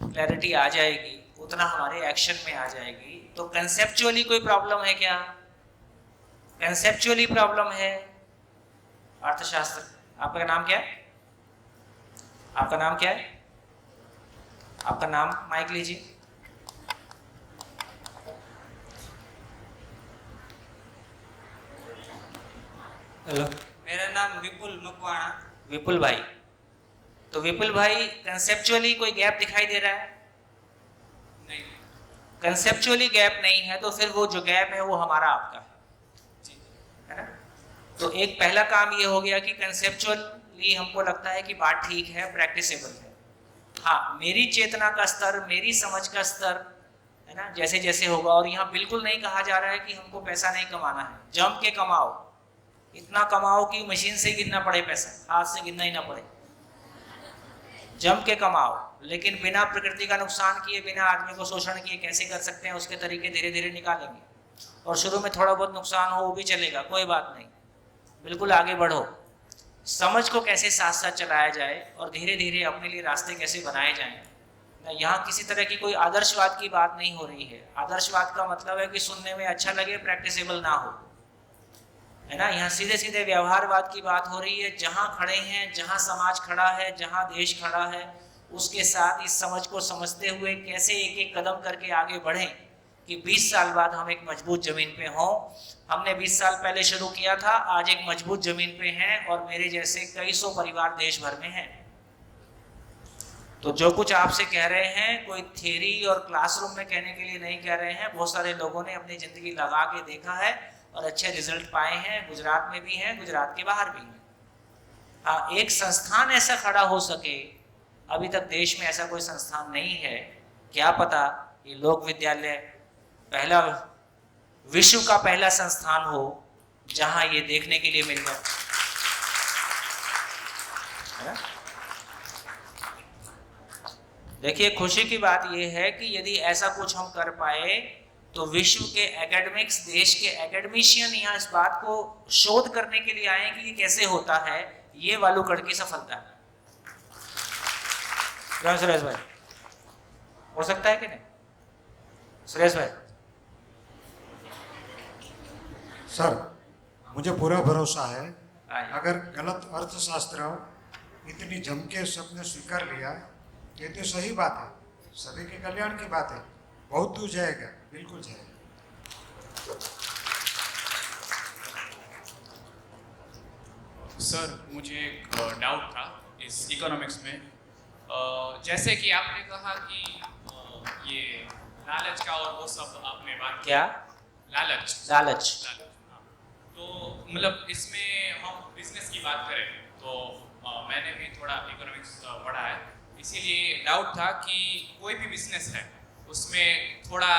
S1: क्लैरिटी आ जाएगी उतना हमारे एक्शन में आ जाएगी। तो कंसेप्चुअली कोई प्रॉब्लम है क्या? कंसेप्चुअली प्रॉब्लम है अर्थशास्त्र। आपका नाम क्या है? आपका नाम क्या है? आपका नाम माइक लीजिए। हेलो,
S14: मेरा नाम विपुल मकवाणा।
S1: विपुल भाई, तो विपुल भाई कंसेप्चुअली कोई गैप दिखाई दे रहा है?
S14: नहीं,
S1: कंसेप्चुअली गैप नहीं है तो फिर वो जो गैप है वो हमारा आपका है ना। तो एक पहला काम ये हो गया कि कंसेप्चुअली हमको लगता है कि बात ठीक है, प्रैक्टिसेबल है। हाँ, मेरी चेतना का स्तर, मेरी समझ का स्तर है ना, जैसे जैसे होगा। और यहाँ बिल्कुल नहीं कहा जा रहा है कि हमको पैसा नहीं कमाना है, जम के कमाओ, इतना कमाओ कि मशीन से गिनना पड़े पैसा, हाथ से गिनना ही ना पड़े। जम के कमाओ, लेकिन बिना प्रकृति का नुकसान किए, बिना आदमी को शोषण किए कैसे कर सकते हैं उसके तरीके धीरे धीरे निकालेंगे। और शुरू में थोड़ा बहुत नुकसान हो वो भी चलेगा, कोई बात नहीं, बिल्कुल आगे बढ़ो। समझ को कैसे साथ साथ चलाया जाए और धीरे धीरे अपने लिए रास्ते कैसे बनाए जाएं। यहाँ किसी तरह की कोई आदर्शवाद की बात नहीं हो रही है। आदर्शवाद का मतलब है कि सुनने में अच्छा लगे, प्रैक्टिसेबल ना हो, है ना। यहाँ सीधे सीधे व्यवहारवाद की बात हो रही है। जहाँ खड़े हैं, जहाँ समाज खड़ा है, जहाँ देश खड़ा है, उसके साथ इस समझ को समझते हुए कैसे एक एक कदम करके आगे बढ़ें कि 20 साल बाद हम एक मजबूत जमीन पे हों। हमने 20 साल पहले शुरू किया था, आज एक मजबूत जमीन पे हैं और मेरे जैसे कई सौ परिवार देश भर में हैं। तो जो कुछ आपसे कह रहे हैं कोई थ्योरी और क्लासरूम में कहने के लिए नहीं कह रहे हैं। बहुत सारे लोगों ने अपनी जिंदगी लगा के देखा है और अच्छे रिजल्ट पाए हैं। गुजरात में भी हैं, गुजरात के बाहर भी हैं। हाँ, एक संस्थान ऐसा खड़ा हो सके, अभी तक देश में ऐसा कोई संस्थान नहीं है। क्या पता ये लोक विद्यालय पहला, विश्व का पहला संस्थान हो जहां ये देखने के लिए मिल जाए, है ना। देखिए, खुशी की बात यह है कि यदि ऐसा कुछ हम कर पाए तो विश्व के एकेडमिक्स, देश के एकेडमिशियन यहाँ इस बात को शोध करने के लिए आए कि ये कैसे होता है। ये वालूकड़ की सफलता है। सुरेश भाई, हो सकता है कि नहीं? सुरेश भाई।
S3: सर, मुझे पूरा भरोसा है अगर गलत अर्थशास्त्र इतनी जम के सबने स्वीकार लिया, ये तो सही बात है, सभी के कल्याण की बात है, बहुत दूर जाएगा, बिल्कुल जाएगा।
S15: सर, मुझे एक डाउट था इस इकोनॉमिक्स में। जैसे कि आपने कहा कि ये लालच का और वो सब आपने बात
S1: क्या?
S15: लालच। हाँ। तो मतलब इसमें हम बिजनेस की बात करें तो मैंने भी थोड़ा इकोनॉमिक्स पढ़ा है, इसीलिए डाउट था कि कोई भी बिजनेस है उसमें थोड़ा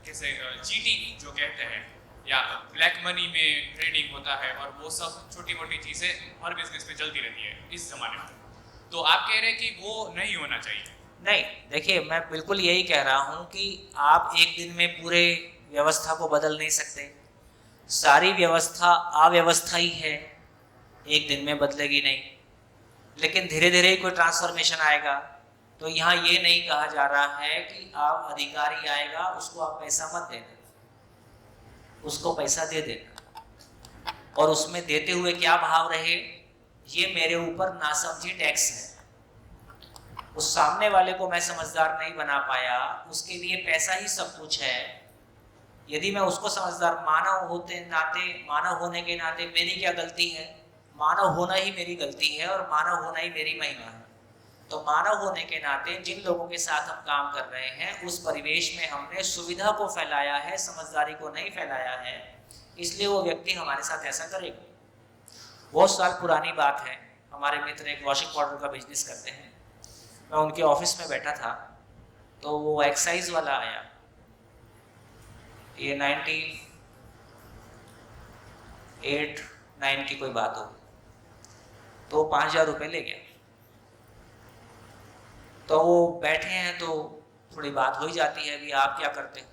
S15: कैसे चीटिंग जो कहते हैं या ब्लैक मनी में ट्रेडिंग होता है और वो सब छोटी मोटी चीज़ें हर बिजनेस में चलती रहती है इस ज़माने में। तो आप कह रहे हैं कि वो नहीं होना चाहिए?
S1: नहीं, देखिए, मैं बिल्कुल यही कह रहा हूँ कि आप एक दिन में पूरे व्यवस्था को बदल नहीं सकते। सारी व्यवस्था अव्यवस्था ही है, एक दिन में बदलेगी नहीं। लेकिन धीरे धीरे ही कोई ट्रांसफॉर्मेशन आएगा। तो यहाँ ये नहीं कहा जा रहा है कि आप अधिकारी आएगा उसको आप पैसा मत देना, उसको पैसा दे देना, और उसमें देते हुए क्या भाव रहे, ये मेरे ऊपर नासमझी टैक्स है। उस सामने वाले को मैं समझदार नहीं बना पाया, उसके लिए पैसा ही सब कुछ है। यदि मैं उसको समझदार, मानव होने के नाते मेरी क्या गलती है? मानव होना ही मेरी गलती है और मानव होना ही मेरी महिमा है। तो मानव होने के नाते जिन लोगों के साथ हम काम कर रहे हैं उस परिवेश में हमने सुविधा को फैलाया है, समझदारी को नहीं फैलाया है, इसलिए वो व्यक्ति हमारे साथ ऐसा करेगा। बहुत साल पुरानी बात है, हमारे मित्र एक वॉशिंग पाउडर का बिजनेस करते हैं। मैं उनके ऑफिस में बैठा था तो वो एक्साइज वाला आया, ये 98-9 की कोई बात हो, तो 5,000 रुपये ले गया। तो वो बैठे हैं तो थोड़ी बात हो ही जाती है, भी आप क्या करते हो।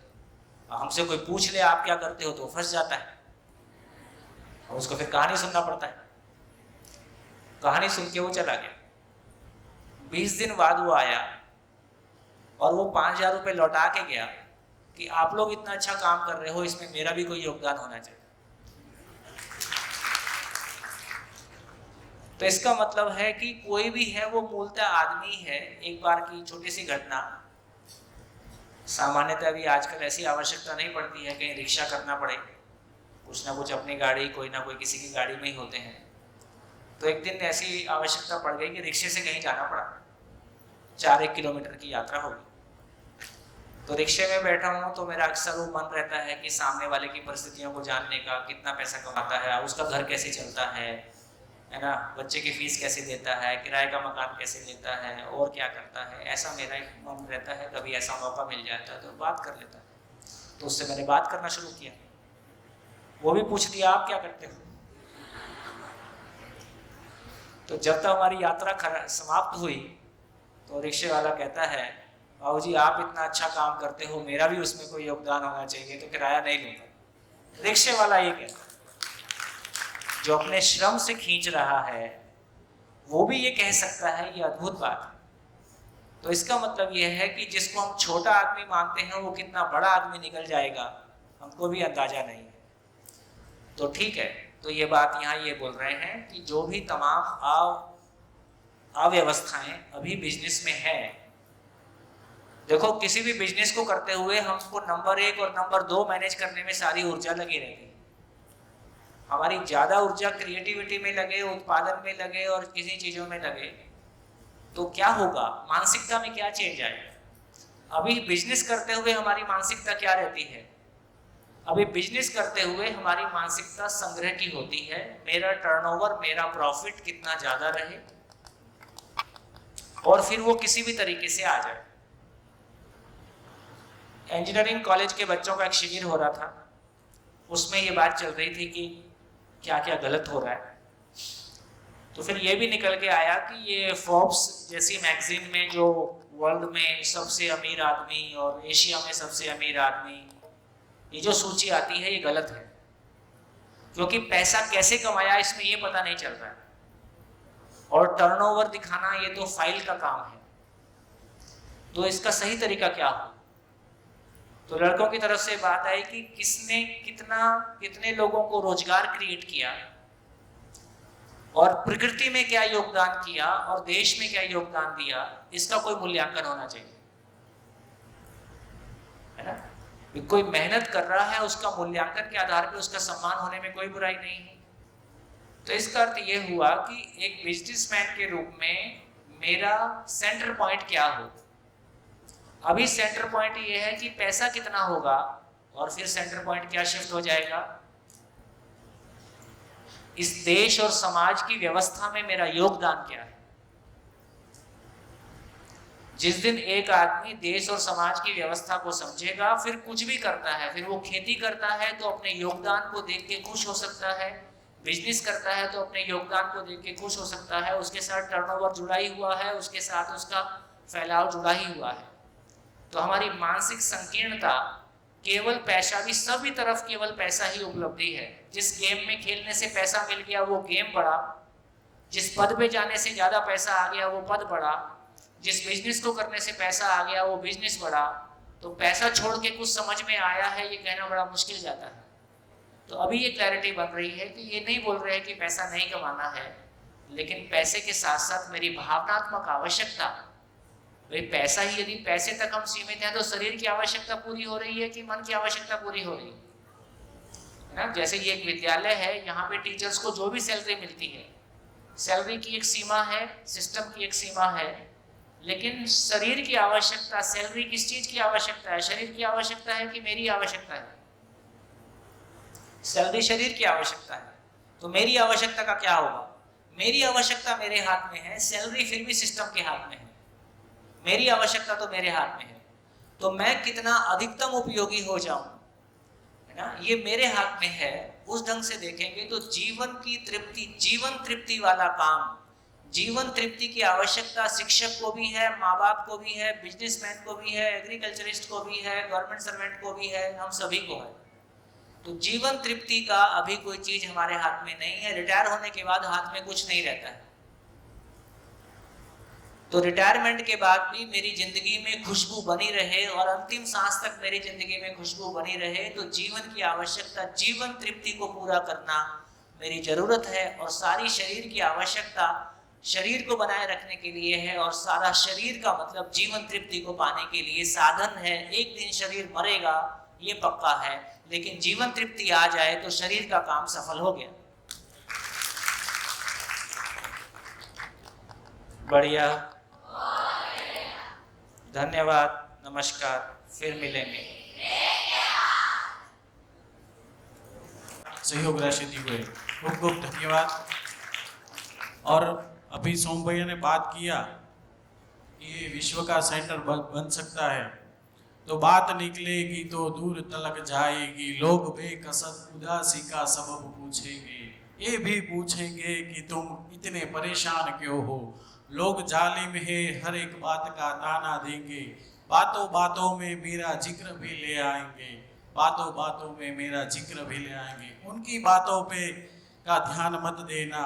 S1: हमसे कोई पूछ ले आप क्या करते हो तो फंस जाता है और उसको फिर कहानी सुनना पड़ता है। कहानी सुन के वो चला गया। 20 दिन बाद वो आया और वो 5,000 रुपये लौटा के गया कि आप लोग इतना अच्छा काम कर रहे हो, इसमें मेरा भी कोई योगदान होना चाहिए। तो इसका मतलब है कि कोई भी है वो मूलतः आदमी है। एक बार की छोटी सी घटना, सामान्यतः अभी आजकल ऐसी आवश्यकता नहीं पड़ती है कहीं रिक्शा करना पड़े, कुछ ना कुछ अपनी गाड़ी, कोई ना कोई किसी की गाड़ी में ही होते हैं। तो एक दिन ऐसी आवश्यकता पड़ गई कि रिक्शे से कहीं जाना पड़ा, 4-1 किलोमीटर की यात्रा होगी। तो रिक्शे में बैठा हूँ तो मेरा अक्सर वो मन रहता है कि सामने वाले की परिस्थितियों को जानने का, कितना पैसा कमाता है, उसका घर कैसे चलता है ना, बच्चे की फीस कैसे देता है, किराए का मकान कैसे लेता है और क्या करता है। ऐसा मेरा एक मन रहता है, कभी ऐसा मौका मिल जाता है तो बात कर लेता है। तो उससे मैंने बात करना शुरू किया, वो भी पूछ लिया आप क्या करते हो। तो जब तक हमारी यात्रा समाप्त हुई तो रिक्शे वाला कहता है, बाबूजी आप इतना अच्छा काम करते हो, मेरा भी उसमें कोई योगदान होना चाहिए, तो किराया नहीं लूंगा। रिक्शे वाला ये कहता, जो अपने श्रम से खींच रहा है वो भी ये कह सकता है, ये अद्भुत बात है। तो इसका मतलब ये है कि जिसको हम छोटा आदमी मानते हैं वो कितना बड़ा आदमी निकल जाएगा हमको भी अंदाजा नहीं है। तो ठीक है, तो ये बात यहाँ ये बोल रहे हैं कि जो भी तमाम अव्यवस्थाएं अभी बिजनेस में है, देखो किसी भी बिजनेस को करते हुए हमको नंबर 1 और नंबर 2 मैनेज करने में सारी ऊर्जा लगी रहेगी। हमारी ज़्यादा ऊर्जा क्रिएटिविटी में लगे, उत्पादन में लगे और किसी चीज़ों में लगे तो क्या होगा, मानसिकता में क्या चेंज आएगा। अभी बिजनेस करते हुए हमारी मानसिकता क्या रहती है, अभी बिजनेस करते हुए हमारी मानसिकता संग्रह की होती है। मेरा टर्नओवर, मेरा प्रॉफिट कितना ज़्यादा रहे और फिर वो किसी भी तरीके से आ जाए। इंजीनियरिंग कॉलेज के बच्चों का एक शिविर हो रहा था, उसमें ये बात चल रही थी कि क्या क्या गलत हो रहा है। तो फिर ये भी निकल के आया कि ये फोर्ब्स जैसी मैगजीन में जो वर्ल्ड में सबसे अमीर आदमी और एशिया में सबसे अमीर आदमी, ये जो सूची आती है ये गलत है, क्योंकि पैसा कैसे कमाया इसमें ये पता नहीं चल रहा है और टर्नओवर दिखाना ये तो फाइल का काम है। तो इसका सही तरीका क्या हो। तो लड़कों की तरफ से बात आई कि किसने कितने लोगों को रोजगार क्रिएट किया और प्रकृति में क्या योगदान किया और देश में क्या योगदान दिया, इसका कोई मूल्यांकन होना चाहिए, है ना। कोई मेहनत कर रहा है उसका मूल्यांकन के आधार पर उसका सम्मान होने में कोई बुराई नहीं है। तो इसका अर्थ ये हुआ कि एक बिजनेसमैन के रूप में मेरा सेंटर पॉइंट क्या हो। अभी सेंटर पॉइंट ये है कि पैसा कितना होगा और फिर सेंटर पॉइंट क्या शिफ्ट हो जाएगा, इस देश और समाज की व्यवस्था में मेरा योगदान क्या है। जिस दिन एक आदमी देश और समाज की व्यवस्था को समझेगा, फिर कुछ भी करता है, फिर वो खेती करता है तो अपने योगदान को देख के खुश हो सकता है, बिजनेस करता है तो अपने योगदान को देख के खुश हो सकता है, उसके साथ टर्नओवर जुड़ा ही हुआ है, उसके साथ उसका फैलाव जुड़ा ही हुआ है। तो हमारी मानसिक संकीर्णता केवल पैसा, भी सभी तरफ केवल पैसा ही उपलब्धि है। जिस गेम में खेलने से पैसा मिल गया वो गेम बड़ा, जिस पद पे जाने से ज़्यादा पैसा आ गया वो पद बढ़ा, जिस बिजनेस को करने से पैसा आ गया वो बिजनेस बढ़ा। तो पैसा छोड़ के कुछ समझ में आया है ये कहना बड़ा मुश्किल जाता है। तो अभी ये क्लैरिटी बन रही है कि ये नहीं बोल रहे हैं कि पैसा नहीं कमाना है, लेकिन पैसे के साथ साथ मेरी भावनात्मक आवश्यकता, भाई पैसा ही यदि पैसे तक हम सीमित हैं तो शरीर की आवश्यकता पूरी हो रही है कि मन की आवश्यकता पूरी हो रही है ना। जैसे ये एक विद्यालय है, यहाँ पे टीचर्स को जो भी सैलरी मिलती है, सैलरी की एक सीमा है, सिस्टम की एक सीमा है, लेकिन शरीर की आवश्यकता, सैलरी किस चीज की आवश्यकता है? शरीर की आवश्यकता है कि मेरी आवश्यकता है? सैलरी शरीर की आवश्यकता है, तो मेरी आवश्यकता का क्या होगा? मेरी आवश्यकता मेरे हाथ में है, सैलरी फिर भी सिस्टम के हाथ में है, मेरी आवश्यकता तो मेरे हाथ में है। तो मैं कितना अधिकतम उपयोगी हो जाऊं, है ना, ये मेरे हाथ में है। उस ढंग से देखेंगे तो जीवन की तृप्ति, जीवन तृप्ति वाला काम, जीवन तृप्ति की आवश्यकता शिक्षक को भी है, माँ बाप को भी है, बिजनेसमैन को भी है, एग्रीकल्चरिस्ट को भी है, गवर्नमेंट सर्वेंट को भी है, हम सभी को है। तो जीवन तृप्ति का अभी कोई चीज हमारे हाथ में नहीं है। रिटायर होने के बाद हाथ में कुछ नहीं रहता है। तो रिटायरमेंट के बाद भी मेरी जिंदगी में खुशबू बनी रहे और अंतिम सांस तक मेरी जिंदगी में खुशबू बनी रहे, तो जीवन की आवश्यकता, जीवन तृप्ति को पूरा करना मेरी जरूरत है। और सारी शरीर की आवश्यकता शरीर को बनाए रखने के लिए है, और सारा शरीर का मतलब जीवन तृप्ति को पाने के लिए साधन है। एक दिन शरीर मरेगा ये पक्का है, लेकिन जीवन तृप्ति आ जाए तो शरीर का काम सफल हो गया। बढ़िया, धन्यवाद, नमस्कार, फिर मिलेंगे।
S8: सहयोग राशि दी हुई, खूब खूब धन्यवाद। और अभी सोम भैया ने बात किया कि ये विश्व का सेंटर बन सकता है, तो बात निकलेगी तो दूर तलक जाएगी। लोग बेकसर उदासी का सबब पूछेंगे, ये भी पूछेंगे कि तुम इतने परेशान क्यों हो। लोग जालिम है, हर एक बात का ताना देंगे, बातों बातों में मेरा जिक्र भी ले आएंगे, बातों बातों में मेरा जिक्र भी ले आएंगे। उनकी बातों पे का ध्यान मत देना,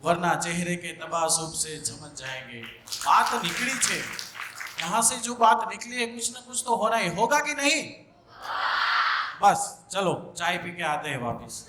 S8: वरना चेहरे के तबासुब से झमक जाएंगे। बात निकली छे, यहाँ से जो बात निकली है कुछ ना कुछ तो होना ही होगा कि नहीं? बस चलो चाय पी के आते हैं वापिस।